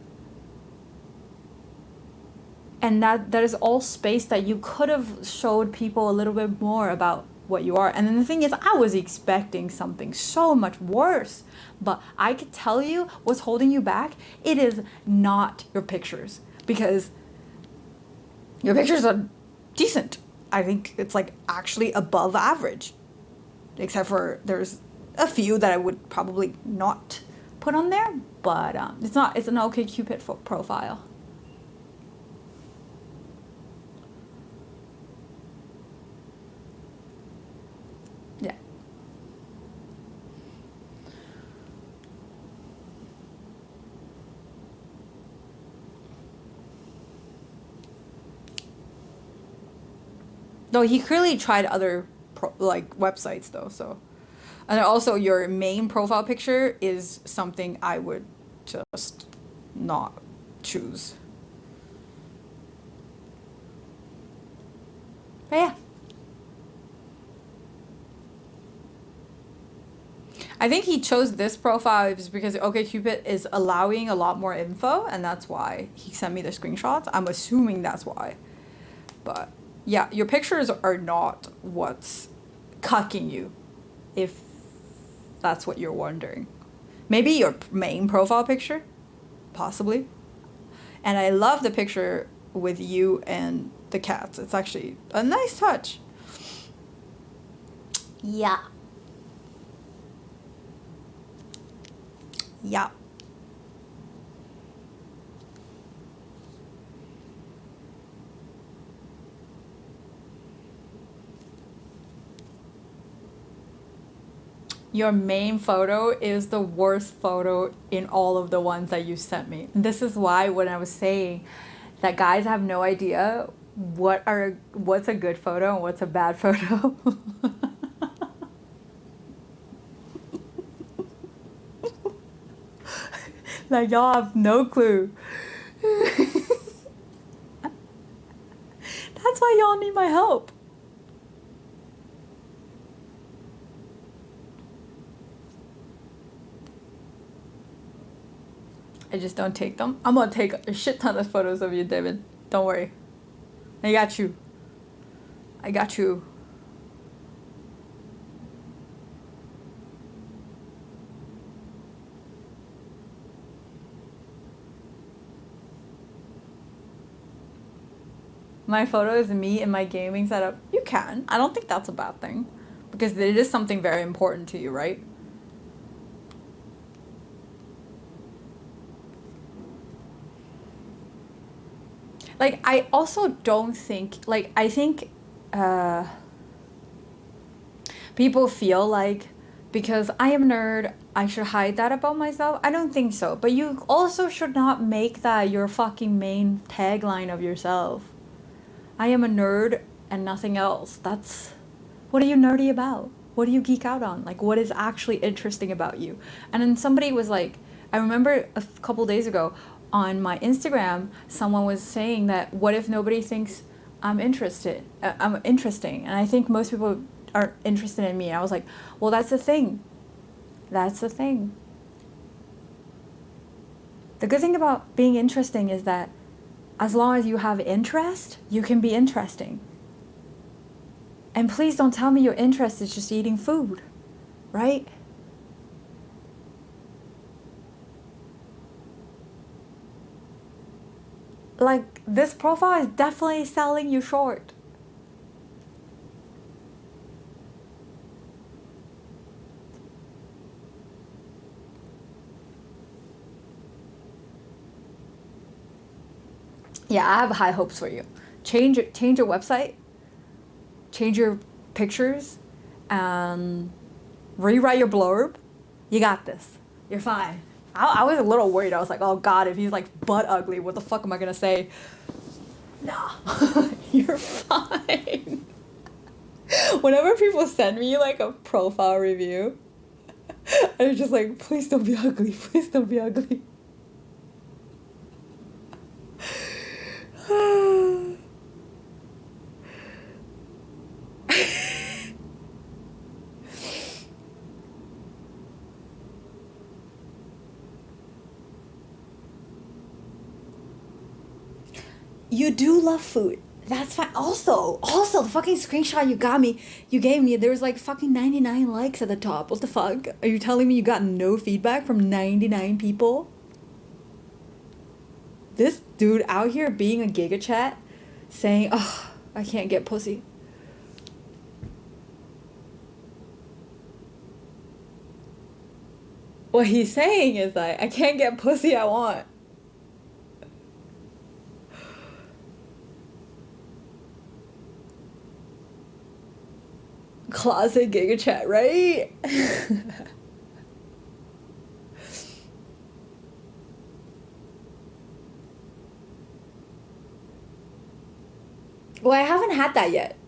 And that is all space that you could have showed people a little bit more about what you are. And then the thing is, I was expecting something so much worse. But I could tell you what's holding you back. It is not your pictures. Because your pictures are decent. I think it's like actually above average. Except for there's a few that I would probably not put on there. But it's an OkCupid profile. Yeah. Though he clearly tried other websites though, so. And also your main profile picture is something I would just not choose. But yeah. I think he chose this profile just because OkCupid is allowing a lot more info, and that's why he sent me the screenshots. I'm assuming that's why. But yeah, your pictures are not what's cucking you, if that's what you're wondering. Maybe your main profile picture, possibly. And I love the picture with you and the cats. It's actually a nice touch. Yeah. Yeah. Your main photo is the worst photo in all of the ones that you sent me. And this is why when I was saying that guys have no idea what's a good photo and what's a bad photo. Like y'all have no clue. That's why y'all need my help. I just don't take them. I'm gonna take a shit ton of photos of you, David. Don't worry. I got you. I got you. My photo is me in my gaming setup. You can. I don't think that's a bad thing. Because it is something very important to you, right? Like, I also don't think, like, I think people feel like because I am a nerd, I should hide that about myself. I don't think so. But you also should not make that your fucking main tagline of yourself. I am a nerd and nothing else. That's, what are you nerdy about? What do you geek out on? Like, what is actually interesting about you? And then somebody was like, I remember a couple days ago on my Instagram, someone was saying that, what if nobody thinks I'm interesting? And I think most people are interested in me. And I was like, well, that's the thing. That's the thing. The good thing about being interesting is that as long as you have interest, you can be interesting. And please don't tell me your interest is just eating food, right? Like, this profile is definitely selling you short. Yeah, I have high hopes for you. Change your website, change your pictures, and rewrite your blurb. You got this. You're fine. I was a little worried. I was like, oh God, if he's like butt ugly, what the fuck am I gonna say? Nah, you're fine. Whenever people send me like a profile review, I'm just like, please don't be ugly. Please don't be ugly. You do love food. That's fine. Also, the fucking screenshot you gave me, there was like fucking 99 likes at the top. What the fuck? Are you telling me you got no feedback from 99 people? This dude out here being a giga chat saying, oh, I can't get pussy. What he's saying is like, I can't get pussy I want. Closet giga chat, right? Well, I haven't had that yet.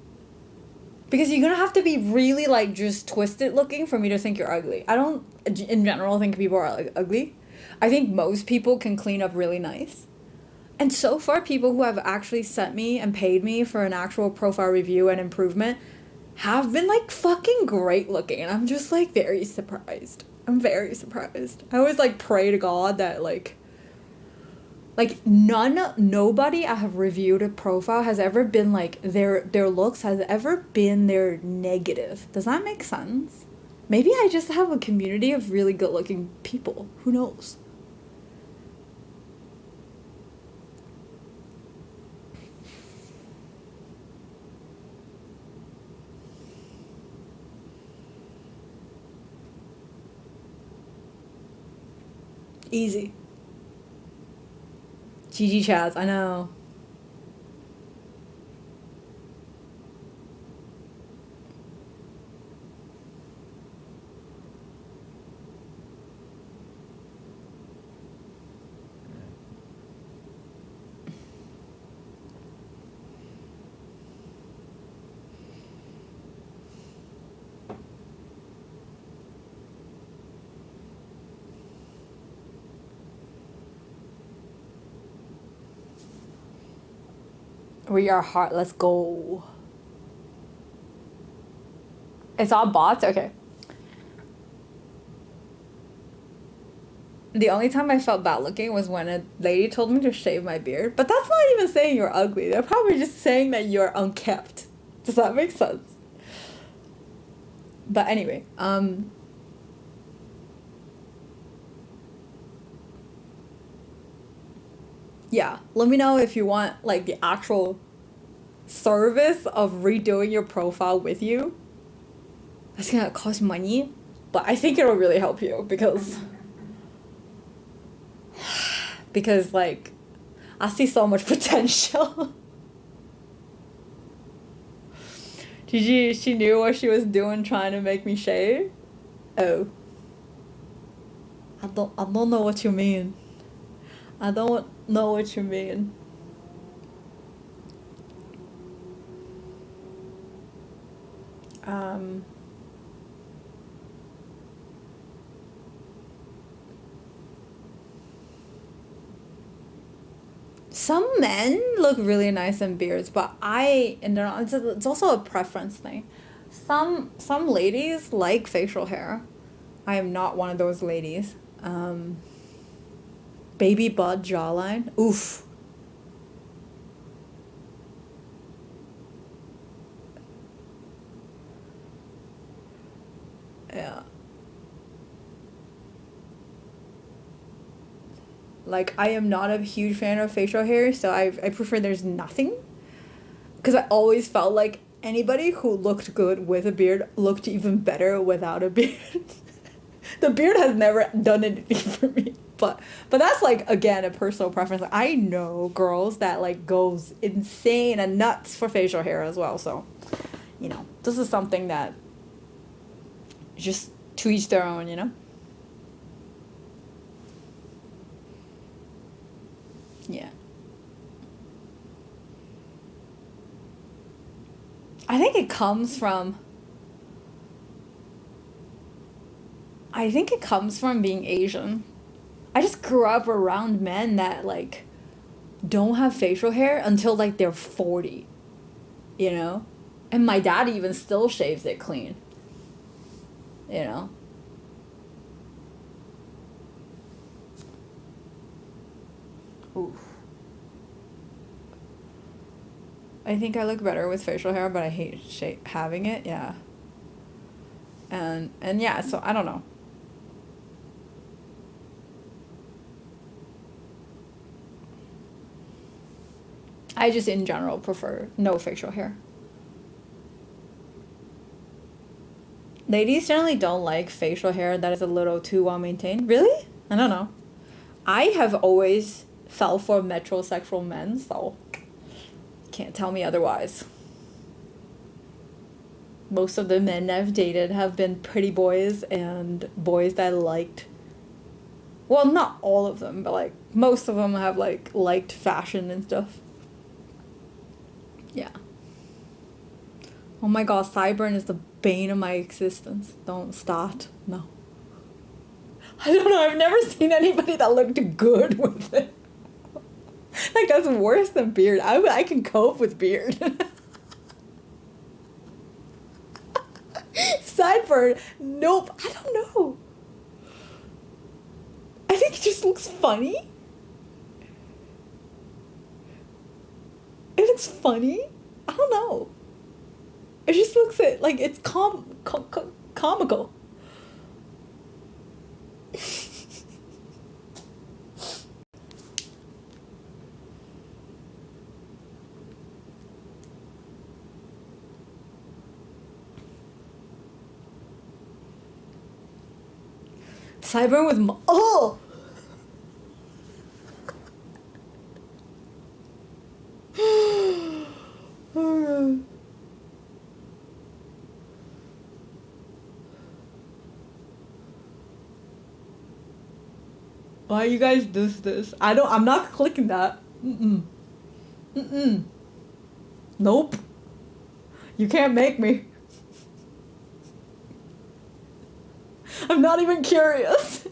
Because you're gonna have to be really like just twisted looking for me to think you're ugly. I don't in general think people are like ugly. I think most people can clean up really nice. And so far people who have actually sent me and paid me for an actual profile review and improvement have been like fucking great looking, and I'm just like very surprised. I'm very surprised. I always like pray to God that like nobody I have reviewed a profile has ever been like their looks has ever been their negative. Does that make sense? Maybe I just have a community of really good looking people. Who knows? Easy. GG Chaz, I know. We are hot. Let's go. It's all bots? Okay. The only time I felt bad looking was when a lady told me to shave my beard. But that's not even saying you're ugly. They're probably just saying that you're unkept. Does that make sense? But anyway, yeah, let me know if you want like the actual service of redoing your profile with you. That's gonna cost money, but I think it'll really help you because like I see so much potential. She knew what she was doing trying to make me shave. Oh, I don't know what you mean. I don't know what you mean. Some men look really nice in beards, but it's also a preference thing. Some ladies like facial hair. I am not one of those ladies. Baby butt jawline. Oof. Yeah. Like, I am not a huge fan of facial hair, so I prefer there's nothing. Because I always felt like anybody who looked good with a beard looked even better without a beard. The beard has never done anything for me. but that's like again a personal preference. Like, I know girls that like goes insane and nuts for facial hair as well. So, you know, this is something that just to each their own, you know. Yeah. I think it comes from being Asian. I just grew up around men that like don't have facial hair until like they're 40. You know? And my dad even still shaves it clean. You know? Oof. I think I look better with facial hair, but I hate having it. Yeah. And yeah, so I don't know. I just in general prefer no facial hair. Ladies generally don't like facial hair that is a little too well maintained. Really? I don't know. I have always fell for metrosexual men, so can't tell me otherwise. Most of the men I've dated have been pretty boys and boys that liked, well, not all of them, but like most of them have like liked fashion and stuff. Yeah. Oh my god, sideburn is the bane of my existence. Don't start. No. I don't know, I've never seen anybody that looked good with it. Like, that's worse than beard. I can cope with beard. Sideburn, nope. I don't know. I think it just looks funny. It looks funny. I don't know. It just looks like it's comical. Sideburn with oh. Why you guys do this? I'm not clicking that. Nope. You can't make me. I'm not even curious.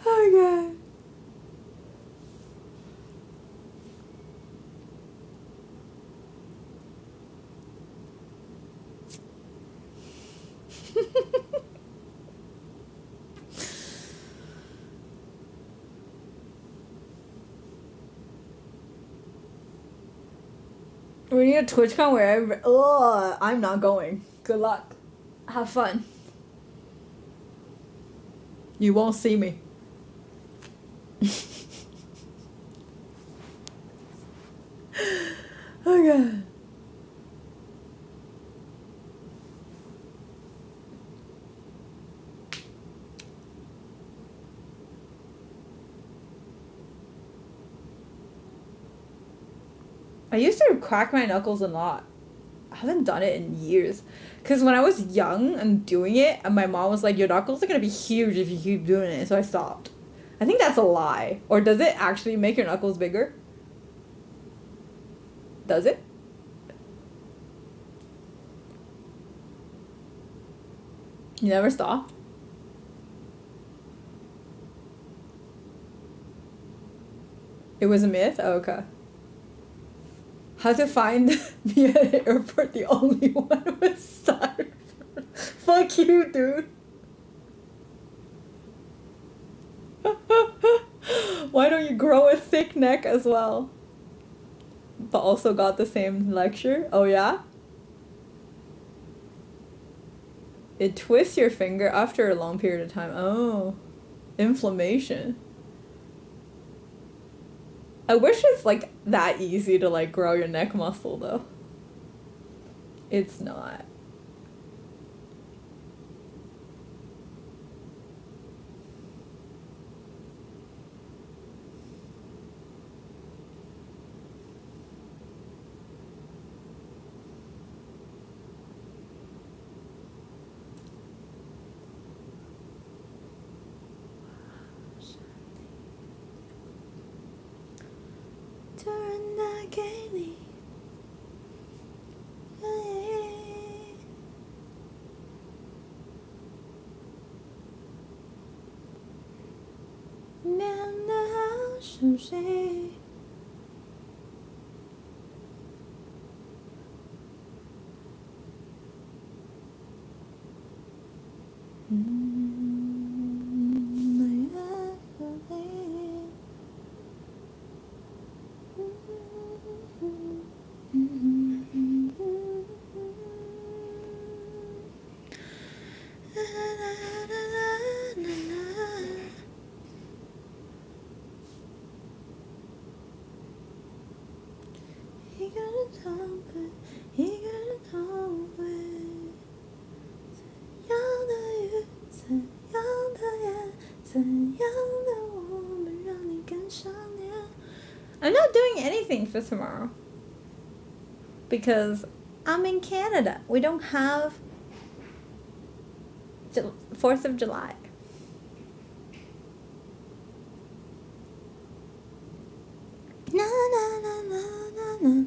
Oh god. We need a TwitchCon where I'm not going. Good luck. Have fun. You won't see me. Oh god. I used to crack my knuckles a lot. I haven't done it in years. Because when I was young and doing it, and my mom was like, your knuckles are going to be huge if you keep doing it. So I stopped. I think that's a lie. Or does it actually make your knuckles bigger? Does it? You never stopped? It was a myth? Oh, okay. How to find me at the airport, the only one with sideburn. Fuck you, dude. Why don't you grow a thick neck as well? But also got the same lecture? Oh yeah? It twists your finger after a long period of time. Oh. Inflammation. I wish it's like that easy to like grow your neck muscle though. It's not. 突然打给你。变得好熟悉。一个人逃避，一个人逃避。怎样的雨，怎样的夜，怎样的我们让你更想念。I'm not doing anything for tomorrow because I'm in Canada. We don't have 4th of July. Na na na na na na.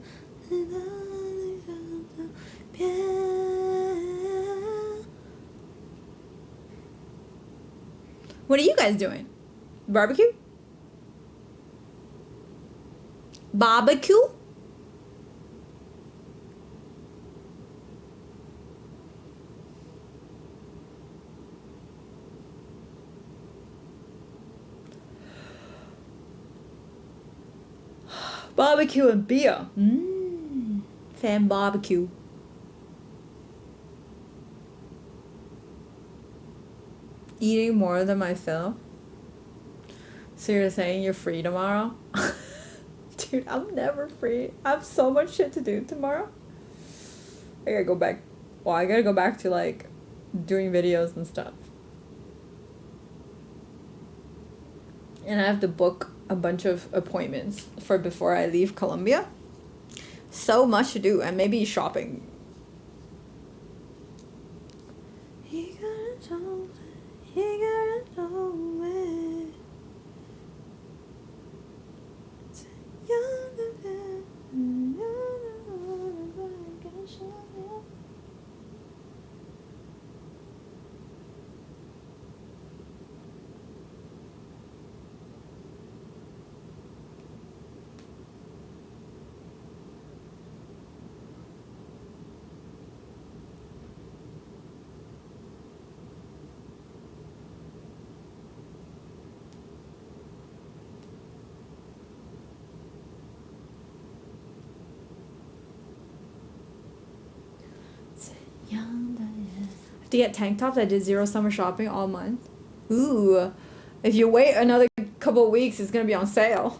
What are you guys doing? Barbecue? Barbecue? Barbecue and beer. Fan barbecue. Eating more than my fill? So you're saying you're free tomorrow? Dude, I'm never free. I have so much shit to do tomorrow. I gotta go back. Well, I gotta go back to like doing videos and stuff. And I have to book a bunch of appointments for before I leave Colombia. So much to do, and maybe shopping. To get tank tops, I did 0 summer shopping all month. Ooh, if you wait another couple weeks, it's gonna be on sale.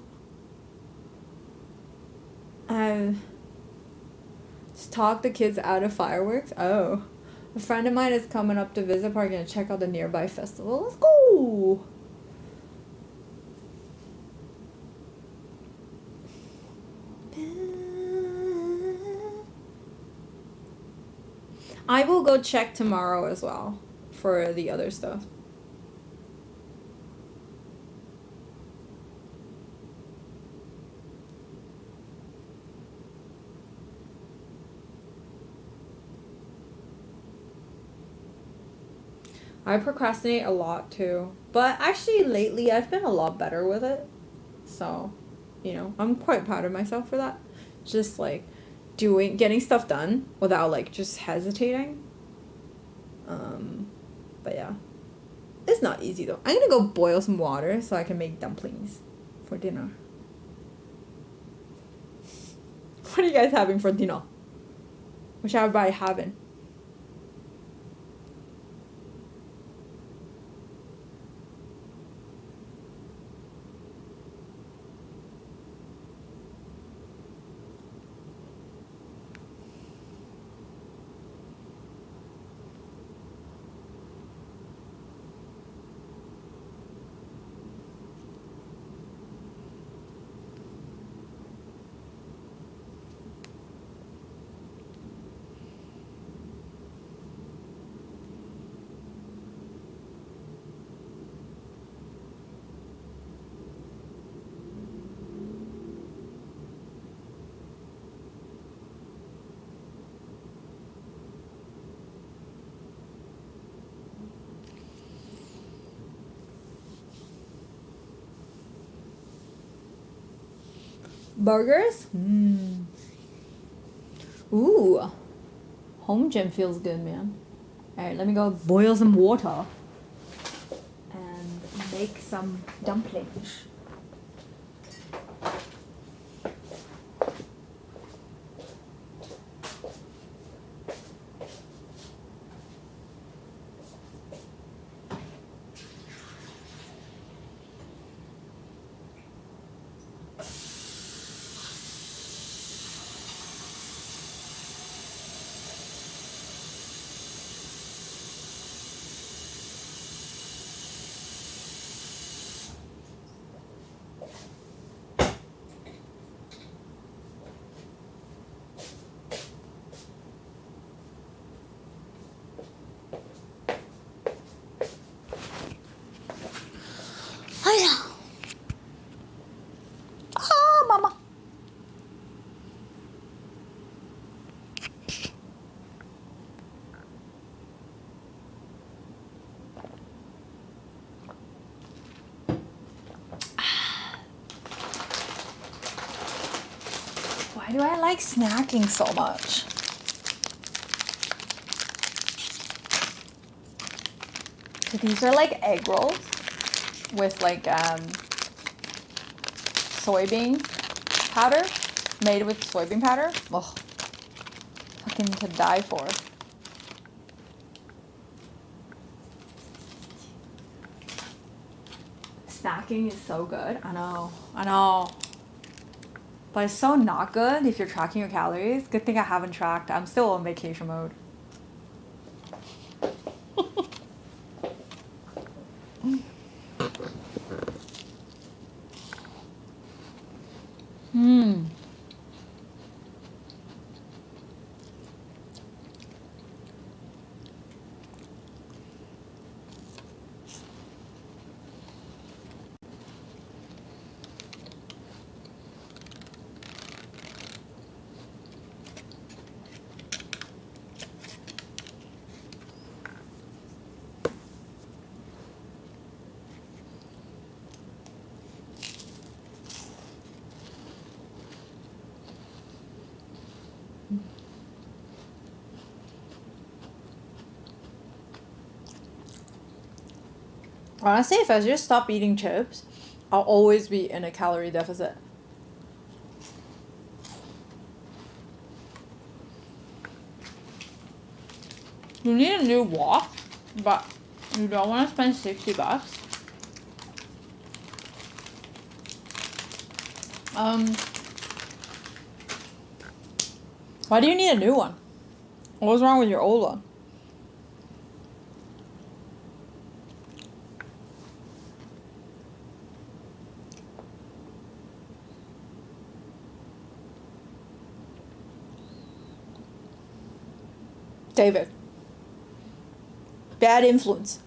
Just talk the kids out of fireworks. Oh, a friend of mine is coming up to visit Park and check out the nearby festival. Let's go. I will go check tomorrow as well for the other stuff. I procrastinate a lot too. But actually lately I've been a lot better with it. So, you know, I'm quite proud of myself for that. Just like getting stuff done without like just hesitating. But yeah, it's not easy though. I'm gonna go boil some water so I can make dumplings for dinner. What are you guys having for dinner? What's everybody having? Burgers? Ooh. Home gym feels good, man. Alright, let me go boil some water. And make some dumplings. Ah, mama. Why do I like snacking so much? So these are like egg rolls with like soybean powder, made with soybean powder. Ugh, fucking to die for. Snacking is so good. I know. But it's so not good if you're tracking your calories. Good thing I haven't tracked. I'm still on vacation mode. Honestly, if I just stop eating chips, I'll always be in a calorie deficit. You need a new wok, but you don't want to spend $60. Why do you need a new one? What was wrong with your old one? David. Bad influence.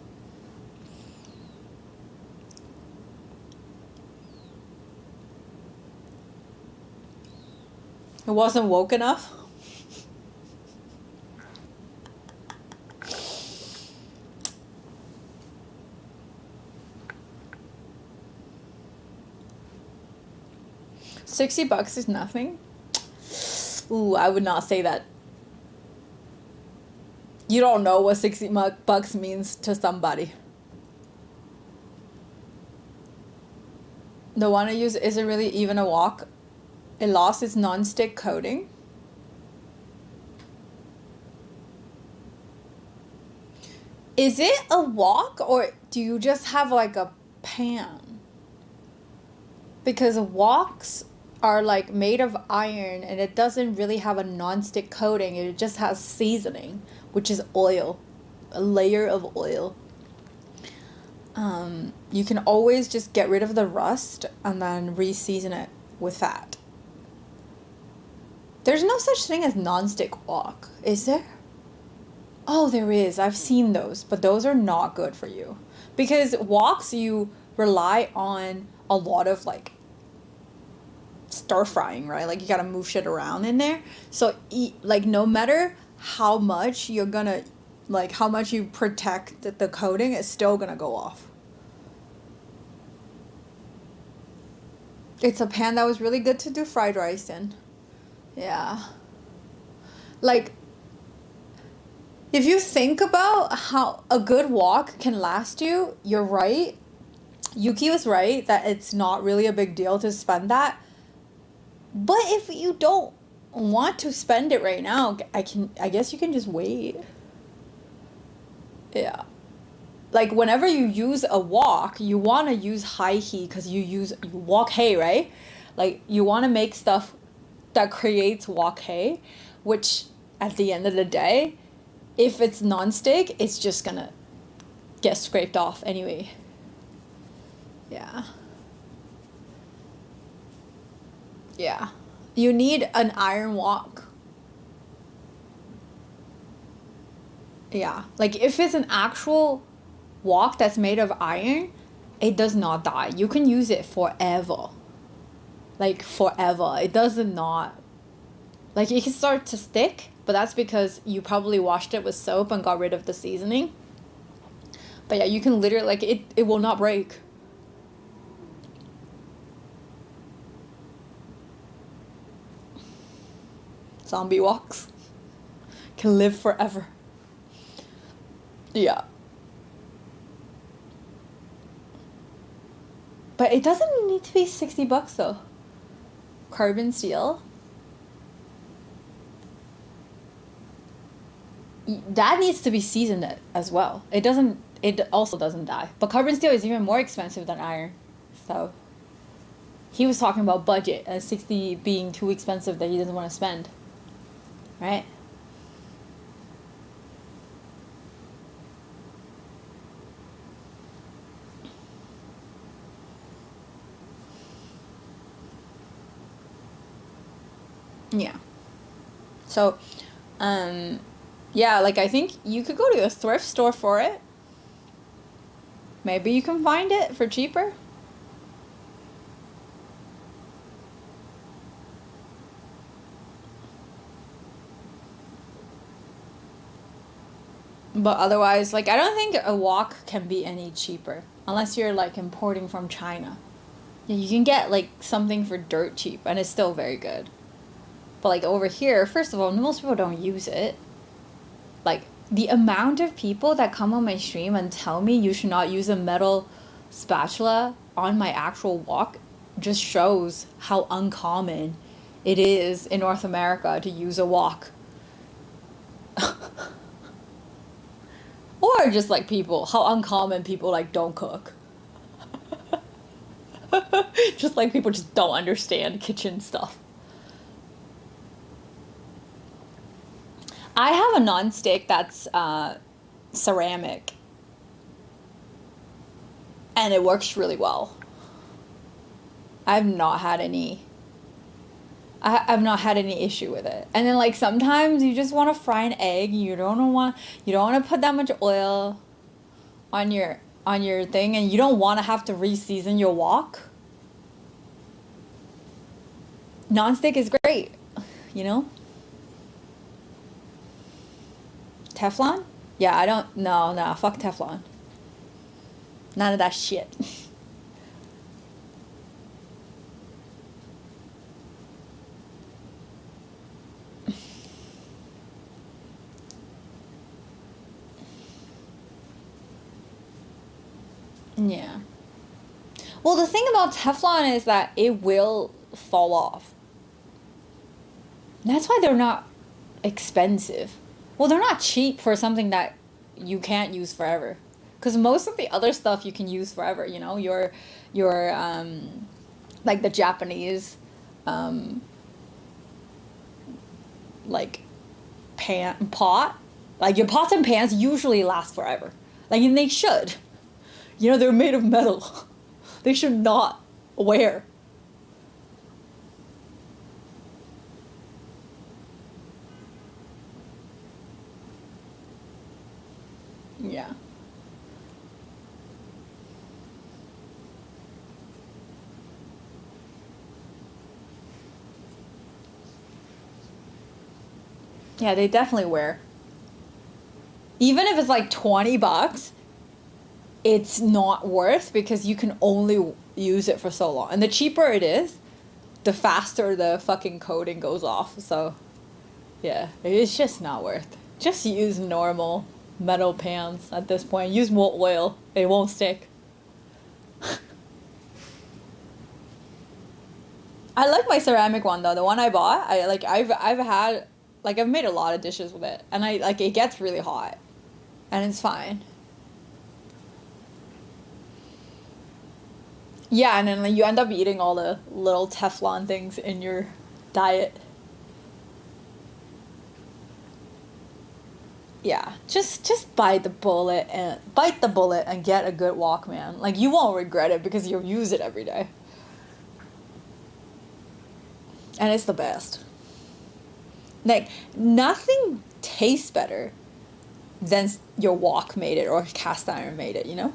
It wasn't woke enough? $60 is nothing? Ooh, I would not say that. You don't know what $60 means to somebody. The one I use isn't really even a wok. It lost its non-stick coating. Is it a wok or do you just have like a pan? Because woks are like made of iron and it doesn't really have a non-stick coating. It just has seasoning, which is oil, a layer of oil. You can always just get rid of the rust and then re-season it with fat. There's no such thing as non-stick wok, is there? Oh, there is. I've seen those, but those are not good for you. Because woks, you rely on a lot of like stir frying, right? Like you gotta move shit around in there. So like no matter how much you're gonna, like how much you protect the coating, it's still gonna go off. It's a pan that was really good to do fried rice in. Yeah. Like, if you think about how a good walk can last you, you're right. Yuki was right that it's not really a big deal to spend that. But if you don't want to spend it right now, I guess you can just wait. Yeah. Like whenever you use a wok, you want to use high heat because you wok hay, right? Like you want to make stuff that creates wok hay, which at the end of the day, if it's non-stick, it's just gonna get scraped off anyway. Yeah. Yeah. You need an iron wok. Yeah. Like if it's an actual wok that's made of iron, it does not die. You can use it forever. Like forever. It does not. Like it can start to stick, but that's because you probably washed it with soap and got rid of the seasoning. But yeah, you can literally, like, it will not break. Zombie woks can live forever. Yeah. But it doesn't need to be $60 though. Carbon steel. That needs to be seasoned as well. It also doesn't die. But carbon steel is even more expensive than iron. So he was talking about budget and 60 being too expensive that he doesn't want to spend. Right? Yeah. So, yeah, like I think you could go to a thrift store for it. Maybe you can find it for cheaper. But otherwise, like, I don't think a wok can be any cheaper. Unless you're, like, importing from China. Yeah, you can get, like, something for dirt cheap, and it's still very good. But, like, over here, first of all, most people don't use it. Like, the amount of people that come on my stream and tell me you should not use a metal spatula on my actual wok just shows how uncommon it is in North America to use a wok. Or just like people, how uncommon people like don't cook. Just like people just don't understand kitchen stuff. I have a non-stick that's ceramic. And it works really well. I've not had any issue with it. And then like sometimes you just want to fry an egg. You don't want to put that much oil on your thing, and you don't want to have to re-season your wok. Non-stick is great, you know? Teflon? Yeah, I don't, no, fuck Teflon. None of that shit. Yeah. Well, the thing about Teflon is that it will fall off. That's why they're not expensive. Well, they're not cheap for something that you can't use forever. Because most of the other stuff you can use forever, you know? Your like the Japanese, like, pot. Like, your pots and pans usually last forever. Like, and they should. You know, they're made of metal. They should not wear. Yeah. Yeah, they definitely wear. Even if it's like $20, it's not worth because you can only use it for so long. And the cheaper it is, the faster the fucking coating goes off. So, yeah, it's just not worth. Just use normal metal pans at this point. Use more oil. It won't stick. I like my ceramic one though. The one I bought, I've had like I've made a lot of dishes with it, and I like it gets really hot, and it's fine. Yeah, and then like, you end up eating all the little Teflon things in your diet. Yeah, just bite the bullet and get a good Walkman. Like you won't regret it because you'll use it every day. And it's the best. Like nothing tastes better than your wok made it or cast iron made it, you know?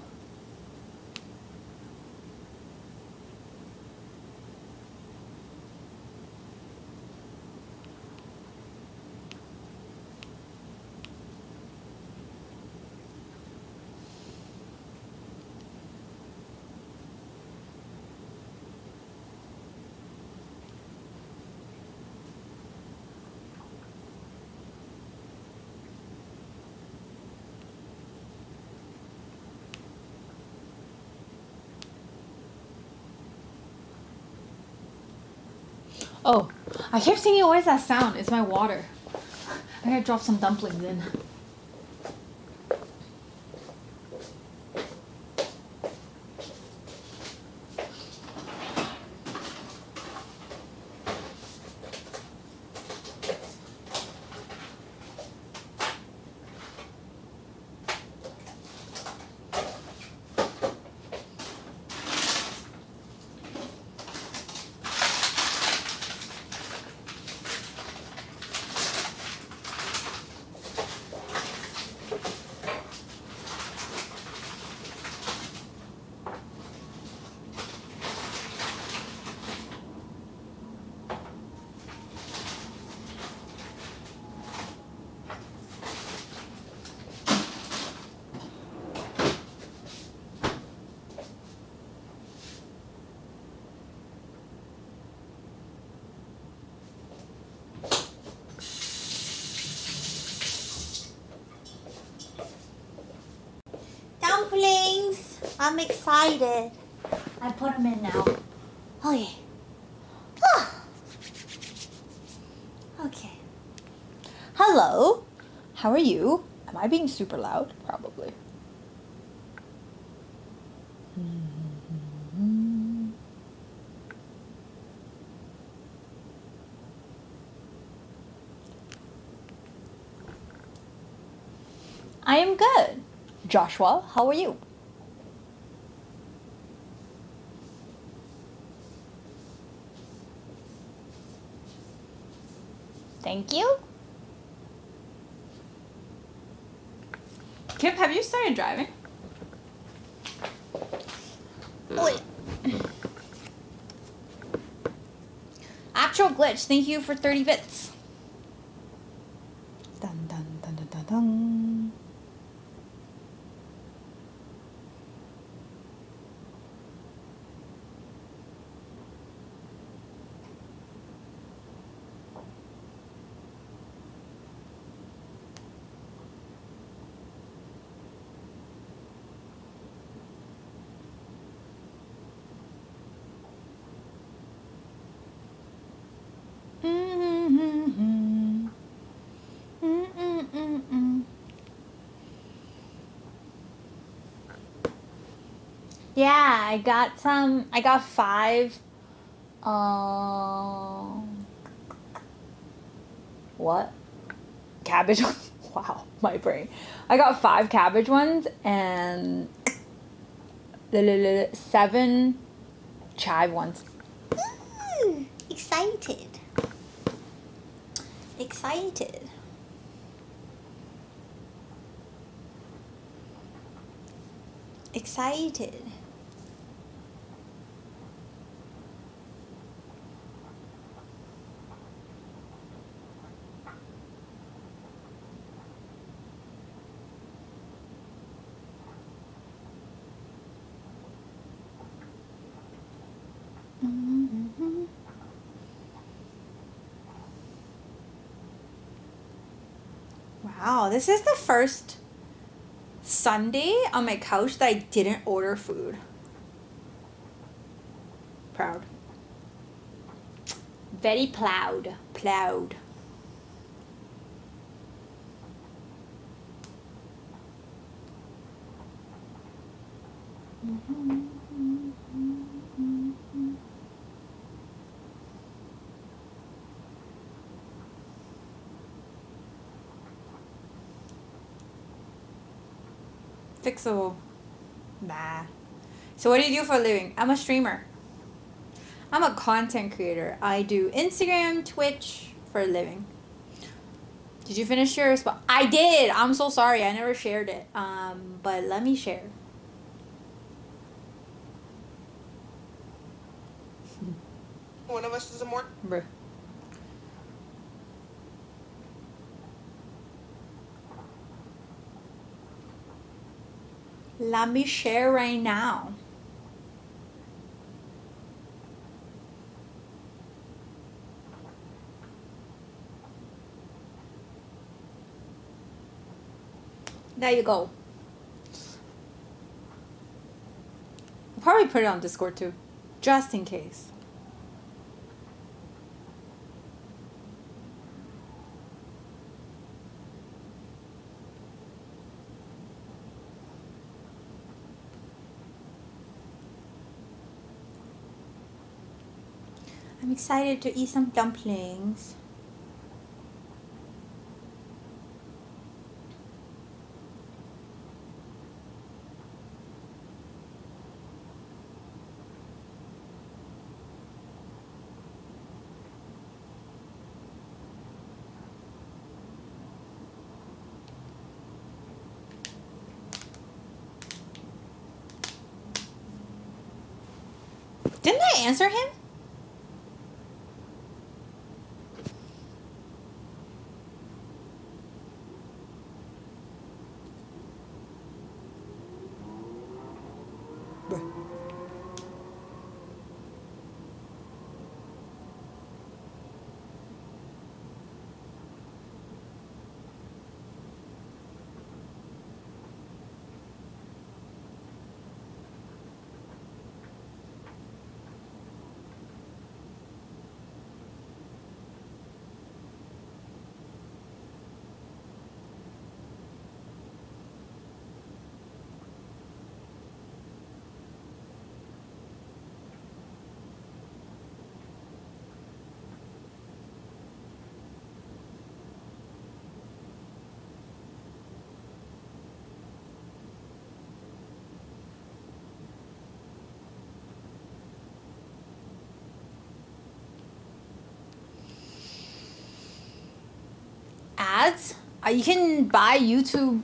Oh, I kept thinking, what is that sound? It's my water. I gotta drop some dumplings in. Dumplings! I'm excited. I put them in now. Okay. Ah. Okay. Hello. How are you? Am I being super loud? Probably. I am good. Joshua, how are you? Thank you. Kip, have you started driving? Wait. Actual glitch. Thank you for 30 bits. Dun dun dun dun dun dun. Yeah, I got some. I got 5. What? Cabbage ones? Wow, my brain. I got 5 cabbage ones and 7 chive ones. Excited. Excited. Excited. Wow, this is the first Sunday on my couch that I didn't order food. Proud. Very proud. Proud. Fixable. Nah. So what do you do for a living? I'm a streamer. I'm a content creator. I do Instagram, Twitch for a living. Did you finish your spot? I did. I'm so sorry. I never shared it. But let me share. One of us is a more. Bruh. Let me share right now. There you go. I'll probably put it on Discord too, just in case. I'm excited to eat some dumplings. Didn't I answer him? Ads? You can buy YouTube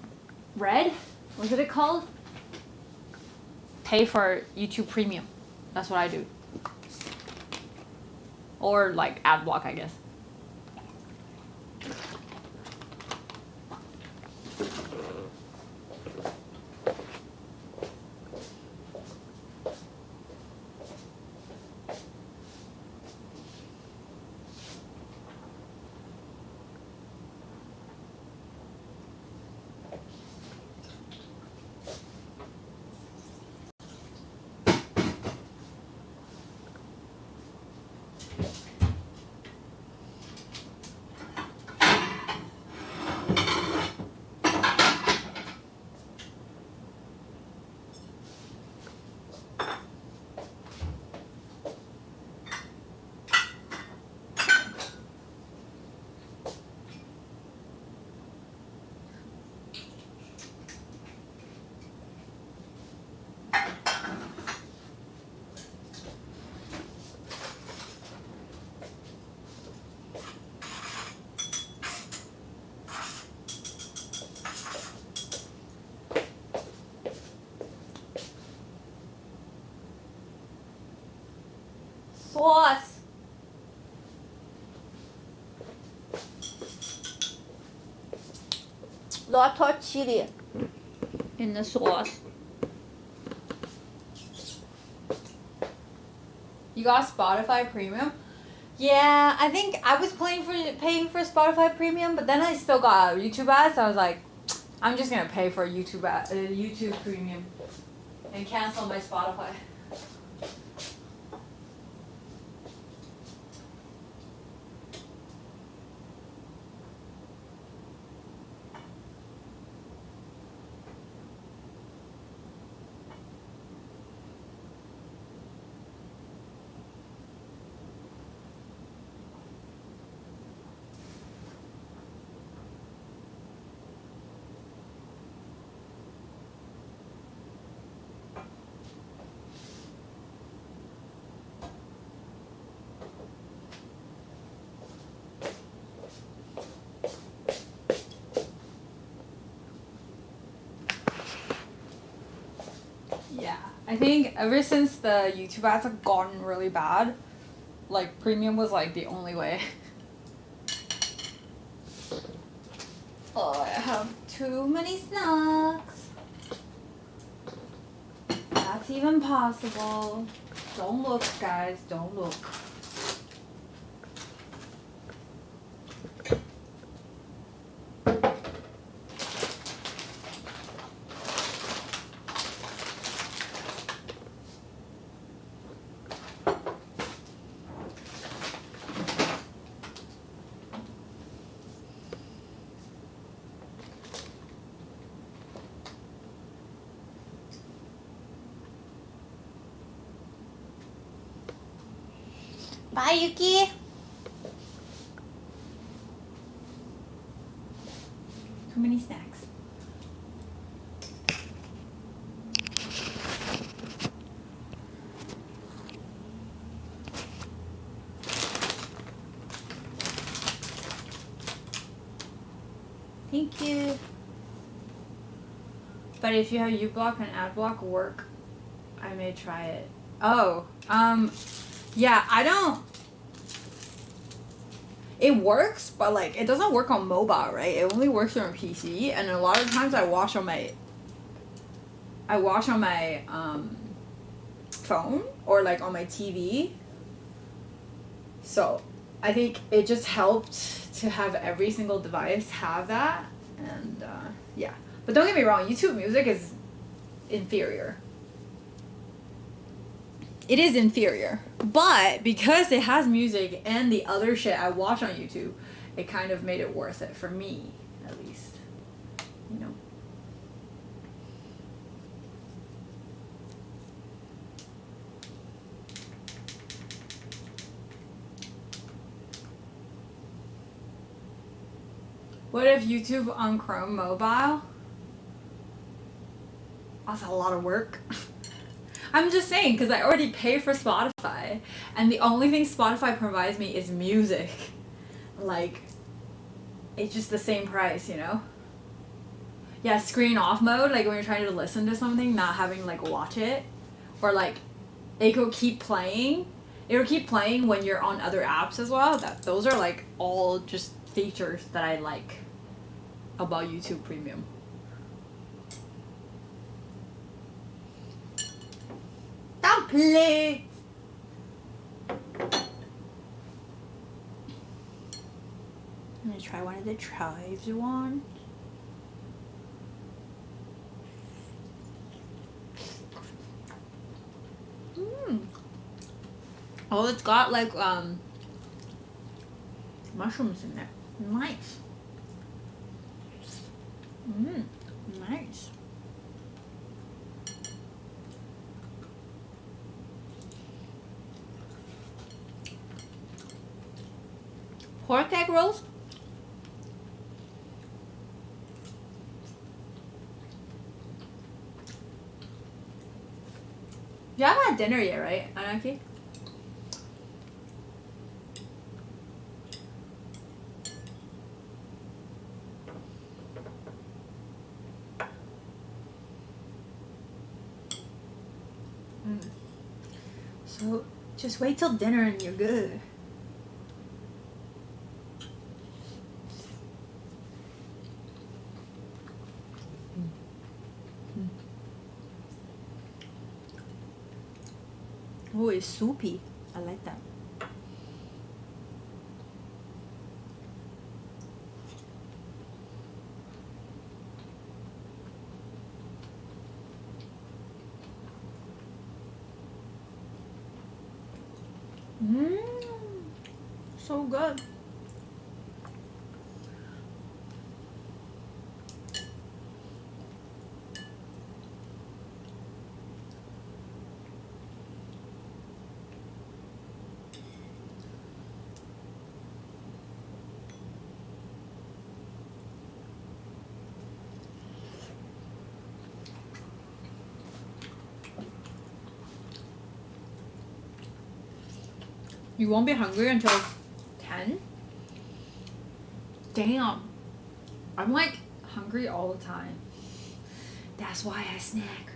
Red. What's it called? Pay for YouTube Premium. That's what I do. Or like ad block, I guess. Sauce. Lot of chili in the sauce. You got Spotify Premium? Yeah, I think I was paying for Spotify Premium, but then I still got YouTube ads. So I was like, I'm just gonna pay for YouTube Premium, and cancel my Spotify. Yeah, I think ever since the YouTube ads have gotten really bad, like premium was like the only way. Oh, I have too many snacks. That's even possible. Don't look, guys, don't look. Bye, Yuki. Too many snacks. Thank you. But if you have uBlock and AdBlock work, I may try it. Oh, yeah, I don't. It works, but like it doesn't work on mobile, right? It only works on PC, and a lot of times I watch on my phone or like on my TV. So I think it just helped to have every single device have that, and yeah. But don't get me wrong, YouTube Music is inferior. It is inferior, but because it has music and the other shit I watch on YouTube, it kind of made it worth it for me, at least. You know. What if YouTube on Chrome mobile? That's a lot of work. I'm just saying, because I already pay for Spotify, and the only thing Spotify provides me is music. Like, it's just the same price, you know? Yeah, screen off mode, like when you're trying to listen to something, not having like watch it. Or like, it will keep playing. It will keep playing when you're on other apps as well. Those are like all just features that I like about YouTube Premium. Don't play. I'm gonna try one of the chives one. Oh, it's got like mushrooms in there. Nice. Nice. Pork egg rolls? You haven't had dinner yet, right, Anaki? So, just wait till dinner and you're good. Oh, it's soupy. I like that. Mmm. So good. You won't be hungry until 10? Damn. I'm like hungry all the time. That's why I snack.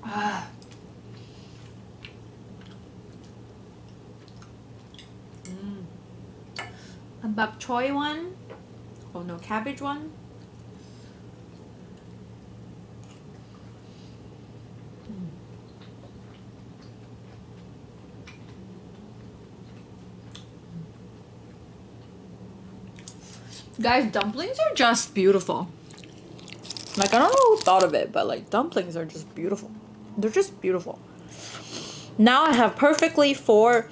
Ah. A bok choy one. Oh no, cabbage one. Guys, dumplings are just beautiful. Like, I don't know who thought of it, but like, dumplings are just beautiful. They're just beautiful. Now I have perfectly four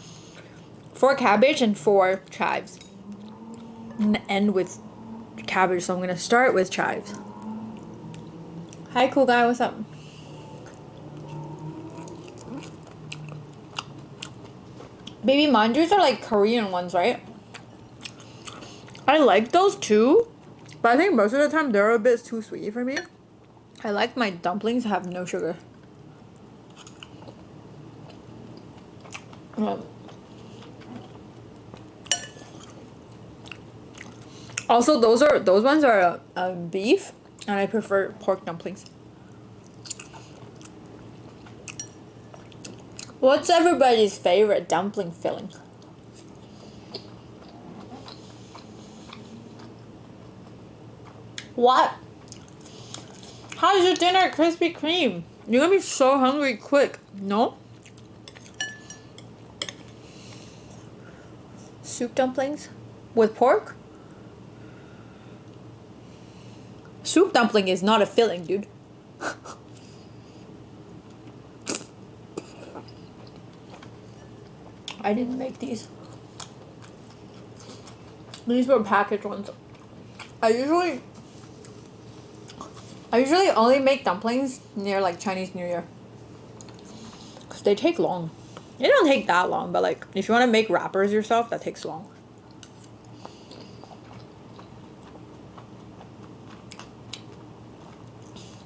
cabbage and 4 chives. I'm gonna end with cabbage, so I'm gonna start with chives. Hi, cool guy, what's up? Baby manjus are like Korean ones, right? I like those too, but I think most of the time they're a bit too sweet for me. I like my dumplings to have no sugar. Also, those ones are beef, and I prefer pork dumplings. What's everybody's favorite dumpling filling? What? How's your dinner at Krispy Kreme? You're gonna be so hungry quick, no? Soup dumplings? With pork? Soup dumpling is not a filling, dude. I didn't make these. These were packaged ones. I usually only make dumplings near like Chinese New Year. Because they take long. They don't take that long, but like if you want to make wrappers yourself, that takes long.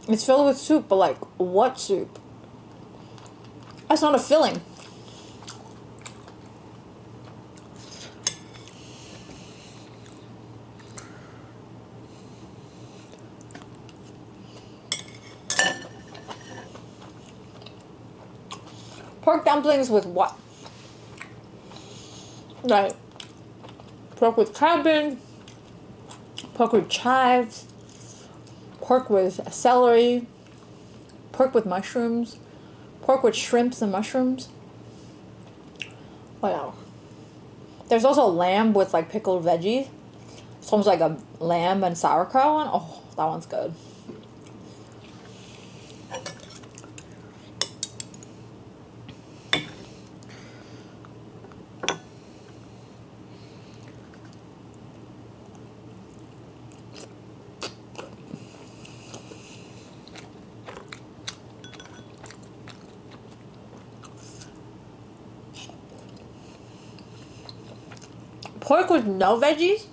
It's filled with soup, but like what soup? That's not a filling. Pork dumplings with what? Like pork with cabbage, pork with chives, pork with celery, pork with mushrooms, pork with shrimps and mushrooms. Wow. There's also lamb with like pickled veggies. Sounds like a lamb and sauerkraut one. Oh, that one's good. Pork with no veggies?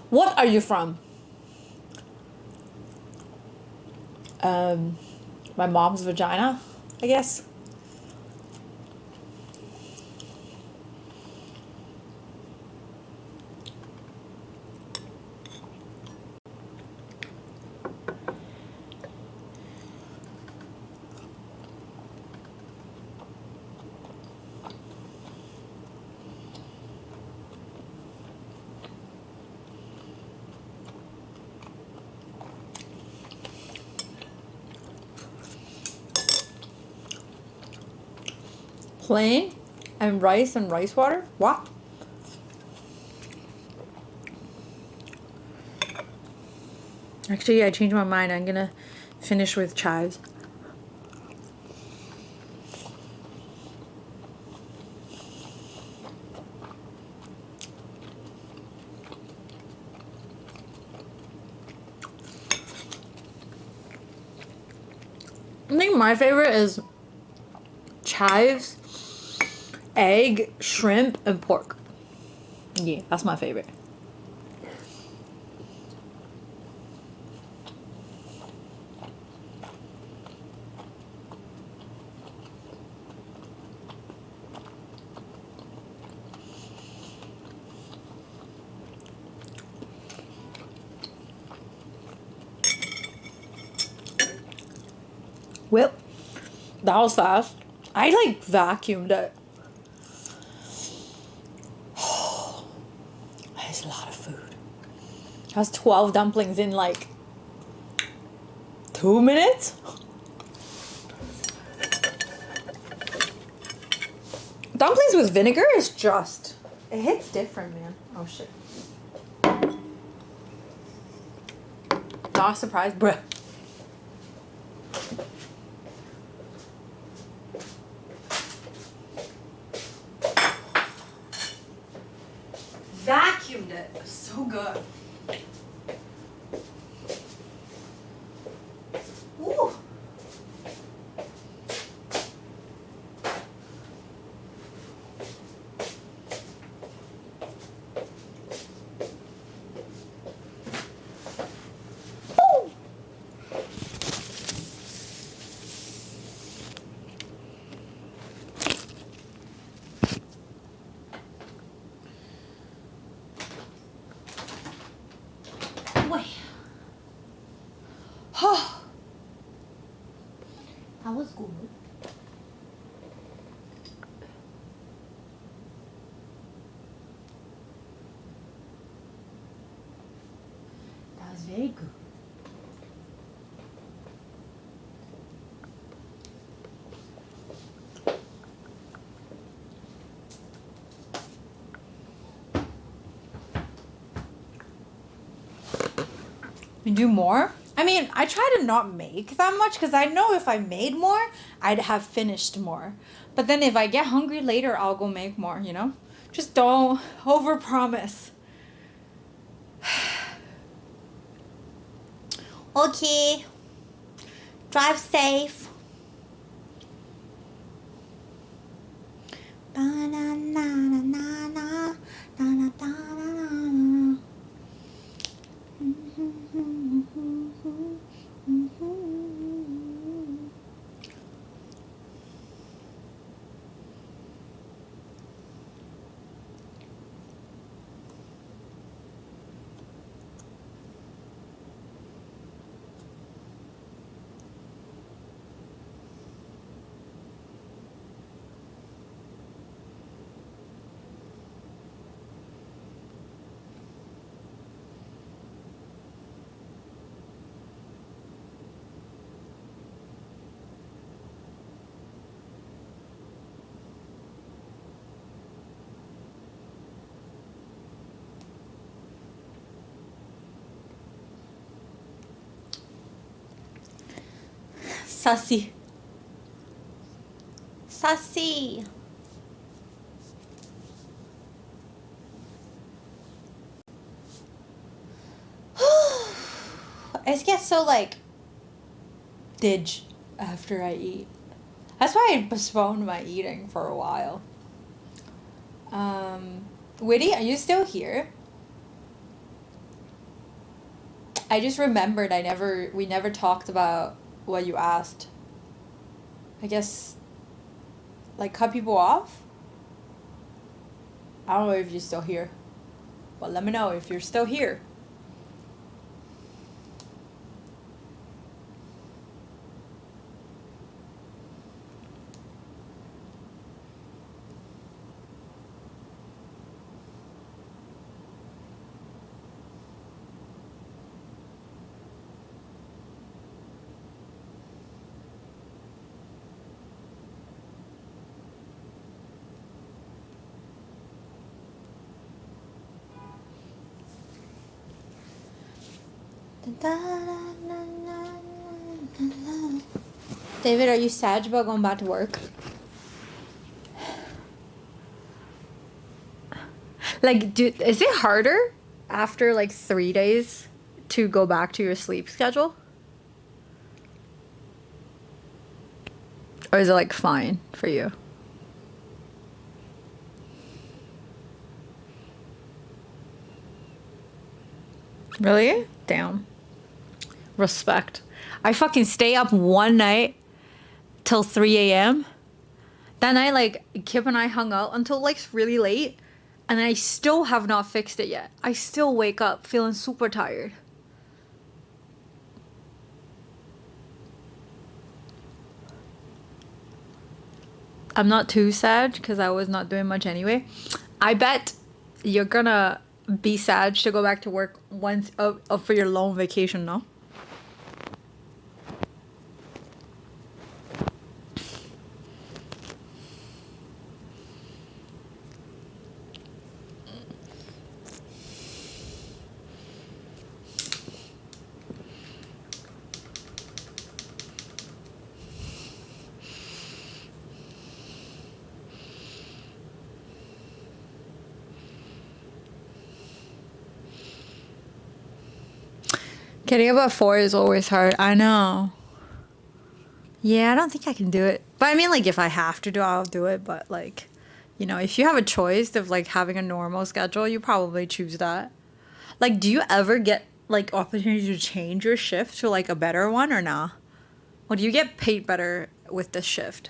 What are you from? My mom's vagina, I guess. Plain And rice water? What? Actually, I changed my mind. I'm gonna finish with chives. I think my favorite is chives, egg, shrimp, and pork. Yeah, that's my favorite. Well, that was fast. I like vacuumed it. That's a lot of food. That's 12 dumplings in like 2 minutes? Dumplings with vinegar is just... It hits different, man. Oh, shit. Not a surprise, bruh. Vacuumed it. It was so good. Ooh. That was good. That was very good. You do more? I mean, I try to not make that much because I know if I made more, I'd have finished more. But then if I get hungry later, I'll go make more, you know? Just don't overpromise. Okay. Drive safe. Sassy. Sassy. I just get so like didge after I eat. That's why I postponed my eating for a while. Witty, are you still here? I just remembered we never talked about what you asked. I guess like cut people off? I don't know if you're still here. But let me know if you're still here. David, are you sad about going back to work? Like, is it harder after like 3 days to go back to your sleep schedule? Or is it like fine for you? Really? Damn. Respect. I fucking stay up one night till 3 a.m. That night, like, Kip and I hung out until like really late. And I still have not fixed it yet. I still wake up feeling super tired. I'm not too sad because I was not doing much anyway. I bet you're gonna be sad to go back to work once for your long vacation, no? Getting up at 4 is always hard. I know. Yeah, I don't think I can do it. But I mean, like, if I have to do it, I'll do it. But, like, you know, if you have a choice of, like, having a normal schedule, you probably choose that. Like, do you ever get, like, opportunity to change your shift to, like, a better one or nah? Or do you get paid better with this shift?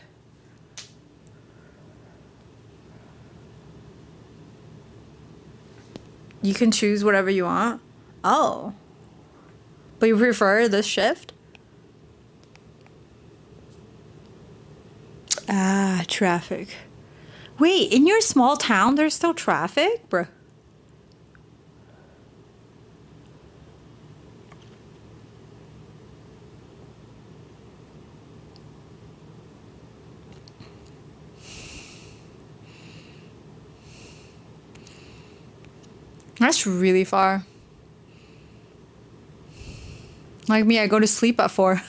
You can choose whatever you want? Oh. But you prefer this shift? Ah, traffic. Wait, in your small town, there's still traffic? Bruh. That's really far. Like me, I go to sleep at 4.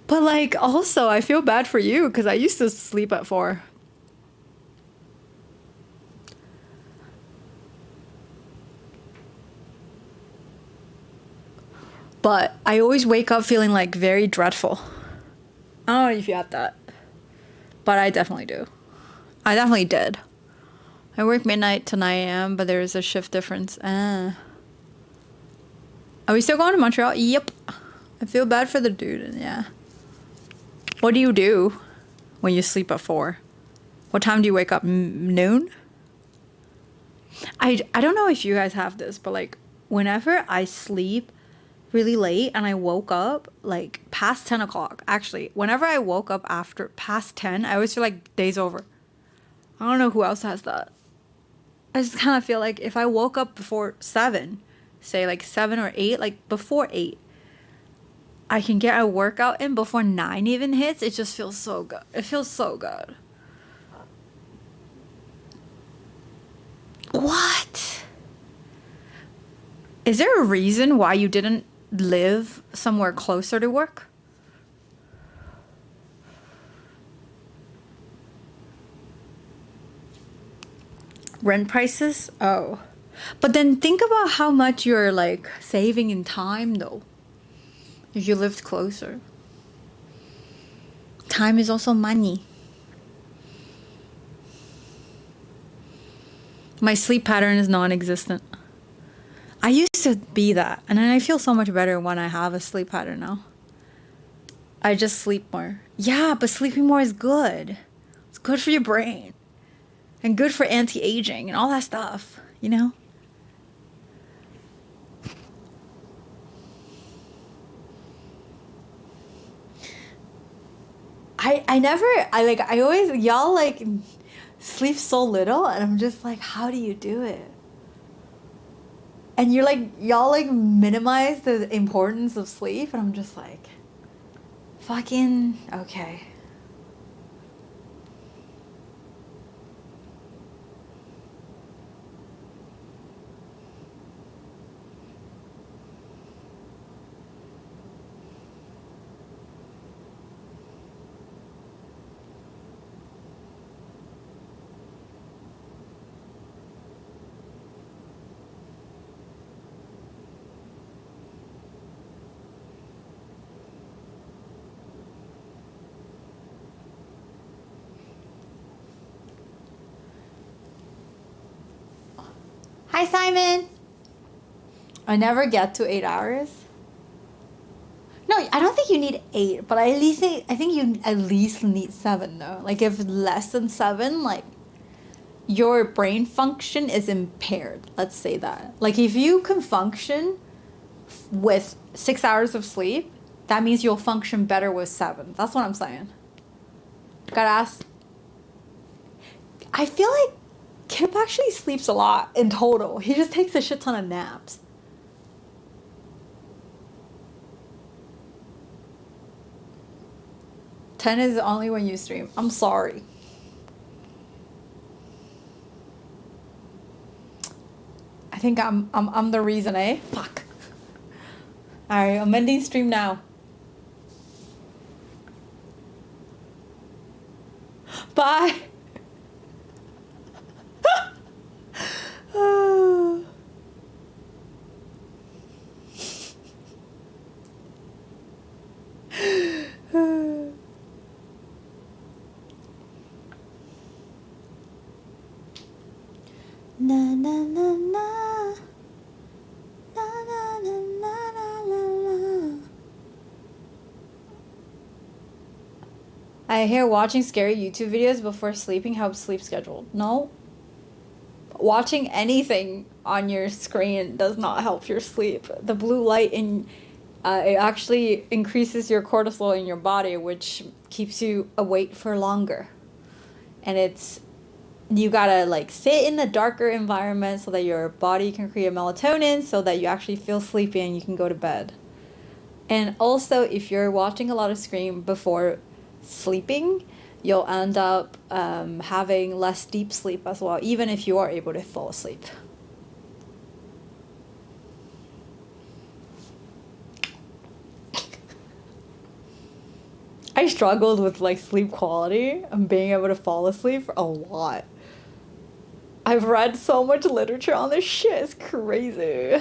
But like, also, I feel bad for you because I used to sleep at 4. But I always wake up feeling like very dreadful. I don't know if you have that. But I definitely do. I definitely did. I work midnight to 9 a.m., but there is a shift difference. Are we still going to Montreal? Yep. I feel bad for the dude, yeah. What do you do when you sleep at 4? What time do you wake up? Noon? I don't know if you guys have this, but like whenever I sleep really late and I woke up like past 10 o'clock, actually, whenever I woke up after past 10, I always feel like day's over. I don't know who else has that. I just kind of feel like if I woke up before 7, say like 7 or 8, like before 8, I can get a workout in before 9 even hits. It just feels so good. It feels so good. What? Is there a reason why you didn't live somewhere closer to work? Rent prices? Oh. But then think about how much you're like saving in time though. If you lived closer. Time is also money. My sleep pattern is non-existent. I used to be that. And then I feel so much better when I have a sleep pattern now. I just sleep more. Yeah, but sleeping more is good. It's good for your brain. And good for anti-aging and all that stuff, you know? I always, y'all like sleep so little and I'm just like, how do you do it? And you're like, y'all like minimize the importance of sleep and I'm just like, fucking, okay. Hi, Simon. I never get to 8 hours. No, I don't think you need 8, but I think you at least need 7 though. Like if less than 7, like your brain function is impaired. Let's say that. Like if you can function with 6 hours of sleep, that means you'll function better with 7. That's what I'm saying. Gotta ask. I feel like Kip actually sleeps a lot in total. He just takes a shit ton of naps. Ten is only when you stream. I'm sorry. I think I'm the reason, eh? Fuck. Alright, I'm ending stream now. Bye. Na na na na. Na na na na na na. I hear watching scary YouTube videos before sleeping helps sleep schedule. No. Watching anything on your screen does not help your sleep. The blue light it actually increases your cortisol in your body, which keeps you awake for longer. And you gotta like sit in a darker environment so that your body can create melatonin so that you actually feel sleepy and you can go to bed. And also, if you're watching a lot of screen before sleeping, you'll end up having less deep sleep as well, even if you are able to fall asleep. I struggled with like sleep quality and being able to fall asleep for a lot. I've read so much literature on this shit, it's crazy.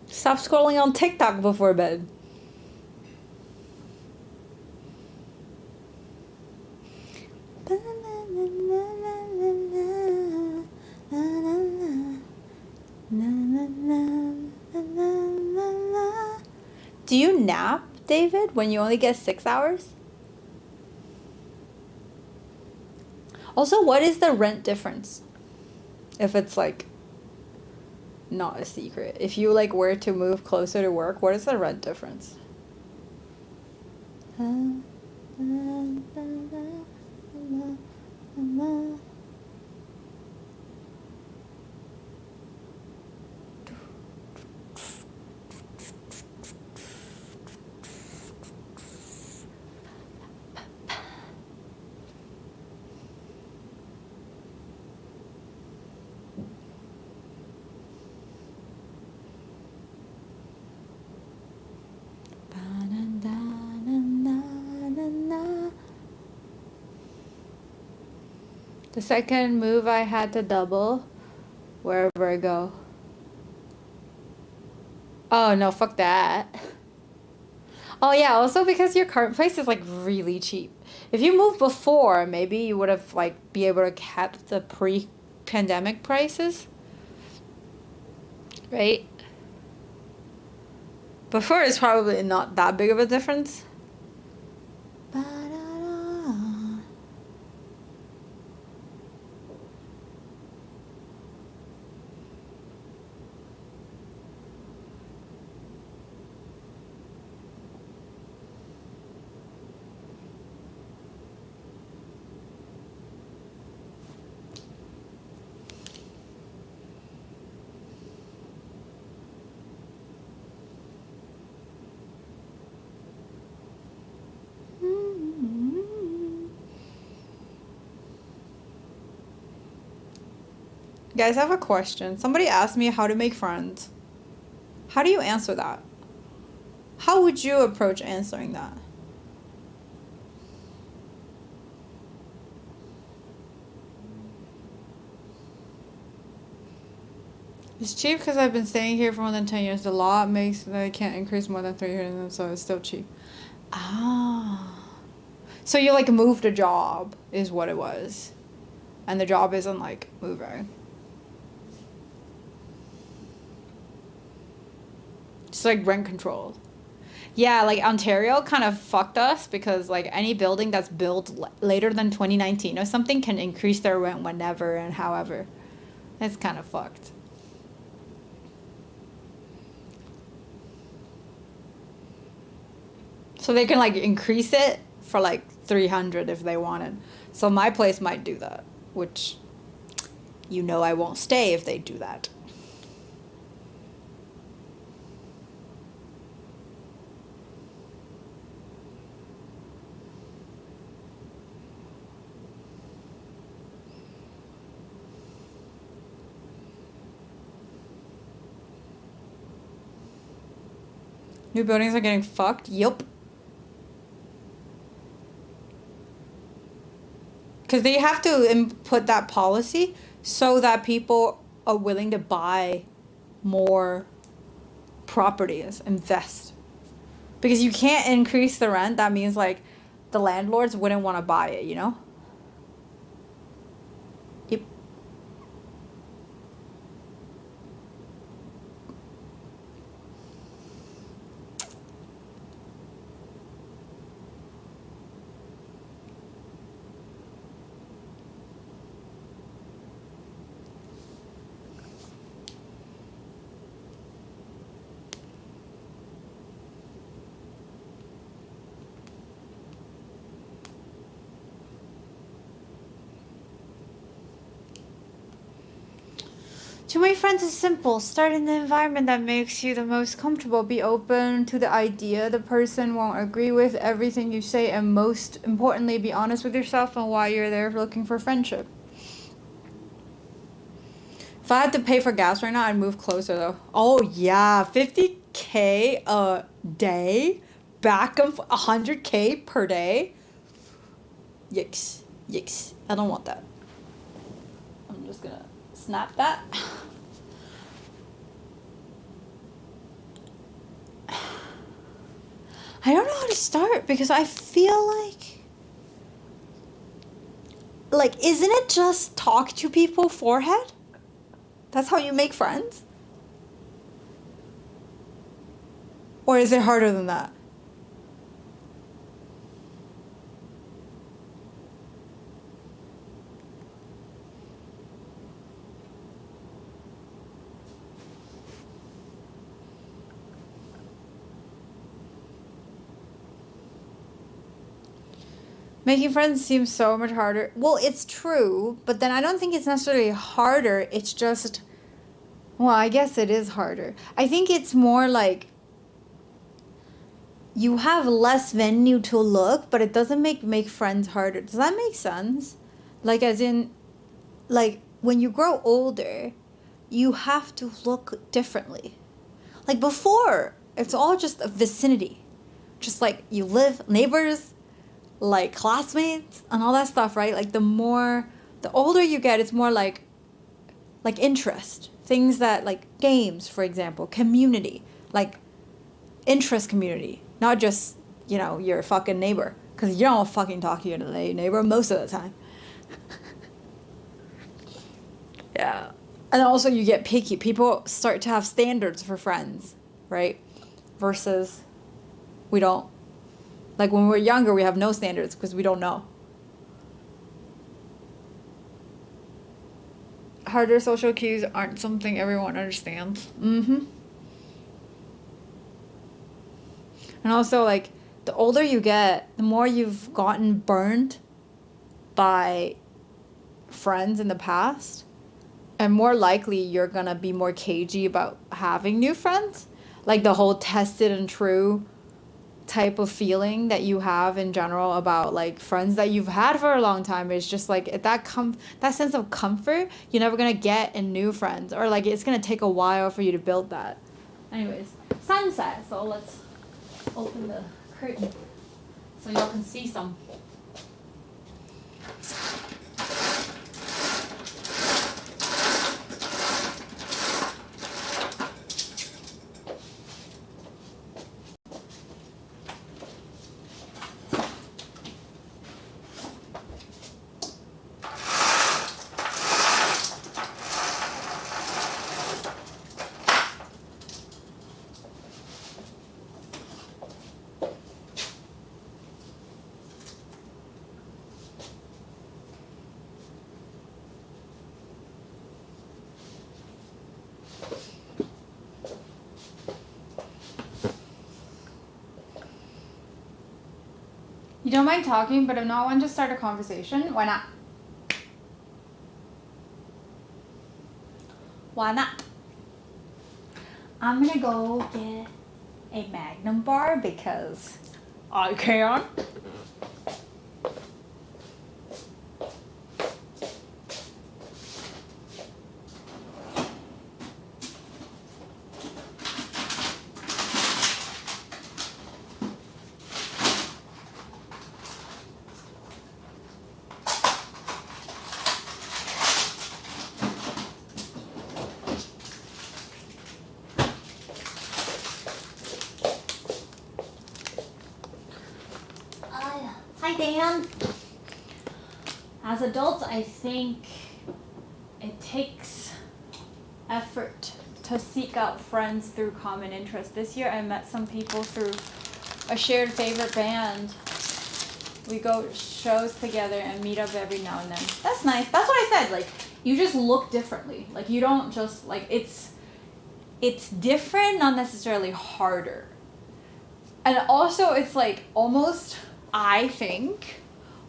Stop scrolling on TikTok before bed. Do you nap, David, when you only get 6 hours? Also, what is the rent difference? If it's like not a secret. If you like were to move closer to work, what is the rent difference? The second move I had to double wherever I go. Oh no, fuck that. Oh yeah, also because your current place is like really cheap. If you moved before, maybe you would have like be able to kept the pre-pandemic prices. Right? Before is probably not that big of a difference. Guys, I have a question. Somebody asked me how to make friends. How do you answer that? How would you approach answering that? It's cheap because I've been staying here for more than 10 years. The law makes that I can't increase more than 300, so it's still cheap. Ah. So you like moved a job is what it was. And the job isn't like moving. It's like rent controlled. Yeah, like Ontario kind of fucked us because like any building that's built later than 2019 or something can increase their rent whenever and however. It's kind of fucked. So they can like increase it for like 300 if they wanted. So my place might do that, which you know I won't stay if they do that. New buildings are getting fucked? Yup. Because they have to input that policy so that people are willing to buy more properties, invest. Because you can't increase the rent, that means like the landlords wouldn't want to buy it, you know? Yep. To make friends is simple. Start in the environment that makes you the most comfortable. Be open to the idea the person won't agree with everything you say, and most importantly, be honest with yourself and why you're there looking for friendship. If I had to pay for gas right now, I'd move closer though. Oh yeah, 50K a day? Back of 100K per day? Yikes. Yikes. I don't want that. I'm just gonna snap that. I don't know how to start because I feel like isn't it just talk to people forehead? That's how you make friends? Or is it harder than that? Making friends seems so much harder. Well, it's true, but then I don't think it's necessarily harder. It's just, well, I guess it is harder. I think it's more like you have less venue to look, but it doesn't make friends harder. Does that make sense? Like, as in, like, when you grow older, you have to look differently. Like, before, it's all just a vicinity. Just like you live, neighbors, like classmates and all that stuff, right? Like the older you get, it's more like interest. Things that like games, for example, community, like interest community, not just, you know, your fucking neighbor. Because you don't fucking talk to your neighbor most of the time. Yeah. And also you get picky. People start to have standards for friends, right? Versus we don't. Like when we're younger, we have no standards because we don't know. Harder social cues aren't something everyone understands. Mm-hmm. And also, like, the older you get, the more you've gotten burned by friends in the past, and more likely you're gonna be more cagey about having new friends. Like the whole tested and true type of feeling that you have in general about like friends that you've had for a long time is just like that sense of comfort you're never gonna get in new friends, or like it's gonna take a while for you to build that. Anyways, sunset, so let's open the curtain so y'all can see some. You don't mind talking, but if not, want to start a conversation? Why not? Why not? I'm gonna go get a Magnum bar because I can. Hi, Dan. As adults, I think it takes effort to seek out friends through common interests. This year, I met some people through a shared favorite band. We go shows together and meet up every now and then. That's nice. That's what I said. Like, you just look differently. Like, you don't just, like, it's different, not necessarily harder. And also, it's like almost, I think,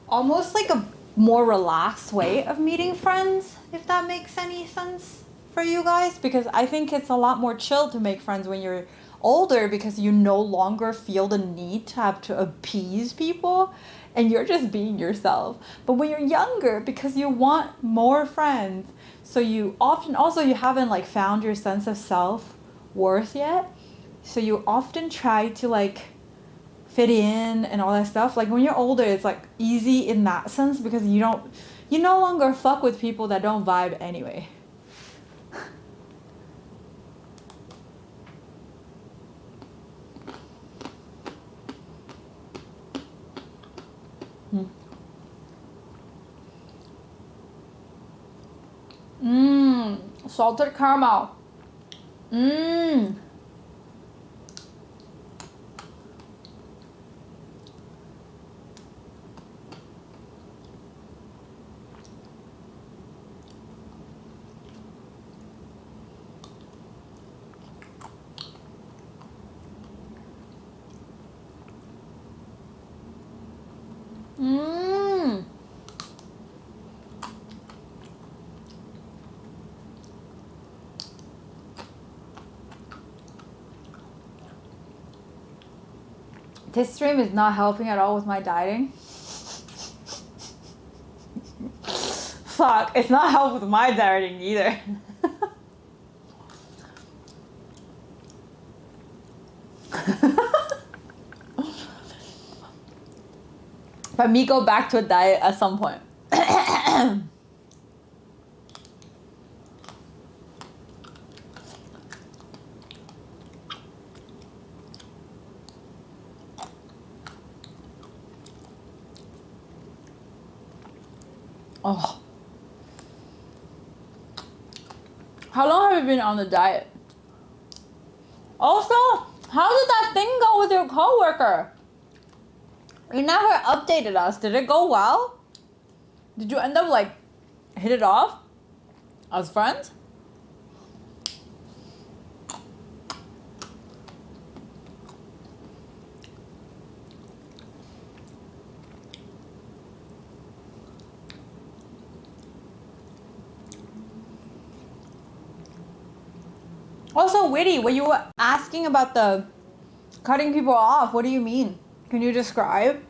almost like a more relaxed way of meeting friends, if that makes any sense for you guys. Because I think it's a lot more chill to make friends when you're older because you no longer feel the need to have to appease people and you're just being yourself. But when you're younger, because you want more friends, so you often, also you haven't like found your sense of self-worth yet. So you often try to like fit in and all that stuff. Like when you're older, it's like easy in that sense because you no longer fuck with people that don't vibe anyway. Salted caramel. This stream is not helping at all with my dieting. Fuck, it's not helping with my dieting either. But me go back to a diet at some point. Oh. How long have you been on the diet? Also, how did that thing go with your coworker? You never updated us. Did it go well? Did you end up like hit it off as friends? Also, Witty, when you were asking about the cutting people off, what do you mean? Can you describe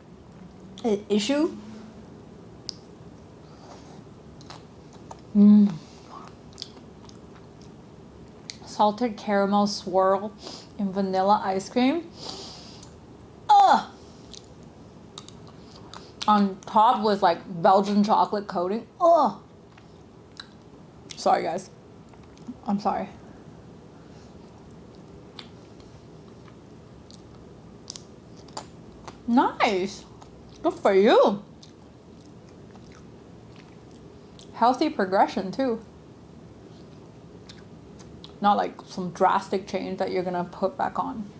the issue? Salted caramel swirl in vanilla ice cream. Ugh. On top with like Belgian chocolate coating. Ugh. Sorry, guys. I'm sorry. Nice. Good for you. Healthy progression too. Not like some drastic change that you're gonna put back on.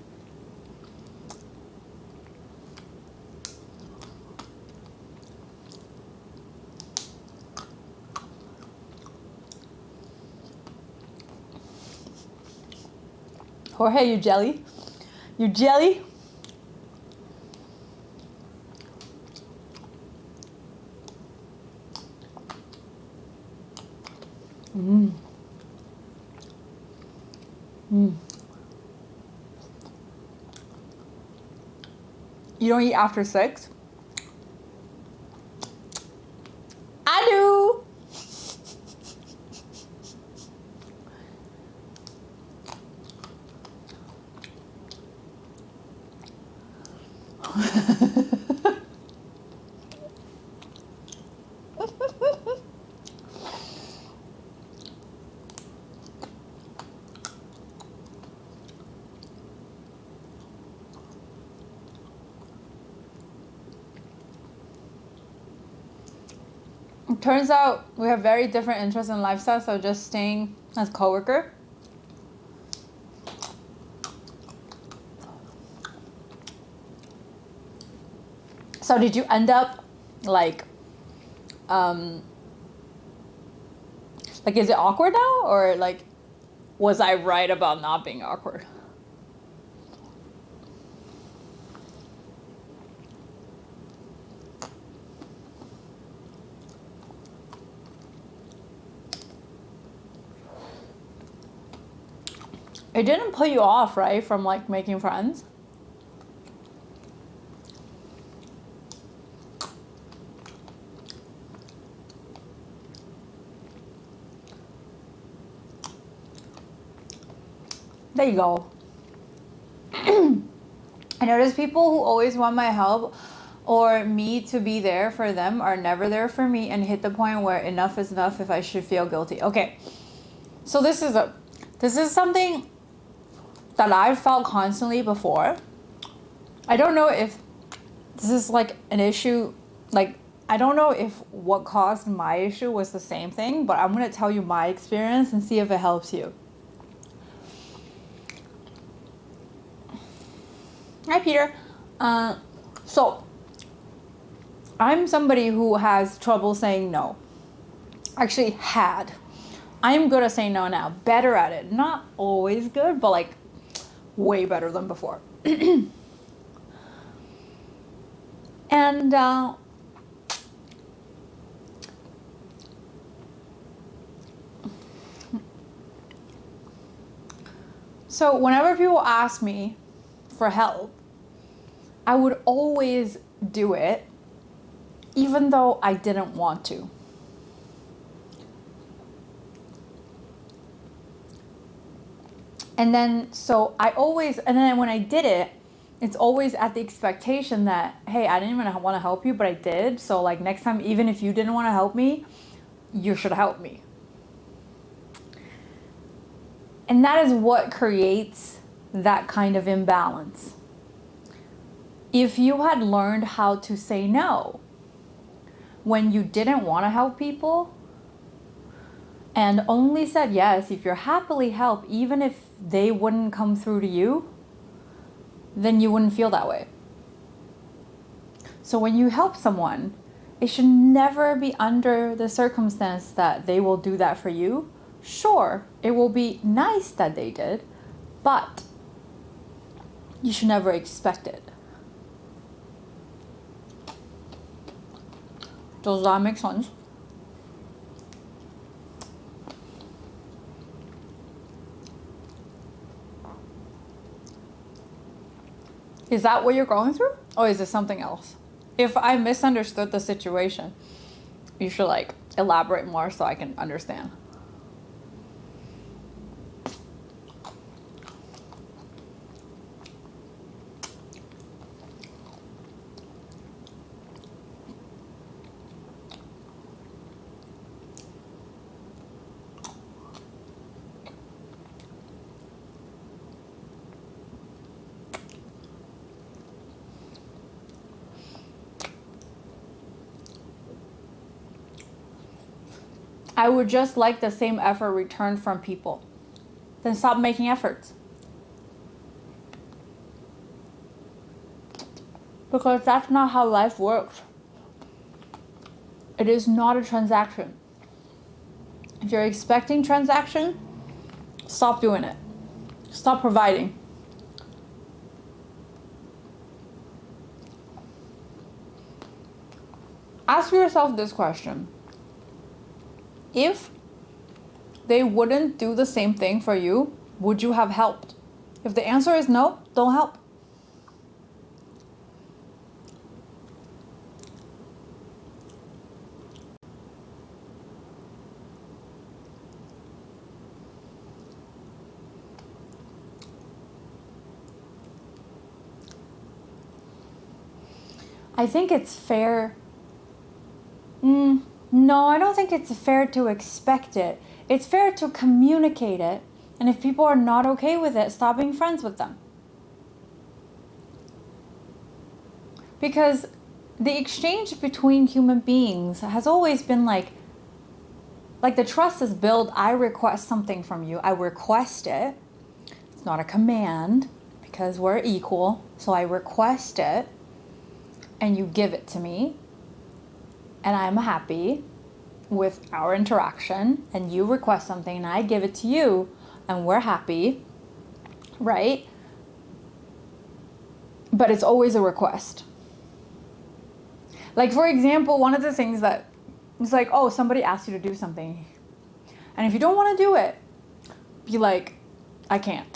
Jorge, you jelly? You jelly? Mmm. Mmm. You don't eat after 6? I do. It turns out we have very different interests and lifestyles, so just staying as coworker. So did you end up like is it awkward now, or like was I right about not being awkward? It didn't put you off, right, from like making friends? There you go. I notice people who always want my help or me to be there for them are never there for me and hit the point where enough is enough if I should feel guilty. Okay, so this is something that I've felt constantly before. I don't know if this is like an issue, like I don't know if what caused my issue was the same thing, but I'm gonna tell you my experience and see if it helps you. Hi, Peter. So I'm somebody who has trouble saying no. Actually had. I'm good at saying no now. Better at it. Not always good, but like way better than before. And so whenever people ask me for help, I would always do it even though I didn't want to. And then when I did it, it's always at the expectation that, hey, I didn't even want to help you, but I did. So like next time, even if you didn't want to help me, you should help me. And that is what creates that kind of imbalance. If you had learned how to say no when you didn't want to help people and only said yes if you're happily helped, even if they wouldn't come through to you, then you wouldn't feel that way. So when you help someone, it should never be under the circumstance that they will do that for you. Sure, it will be nice that they did, but you should never expect it. Does that make sense? Is that what you're going through? Or is it something else? If I misunderstood the situation, you should like elaborate more so I can understand. I would just like the same effort returned from people. Then stop making efforts. Because that's not how life works. It is not a transaction. If you're expecting transaction, stop doing it. Stop providing. Ask yourself this question. If they wouldn't do the same thing for you, would you have helped? If the answer is no, don't help. I think it's fair. No, I don't think it's fair to expect it. It's fair to communicate it. And if people are not okay with it, stop being friends with them. Because the exchange between human beings has always been like the trust is built. I request something from you. I request it. It's not a command because we're equal. So I request it and you give it to me. And I'm happy with our interaction, and you request something and I give it to you and we're happy, right? But it's always a request. Like, for example, one of the things that it's like, oh, somebody asked you to do something. And if you don't want to do it, be like, I can't,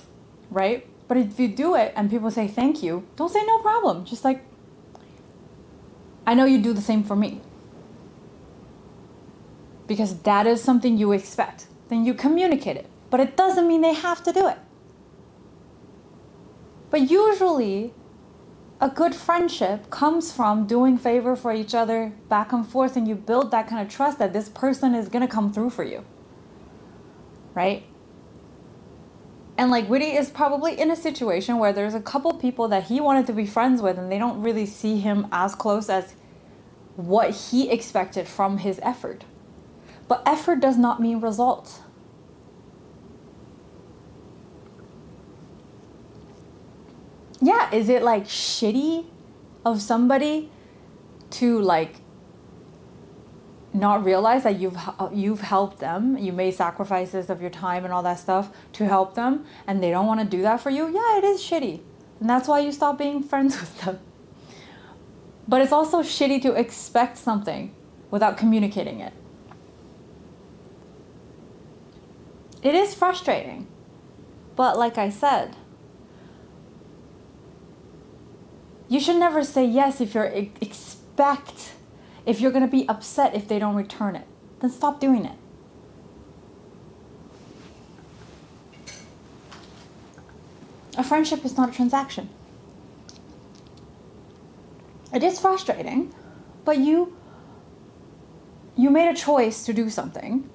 right? But if you do it and people say thank you, don't say no problem. Just like, I know you do the same for me. Because that is something you expect. Then you communicate it. But it doesn't mean they have to do it. But usually, a good friendship comes from doing favor for each other back and forth, and you build that kind of trust that this person is going to come through for you. Right? And like Woody is probably in a situation where there's a couple people that he wanted to be friends with, and they don't really see him as close as what he expected from his effort. But effort does not mean results. Yeah, is it like shitty of somebody to like not realize that you've helped them, you made sacrifices of your time and all that stuff to help them, and they don't want to do that for you? Yeah, it is shitty. And that's why you stop being friends with them. But it's also shitty to expect something without communicating it. It is frustrating. But like I said, you should never say yes if you're if you're going to be upset if they don't return it. Then stop doing it. A friendship is not a transaction. It is frustrating, but you made a choice to do something.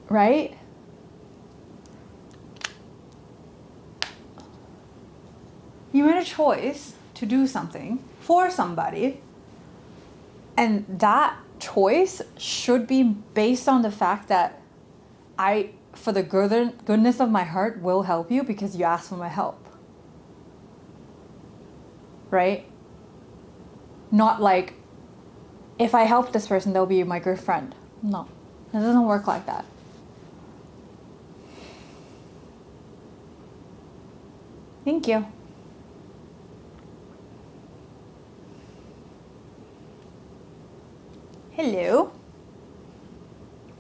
Right? You made a choice to do something for somebody, and that choice should be based on the fact that I, for the goodness of my heart, will help you because you asked for my help. Right? Not like, if I help this person, they'll be my good friend. No, it doesn't work like that. Thank you. Hello.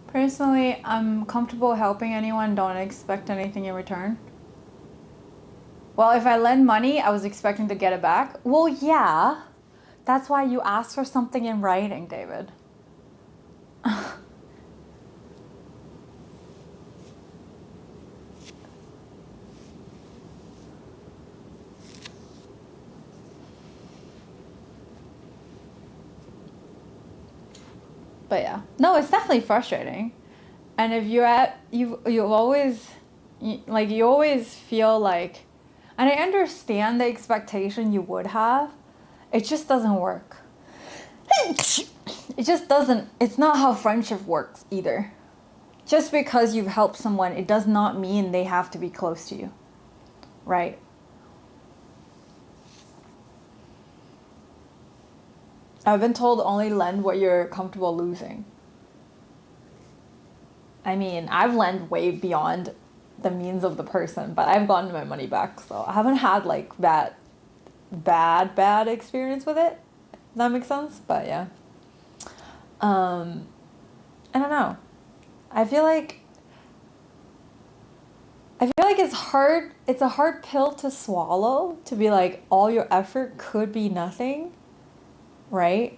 Personally, I'm comfortable helping anyone, don't expect anything in return. Well, if I lend money, I was expecting to get it back. Well, yeah. That's why you asked for something in writing, David. But yeah, no, it's definitely frustrating. And if you always feel like, and I understand the expectation you would have, it just doesn't work. It just doesn't, it's not how friendship works either. Just because you've helped someone, it does not mean they have to be close to you, right? I've been told only lend what you're comfortable losing. I mean, I've lent way beyond the means of the person, but I've gotten my money back, so I haven't had like bad experience with it. Does that make sense? But yeah. I don't know. I feel like it's a hard pill to swallow, to be like all your effort could be nothing, right?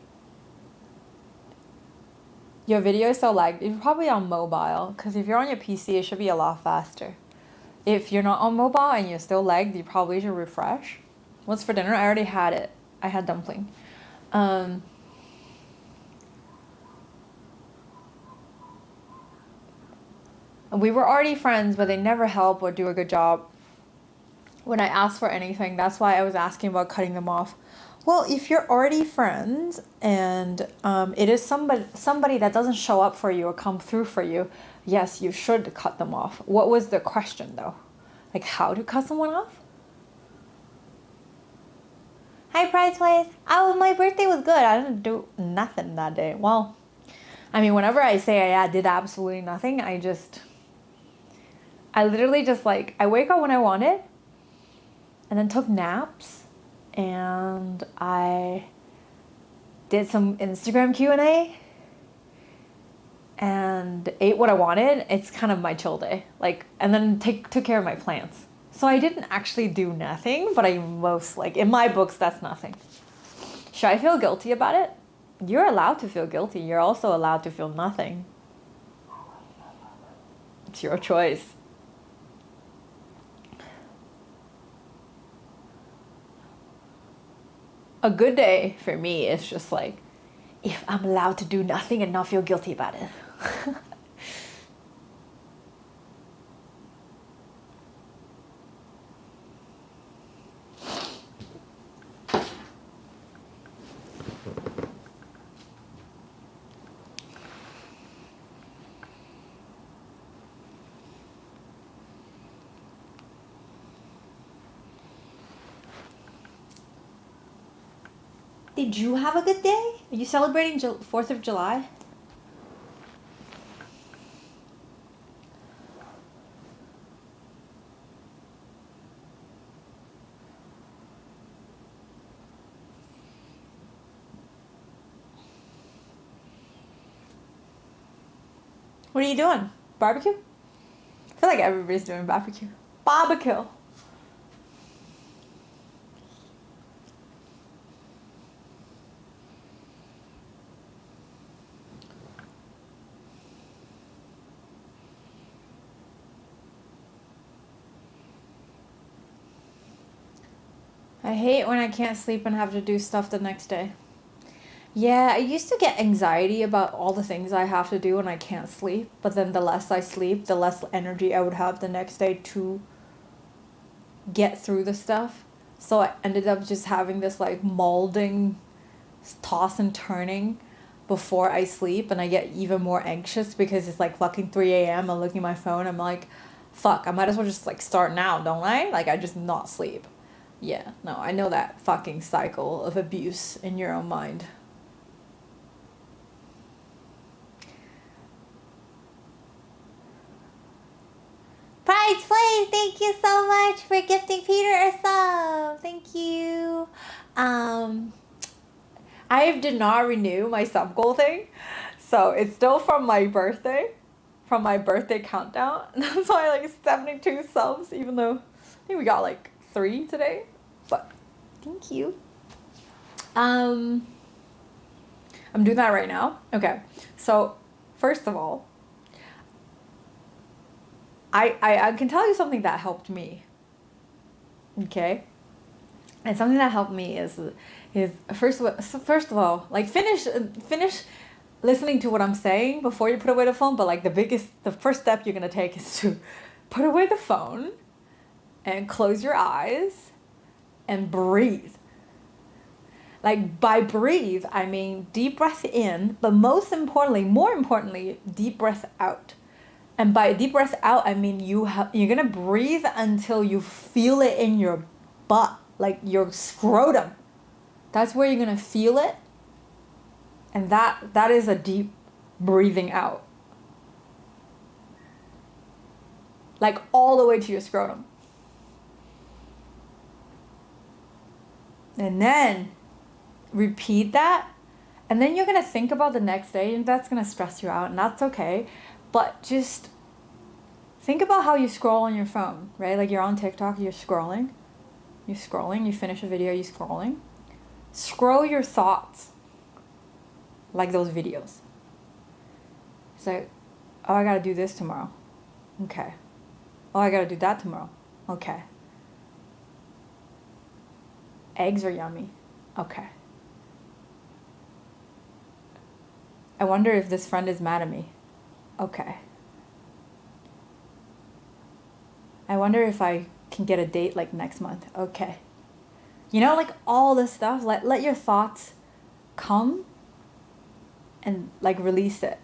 Your video is so lagged. You're probably on mobile, because if you're on your PC, it should be a lot faster. If you're not on mobile and you're still lagged, you probably should refresh. What's for dinner? I already had it. I had dumpling. We were already friends, but they never help or do a good job when I ask for anything. That's why I was asking about cutting them off. Well, if you're already friends and it is somebody that doesn't show up for you or come through for you, yes, you should cut them off. What was the question though? Like how to cut someone off? Hi, Prize Place. Oh, my birthday was good. I didn't do nothing that day. Well, I mean, whenever I say I did absolutely nothing, I literally just like, I wake up when I wanted and then took naps and I did some Instagram Q&A and ate what I wanted. It's kind of my chill day. Like, and then took care of my plants. So I didn't actually do nothing, but in my books, that's nothing. Should I feel guilty about it? You're allowed to feel guilty. You're also allowed to feel nothing. It's your choice. A good day for me is just like, if I'm allowed to do nothing and not feel guilty about it. Did you have a good day? Are you celebrating 4th of July? What are you doing? Barbecue? I feel like everybody's doing barbecue. Barbecue. I hate when I can't sleep and have to do stuff the next day. Yeah, I used to get anxiety about all the things I have to do when I can't sleep. But then the less I sleep, the less energy I would have the next day to get through the stuff. So I ended up just having this like molding toss and turning before I sleep. And I get even more anxious because it's like fucking 3 a.m. I'm looking at my phone. I'm like, fuck, I might as well just like start now, don't I? Like I just not sleep. Yeah, no, I know that fucking cycle of abuse in your own mind. Prize Place, thank you so much for gifting Peter a sub. Thank you. I did not renew my sub goal thing, so it's still from my birthday countdown. That's why like 72 subs, even though I think we got like 3 today. But thank you. I'm doing that right now. Okay, so first of all, I can tell you something that helped me. Okay, and something that helped me is first of all, like finish listening to what I'm saying before you put away the phone. But like the first step you're gonna take is to put away the phone and close your eyes and breathe. Like by breathe, I mean deep breath in, but more importantly, deep breath out. And by deep breath out, I mean you're gonna breathe until you feel it in your butt, like your scrotum. That's where you're gonna feel it. And that is a deep breathing out. Like all the way to your scrotum. And then repeat that. And then you're going to think about the next day, and that's going to stress you out, and that's okay. But just think about how you scroll on your phone, right? Like you're on TikTok, you're scrolling, you finish a video, you're scrolling. Scroll your thoughts like those videos. It's like, oh, I got to do this tomorrow. Okay. Oh, I got to do that tomorrow. Okay. Eggs are yummy. Okay. I wonder if this friend is mad at me. Okay. I wonder if I can get a date like next month. Okay. You know, like all this stuff, let your thoughts come and like release it.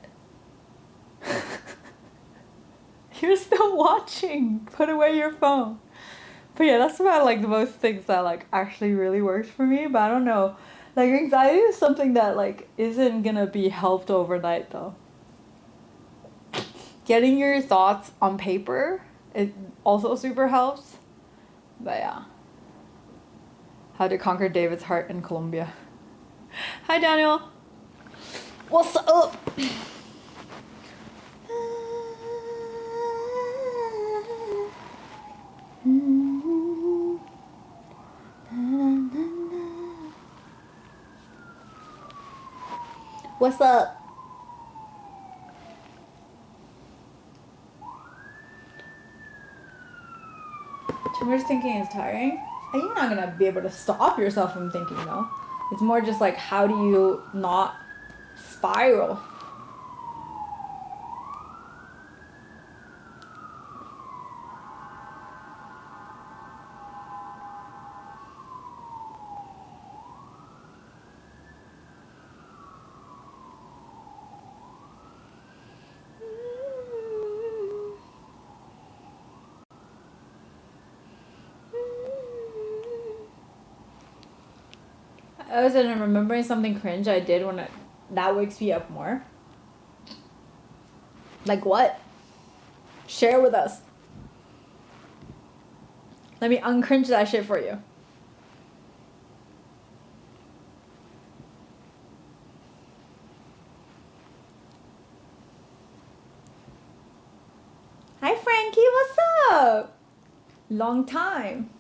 You're still watching. Put away your phone. But yeah, that's about like the most things that like actually really works for me. But I don't know. Like anxiety is something that like isn't gonna be helped overnight though. Getting your thoughts on paper, it also super helps. But yeah. How to conquer David's heart in Colombia. Hi Daniel. What's up? What's up? Too much thinking is tiring. And you're not gonna be able to stop yourself from thinking though. It's more just like how do you not spiral? I was remembering something cringe I did that wakes me up more. Like what? Share with us. Let me uncringe that shit for you. Hi Frankie, what's up? Long time.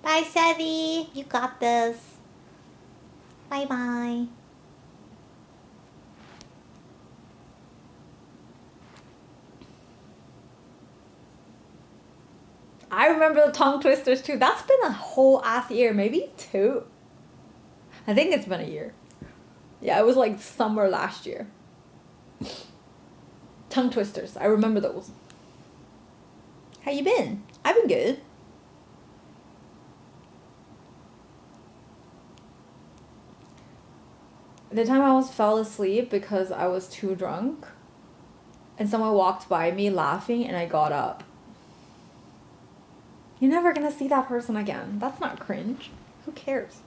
Bye, Savvy. You got this. Bye bye. I remember the tongue twisters too. That's been a whole ass year, maybe 2. I think it's been a year. Yeah, it was like summer last year. Tongue twisters. I remember those. How you been? I've been good. The time I almost fell asleep because I was too drunk. And someone walked by me laughing and I got up. You're never gonna see that person again. That's not cringe. Who cares?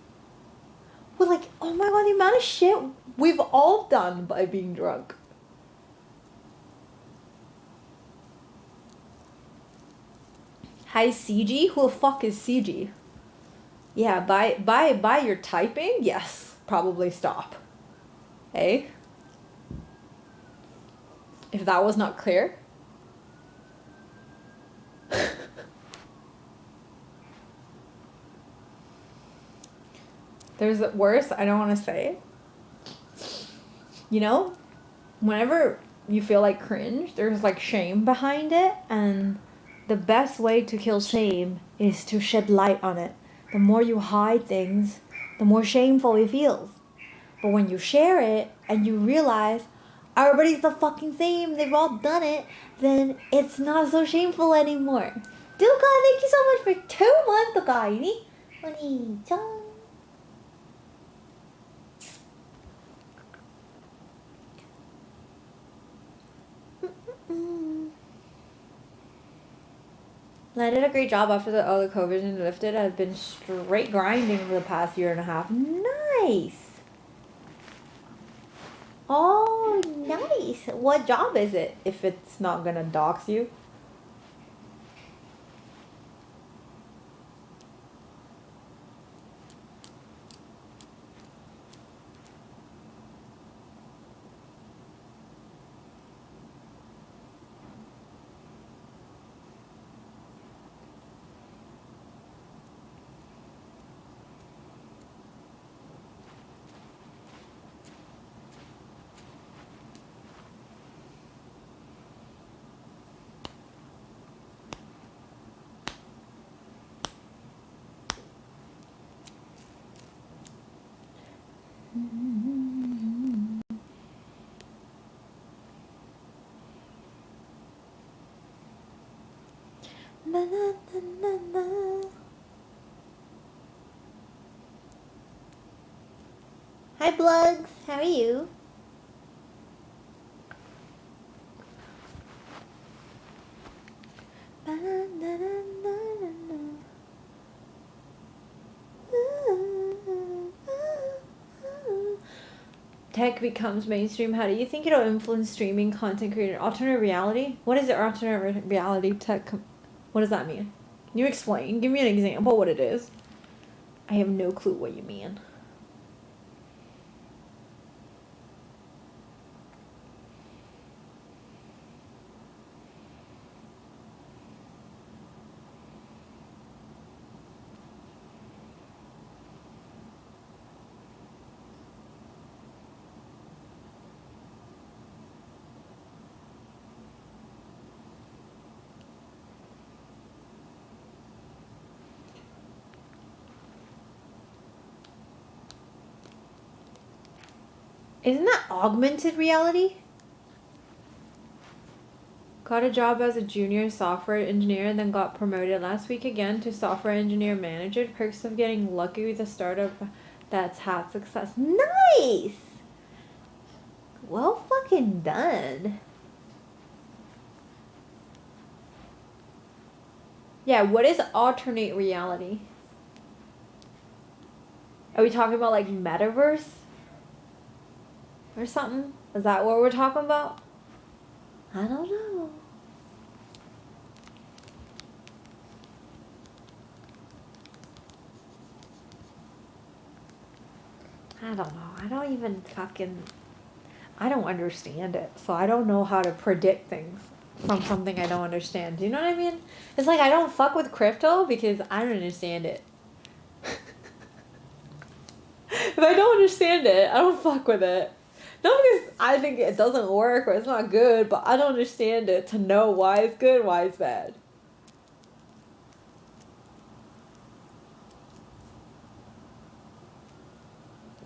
Well, like, oh my god, the amount of shit we've all done by being drunk. Hi, CG? Who the fuck is CG? Yeah, by your typing? Yes, probably stop. Hey? If that was not clear. There's worse, I don't want to say. You know, whenever you feel like cringe, there's like shame behind it, and the best way to kill shame is to shed light on it. The more you hide things, the more shameful it feels. But when you share it and you realize everybody's the fucking same, they've all done it, then it's not so shameful anymore. Duka, thank you so much for 2 months, Okaini. Oni-chan. I did a great job after the COVID lifted. I've been straight grinding for the past year and a half. Nice. Oh, nice. What job is it? If it's not gonna dox you. Na, na, na, na, na. Hi, Blugs. How are you? Na, na, na, na, na, na. Tech becomes mainstream. How do you think it'll influence streaming content creator? Alternate reality? What is it? Alternate reality tech? What does that mean? Can you explain? Give me an example what it is. I have no clue what you mean. Isn't that augmented reality? Got a job as a junior software engineer and then got promoted last week again to software engineer manager. Perks of getting lucky with a startup that's had success. Nice! Well fucking done. Yeah, what is alternate reality? Are we talking about like metaverse? Or something? Is that what we're talking about? I don't know. I don't know. I don't even fucking... I don't understand it. So I don't know how to predict things from something I don't understand. Do you know what I mean? It's like I don't fuck with crypto because I don't understand it. If I don't understand it, I don't fuck with it. Not because I think it doesn't work or it's not good, but I don't understand it to know why it's good, why it's bad.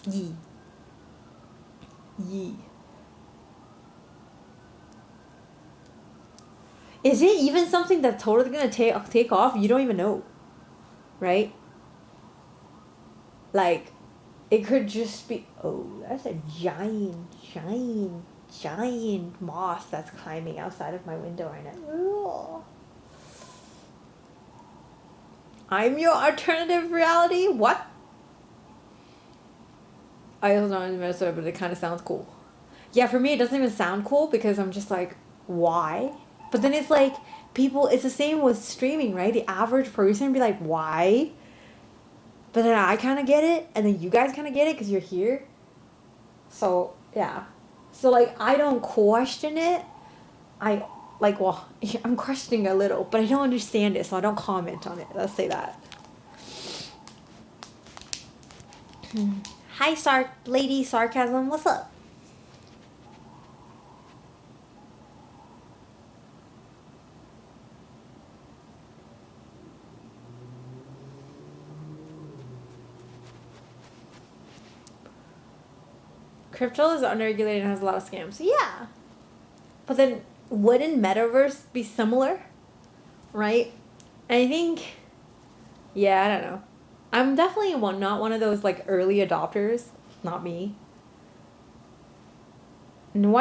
Yee. Yee. Is it even something that's totally gonna take off? You don't even know, right? Like, it could just be. Oh, that's a giant moth that's climbing outside of my window right now. Ugh. I'm your alternative reality? What? I also don't know Minnesota, but it kind of sounds cool. Yeah, for me, it doesn't even sound cool because I'm just like, why? But then it's like, people, it's the same with streaming, right? The average person would be like, why? But then I kind of get it, and then you guys kind of get it because you're here. So, yeah. So, like, I don't question it. Well, I'm questioning a little, but I don't understand it, so I don't comment on it. Let's say that. Hi, Lady Sarcasm. What's up? Crypto is unregulated and has a lot of scams. Yeah. But then wouldn't metaverse be similar? Right? And I think, yeah, I don't know. I'm definitely not one of those like early adopters. Not me. And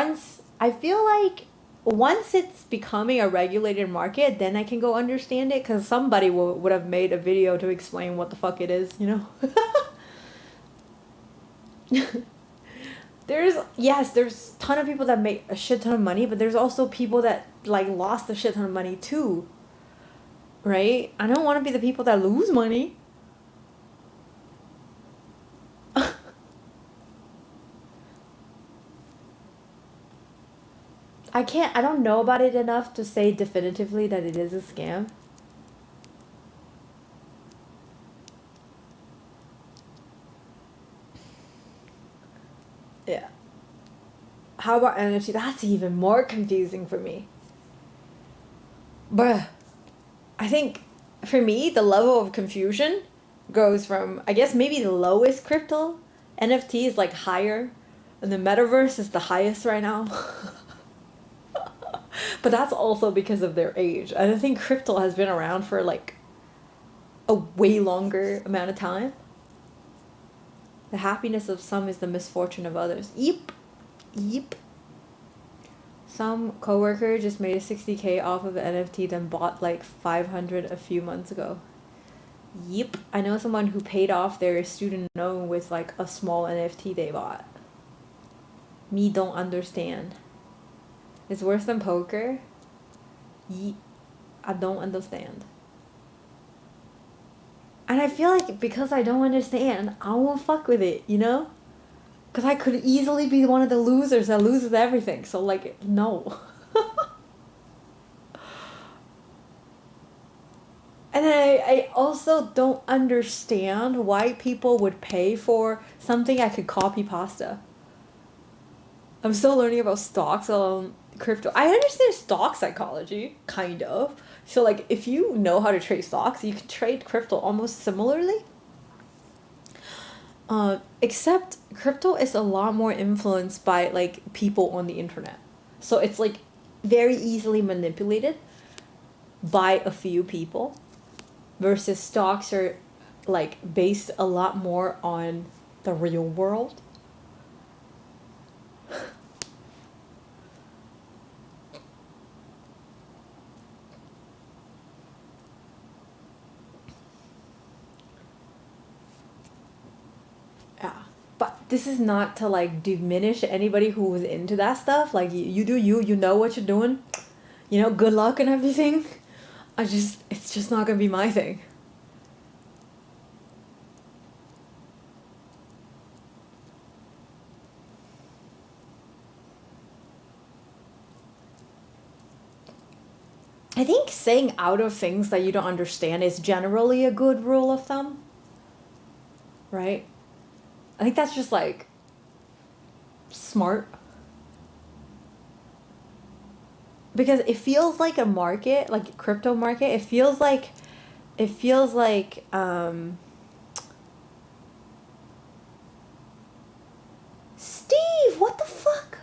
I feel like once it's becoming a regulated market, then I can go understand it because somebody would have made a video to explain what the fuck it is, you know? There's a ton of people that make a shit ton of money, but there's also people that like lost a shit ton of money too. Right? I don't want to be the people that lose money. I don't know about it enough to say definitively that it is a scam. Yeah. How about NFT? That's even more confusing for me. Bruh. I think, for me, the level of confusion goes from, I guess, maybe the lowest crypto. NFT is, like, higher. And the metaverse is the highest right now. But that's also because of their age. I don't think crypto has been around for, like, a way longer amount of time. The happiness of some is the misfortune of others. Yep. Some coworker just made 60K off of an NFT, then bought like 500 a few months ago. Yep. I know someone who paid off their student loan with like a small NFT they bought. Me don't understand. It's worse than poker. I don't understand. And I feel like because I don't understand, I won't fuck with it, you know? Because I could easily be one of the losers that loses everything. So, like, no. And I also don't understand why people would pay for something I could copy pasta. I'm still learning about stocks, crypto. I understand stock psychology, kind of. So, like, if you know how to trade stocks, you can trade crypto almost similarly. Except crypto is a lot more influenced by like people on the internet. So it's like very easily manipulated by a few people versus stocks are like based a lot more on the real world. Yeah. But this is not to like diminish anybody who was into that stuff. Like you do you know what you're doing. You know, good luck and everything. It's just not gonna be my thing. I think saying out of things that you don't understand is generally a good rule of thumb. Right? I think that's just like smart. Because it feels like a market, like a crypto market, it feels like Steve, what the fuck?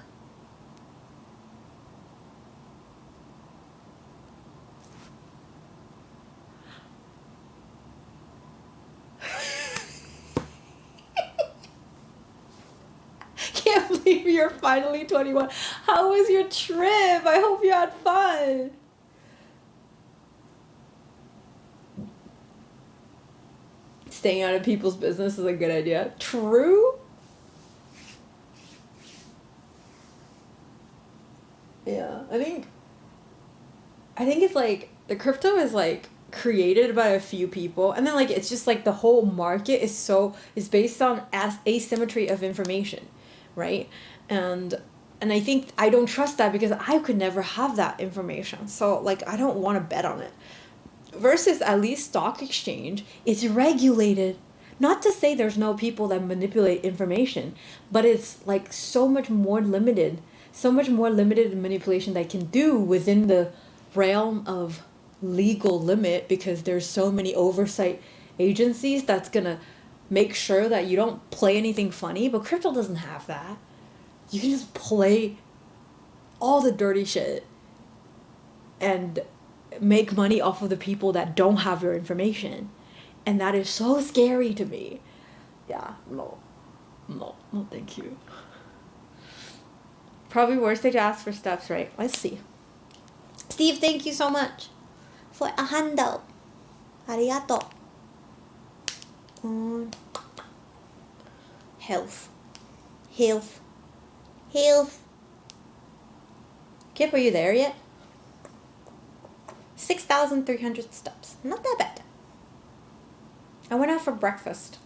believe you're finally 21. How was your trip? I hope you had fun. Staying out of people's business is a good idea. True. Yeah, I think it's like the crypto is like created by a few people, and then like it's just like the whole market is based on asymmetry of information, right? And I think I don't trust that because I could never have that information, so like I don't want to bet on it. Versus at least stock exchange, it's regulated. Not to say there's no people that manipulate information, but it's like so much more limited manipulation that can do within the realm of legal limit, because there's so many oversight agencies that's gonna make sure that you don't play anything funny. But crypto doesn't have that. You can just play all the dirty shit and make money off of the people that don't have your information, and that is so scary to me. Yeah, no, thank you. Probably worse they to ask for steps, right? Let's see. Steve, thank you so much for a handout. Arigato. Health. Kip, are you there yet? 6,300 steps. Not that bad. I went out for breakfast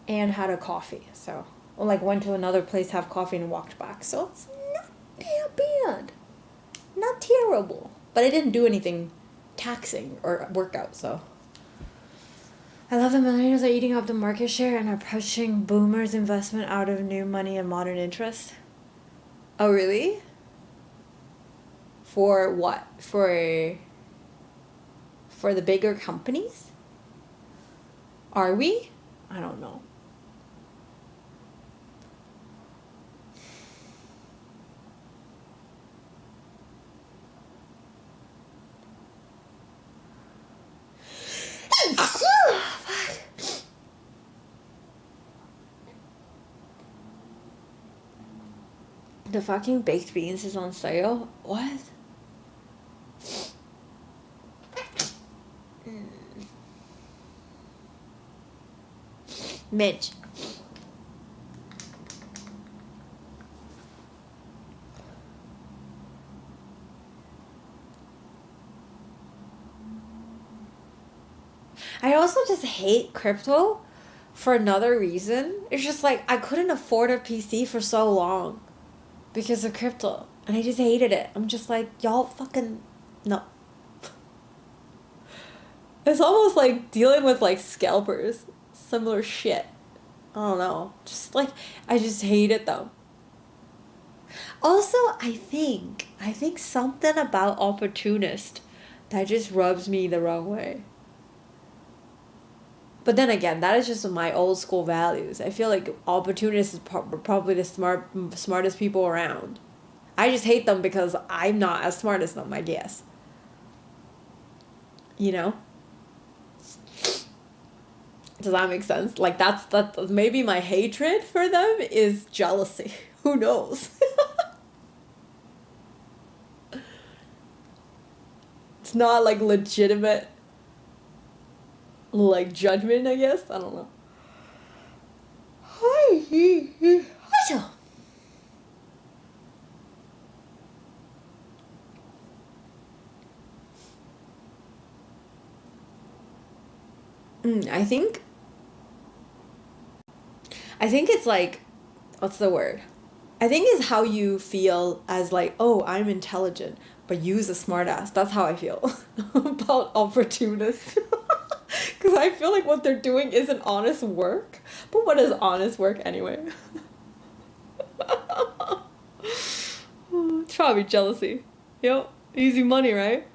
and had a coffee. So, like, went to another place, have coffee, and walked back. So it's not that bad. Not terrible. But I didn't do anything taxing or workout, so. I love the millennials are eating up the market share and are pushing boomers' investment out of new money and modern interest. Oh, really? For what? For the bigger companies? Are we? I don't know. The fucking baked beans is on sale? What? Midge. I also just hate crypto for another reason. It's just like I couldn't afford a PC for so long because of crypto, and I just hated it. I'm just like, y'all fucking no. It's almost like dealing with like scalpers. Similar shit. I don't know. Just like, I just hate it though. Also, I think something about opportunist that just rubs me the wrong way. But then again, that is just my old school values. I feel like opportunists is probably the smartest people around. I just hate them because I'm not as smart as them, I guess. You know? Does that make sense? Like that's maybe my hatred for them is jealousy. Who knows? It's not like legitimate like judgment, I guess. I don't know. I think it's like, what's the word? I think it's how you feel as like, oh, I'm intelligent, but use a smartass. That's how I feel about opportunists. Because I feel like what they're doing isn't honest work. But what is honest work anyway? It's probably jealousy. Yep, easy money, right?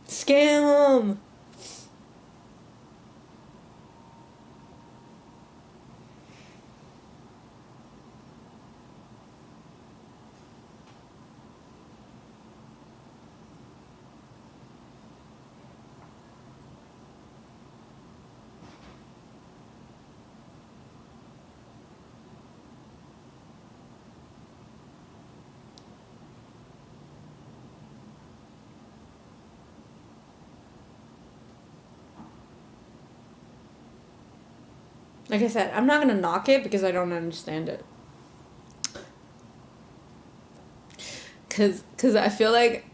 Scam! Like I said, I'm not gonna knock it because I don't understand it. Cause I feel like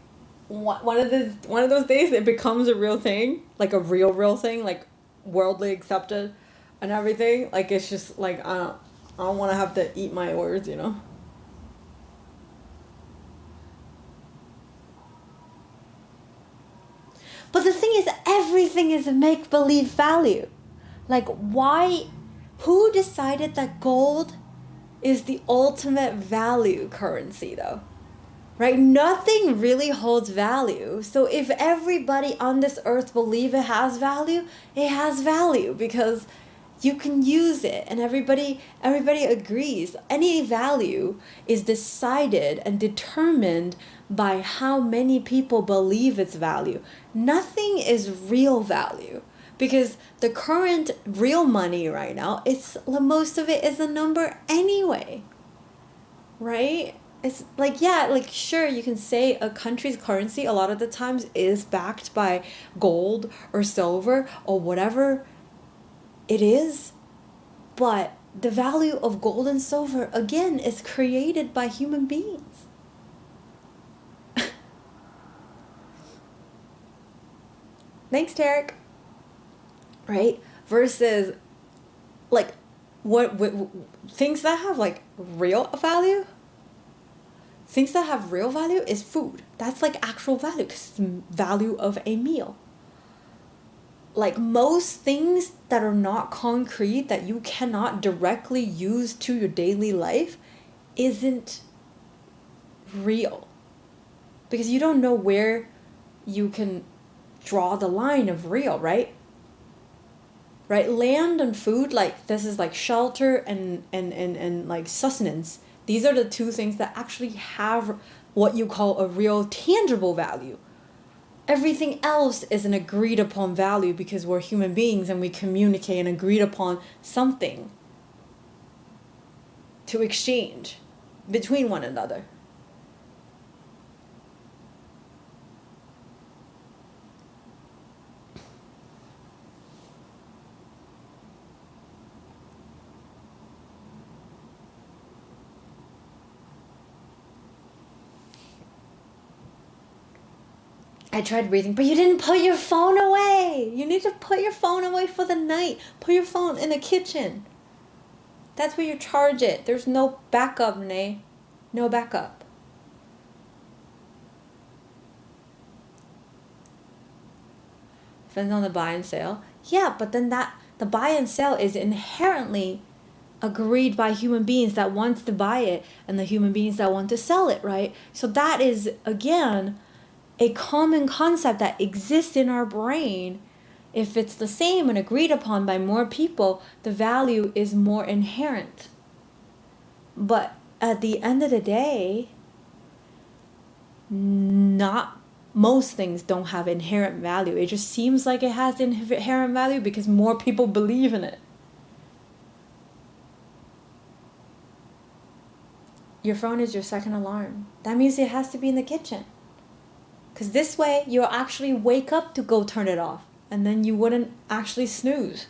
one of those days it becomes a real thing, like a real thing, like worldly accepted, and everything. Like it's just like I don't want to have to eat my words, you know. But the thing is, everything is a make-believe value. Like, why? Who decided that gold is the ultimate value currency, though? Right? Nothing really holds value. So if everybody on this earth believe it has value because you can use it, and everybody agrees. Any value is decided and determined by how many people believe its value. Nothing is real value, because the current real money right now, most of it is a number anyway, right? It's like, yeah, like sure, you can say a country's currency a lot of the times is backed by gold or silver or whatever it is, but the value of gold and silver, again, is created by human beings. Thanks, Tarek. Right? Versus, like, what things that have, like, real value? Things that have real value is food. That's, like, actual value, because it's the value of a meal. Like, most things that are not concrete, that you cannot directly use to your daily life, isn't real. Because you don't know where you can draw the line of real, right? Right? Land and food, like, this is like shelter and like sustenance. These are the two things that actually have what you call a real tangible value. Everything else is an agreed upon value because we're human beings and we communicate and agreed upon something to exchange between one another. I tried breathing, but you didn't put your phone away. You need to put your phone away for the night. Put your phone in the kitchen. That's where you charge it. There's no backup, Renee. No backup. Depends on the buy and sale. Yeah, but then the buy and sell is inherently agreed by human beings that wants to buy it and the human beings that want to sell it, right? So that is, again, a common concept that exists in our brain. If it's the same and agreed upon by more people, the value is more inherent. But at the end of the day, not most things don't have inherent value. It just seems like it has inherent value because more people believe in it. Your phone is your second alarm. That means it has to be in the kitchen. Because this way, you'll actually wake up to go turn it off. And then you wouldn't actually snooze.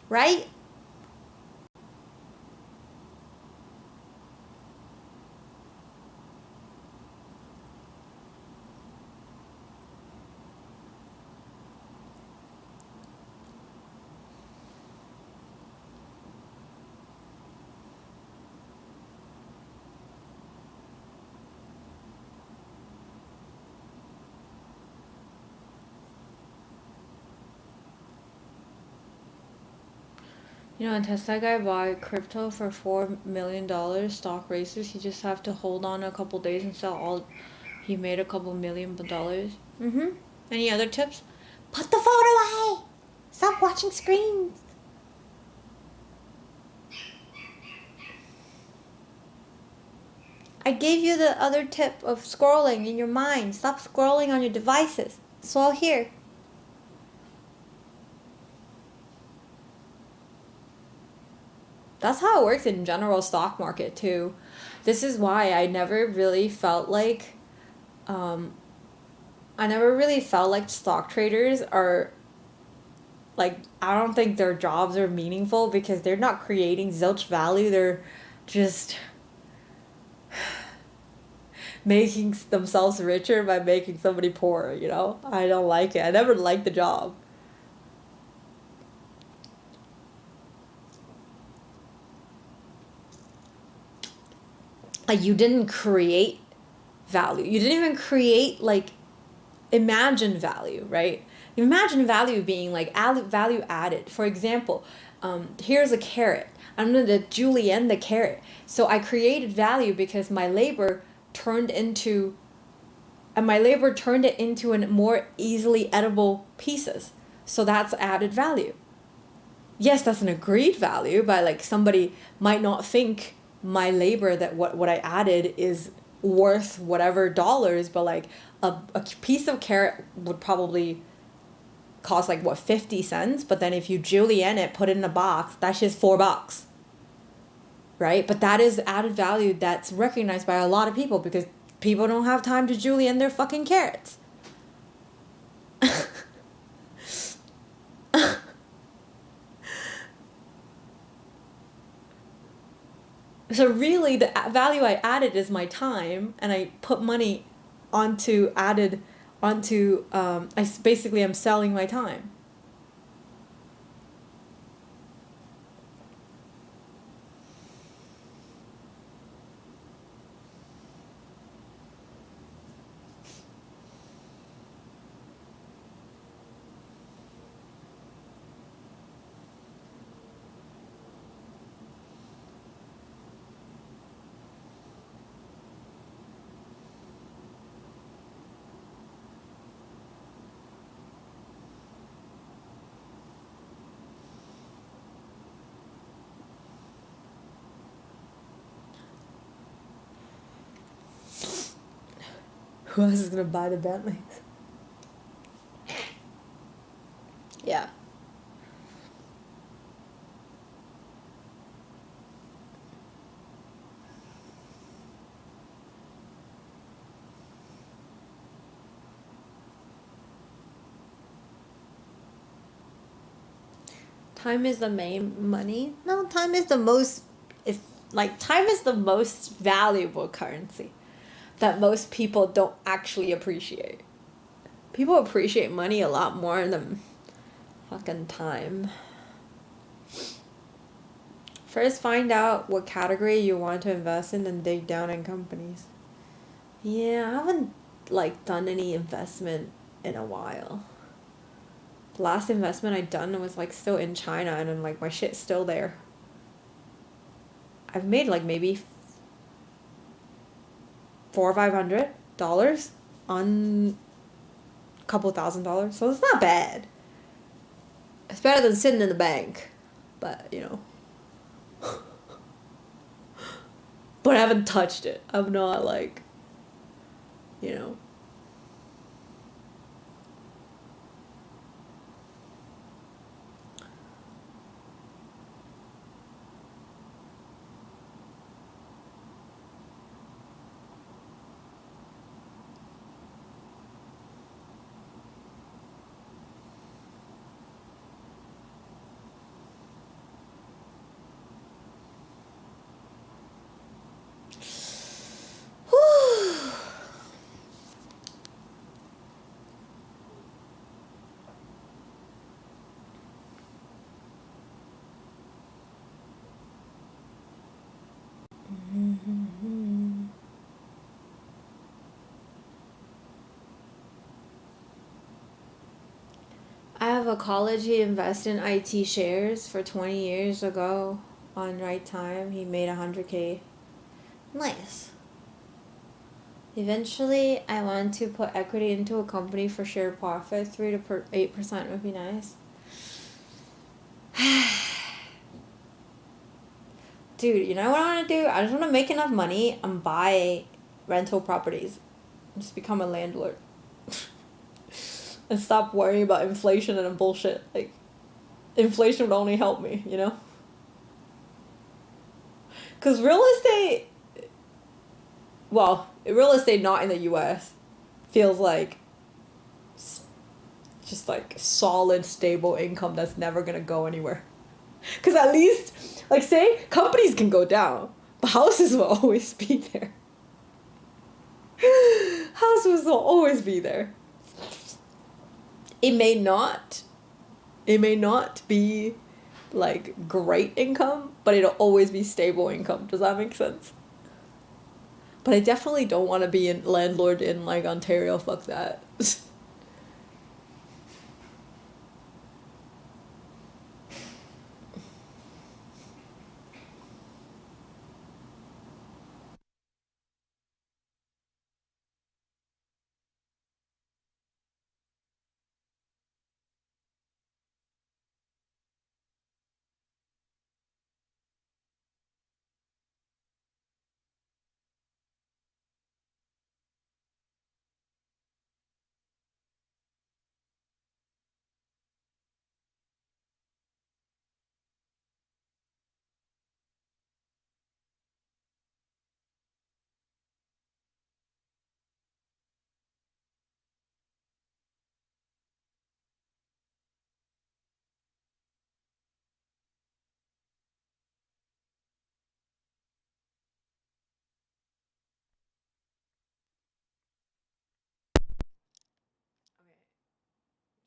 Right? You know, a Tesla guy bought crypto for $4 million, stock racers. He just have to hold on a couple days and sell all. He made a couple $1 million. Any other tips? Put the phone away! Stop watching screens! I gave you the other tip of scrolling in your mind. Stop scrolling on your devices. It's all here. That's how it works in general stock market too. This is why I never really felt like stock traders are like, I don't think their jobs are meaningful because they're not creating zilch value. They're just making themselves richer by making somebody poorer, you know? I don't like it. I never liked the job. Like, you didn't create value. You didn't even create, like, imagine value, right? Imagine value being, like, value added. For example, here's a carrot. I'm going to julienne the carrot. So I created value because my labor turned it into a more easily edible pieces. So that's added value. Yes, that's an agreed value, but like somebody might not think my labor that what I added is worth whatever dollars, but like a piece of carrot would probably cost like what, 50 cents, but then if you julienne it, put it in a box, that's just $4. Right? But that is added value that's recognized by a lot of people because people don't have time to julienne their fucking carrots. So really the value I added is my time, and I put money I'm selling my time. Who else is gonna buy the Bentleys? Yeah. Time is the main money? No, time is the most valuable currency that most people don't actually appreciate. People appreciate money a lot more than fucking time. First, find out what category you want to invest in and dig down in companies. Yeah, I haven't done any investment in a while. The last investment I done was still in China, and then my shit's still there. I've made maybe $400 or $500 on a couple $1,000, so it's not bad. It's better than sitting in the bank, but but I haven't touched it. I'm not I have a college he invested in IT shares for 20 years ago on right time. He made $100K. Nice. Eventually, I want to put equity into a company for share profit. 3 to 8% would be nice. Dude, you know what I want to do? I just want to make enough money and buy rental properties. Just become a landlord. And stop worrying about inflation and bullshit. Inflation would only help me, Because real estate, well, real estate not in the US feels like just like solid, stable income that's never gonna go anywhere. Because at least, like, say, companies can go down, but houses will always be there. Houses will always be there. It may not be like great income, but it'll always be stable income. Does that make sense? But I definitely don't want to be a landlord in like Ontario. Fuck that.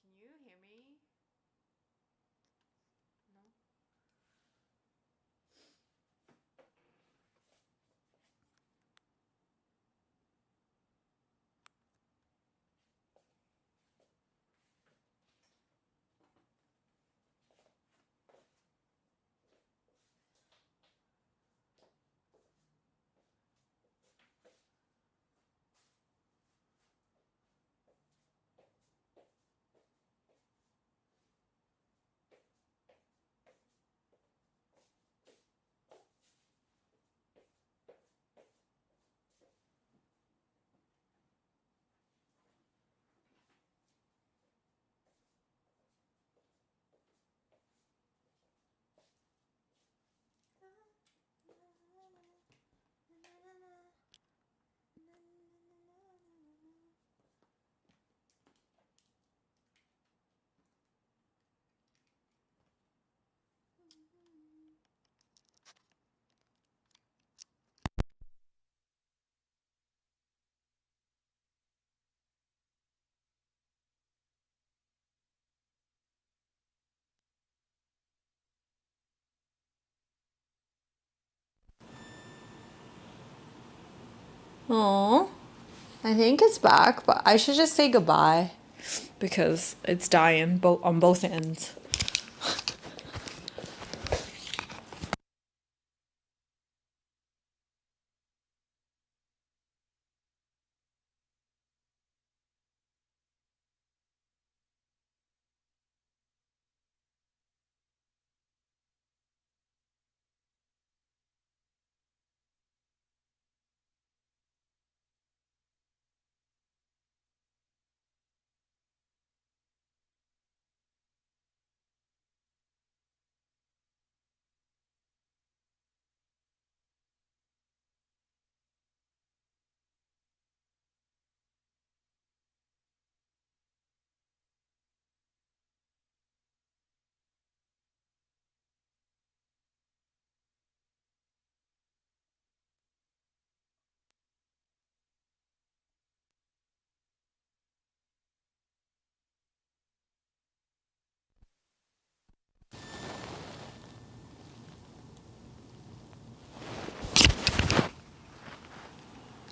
Can you hear me? No? Oh, I think it's back, but I should just say goodbye because it's dying on both ends.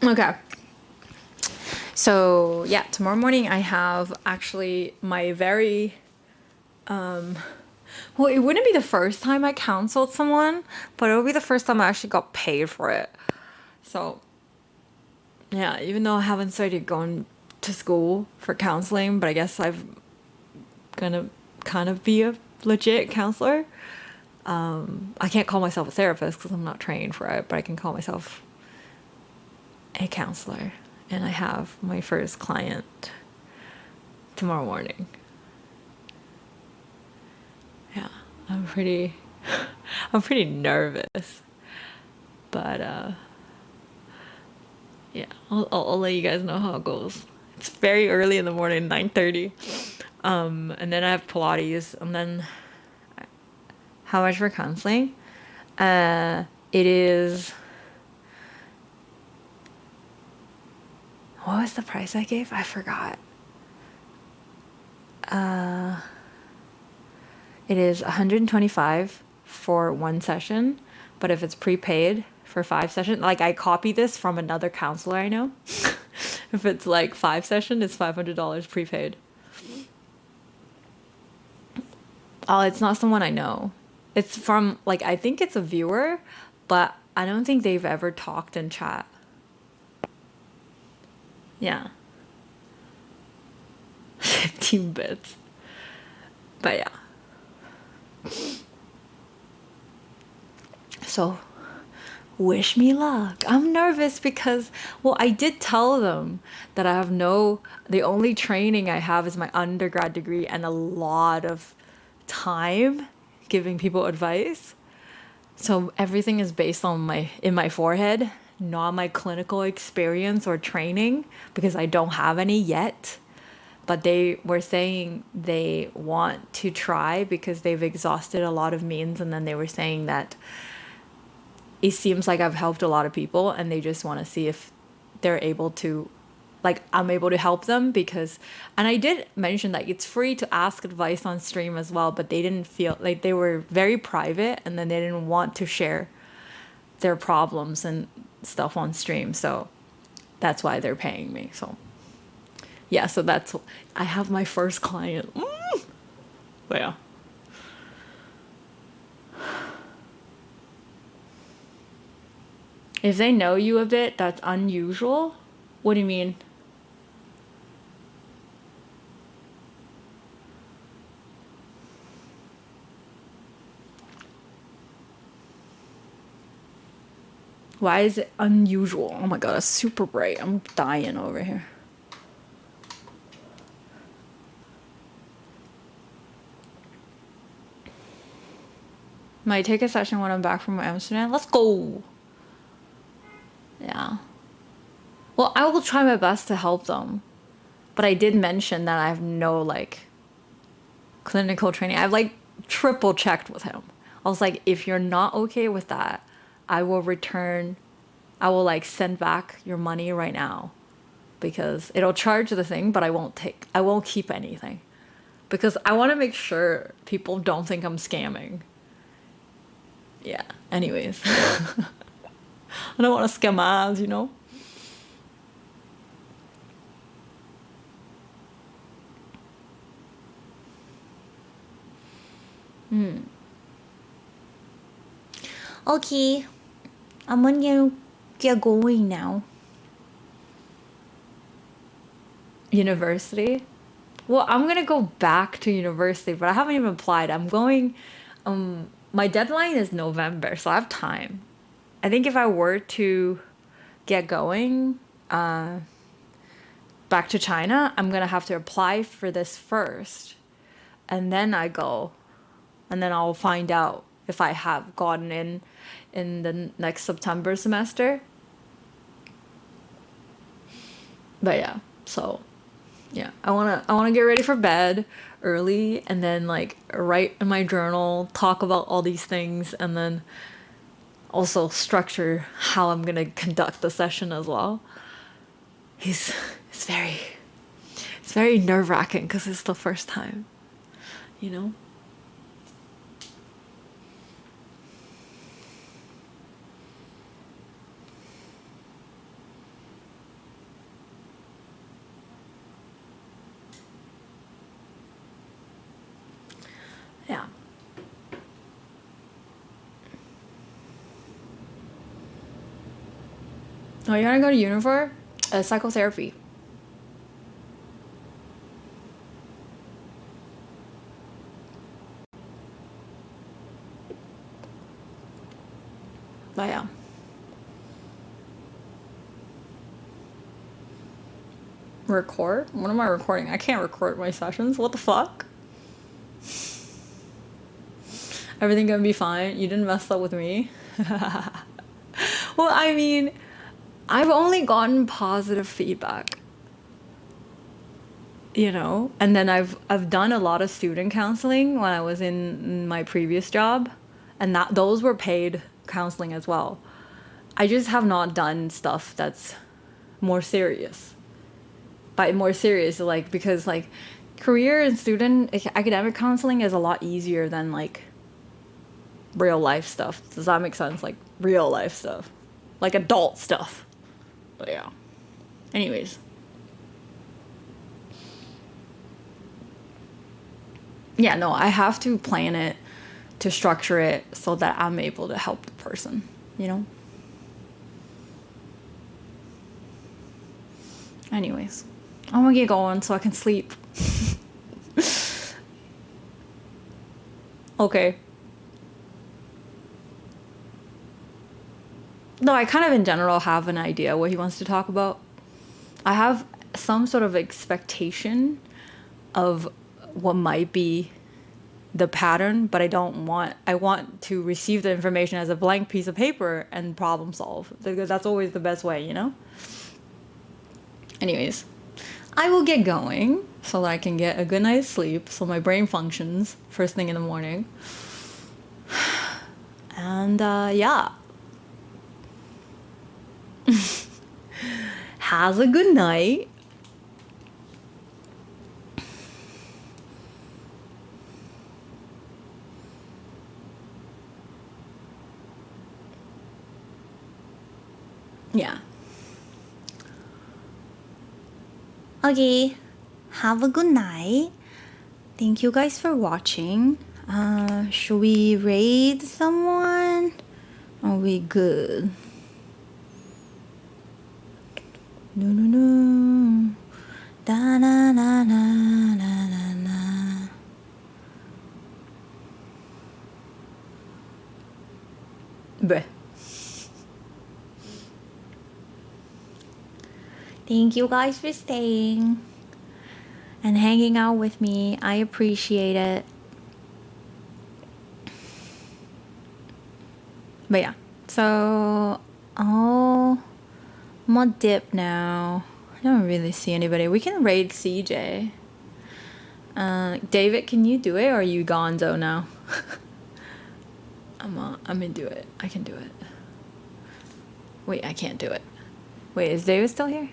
Okay. So, yeah, tomorrow morning I have actually my very, well, it wouldn't be the first time I counseled someone, but it would be the first time I actually got paid for it. So, yeah, even though I haven't started going to school for counseling, but I guess I'm gonna kind of be a legit counselor. I can't call myself a therapist because I'm not trained for it, but I can call myself a counselor. And I have my first client tomorrow morning. Yeah, I'm pretty nervous. But yeah, I'll let you guys know how it goes. It's very early in the morning, 9:30. And then I have Pilates, and then how much for counseling? It is. What was the price I gave? I forgot. It is $125 for one session, but if it's prepaid for 5 sessions, like I copy this from another counselor I know. If it's like 5 sessions, it's $500 prepaid. Oh, it's not someone I know. It's from, like, I think it's a viewer, but I don't think they've ever talked in chat. Yeah. 15 bits. But yeah. So, wish me luck. I'm nervous because, well, I did tell them that I have the only training I have is my undergrad degree and a lot of time giving people advice. So everything is based on in my forehead, not my clinical experience or training, because I don't have any yet. But they were saying they want to try because they've exhausted a lot of means, and then they were saying that it seems like I've helped a lot of people and they just want to see if they're able to, like, I'm able to help them because, and I did mention that it's free to ask advice on stream as well, but they didn't feel like, they were very private, and then they didn't want to share their problems and stuff on stream. So that's why they're paying me. So yeah, so I have my first client. But yeah. If they know you a bit, that's unusual. What do you mean? Why is it unusual? Oh my god, it's super bright. I'm dying over here. Might take a session when I'm back from Amsterdam. Let's go. Yeah. Well, I will try my best to help them. But I did mention that I have no, like, clinical training. I've, like, triple checked with him. I was like, if you're not okay with that, I will like send back your money right now, because it'll charge the thing, but I won't keep anything, because I want to make sure people don't think I'm scamming. Yeah. Anyways. I don't want to scam ads, you know? Okay, I'm gonna get going now. University? Well, I'm gonna go back to university, but I haven't even applied. I'm going, my deadline is November, so I have time. I think if I were to get going back to China, I'm gonna have to apply for this first, and then I go, and then I'll find out if I have gotten in the next September semester. But yeah, so yeah, I wanna get ready for bed early, and then like write in my journal, talk about all these things, and then also structure how I'm gonna conduct the session as well. It's very nerve-wracking because it's the first time, you know? Yeah. Oh, you wanna go to Unifor? Psychotherapy. But yeah. Record? What am I recording? I can't record my sessions. What the fuck? Everything gonna be fine? You didn't mess up with me? Well, I mean, I've only gotten positive feedback. You know, and then I've done a lot of student counseling when I was in my previous job, and those were paid counseling as well. I just have not done stuff that's more serious. By more serious, like, because like career and student academic counseling is a lot easier than like real life stuff. Does that make sense? Like real life stuff, like adult stuff. But yeah. Anyways. Yeah, no, I have to plan it, to structure it so that I'm able to help the person, you know? Anyways, I'm gonna get going so I can sleep. Okay. No, I kind of in general have an idea what he wants to talk about. I have some sort of expectation of what might be the pattern, but I want to receive the information as a blank piece of paper and problem solve, because that's always the best way, you know? Anyways, I will get going so that I can get a good night's sleep so my brain functions first thing in the morning. And yeah. Have a good night. Yeah. Okay, have a good night. Thank you guys for watching. Should we raid someone? Are we good? No, no, no. Da na na na na na na. Bleh. Thank you guys for staying and hanging out with me. I appreciate it. But yeah, so I'm gonna dip now. I don't really see anybody. We can raid CJ. David, can you do it, or are you gonzo now? I'm gonna do it. I can do it. Wait, I can't do it. Wait, is David still here?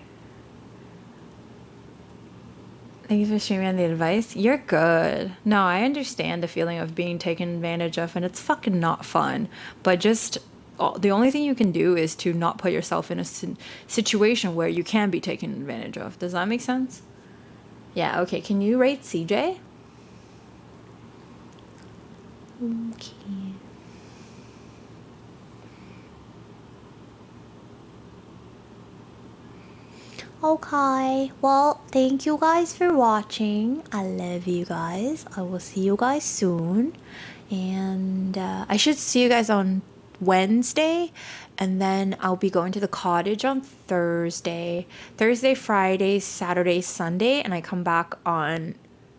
Thank you for streaming the advice. You're good. No, I understand the feeling of being taken advantage of, and it's fucking not fun. But just the only thing you can do is to not put yourself in a situation where you can be taken advantage of. Does that make sense? Yeah, okay. Can you rate CJ? Okay. Okay, well, thank you guys for watching. I love you guys. I will see you guys soon. And I should see you guys on Wednesday. And then I'll be going to the cottage on Thursday. Thursday, Friday, Saturday, Sunday. And I come back on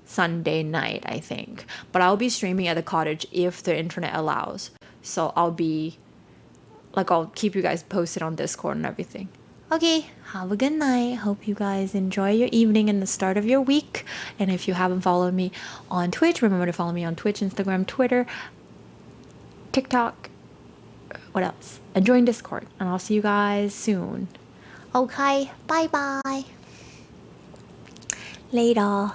Sunday night, I think. But I'll be streaming at the cottage if the internet allows. So I'll keep you guys posted on Discord and everything. Okay, have a good night. Hope you guys enjoy your evening and the start of your week. And if you haven't followed me on Twitch, remember to follow me on Twitch, Instagram, Twitter, TikTok. What else? And join Discord. And I'll see you guys soon. Okay, bye-bye. Later.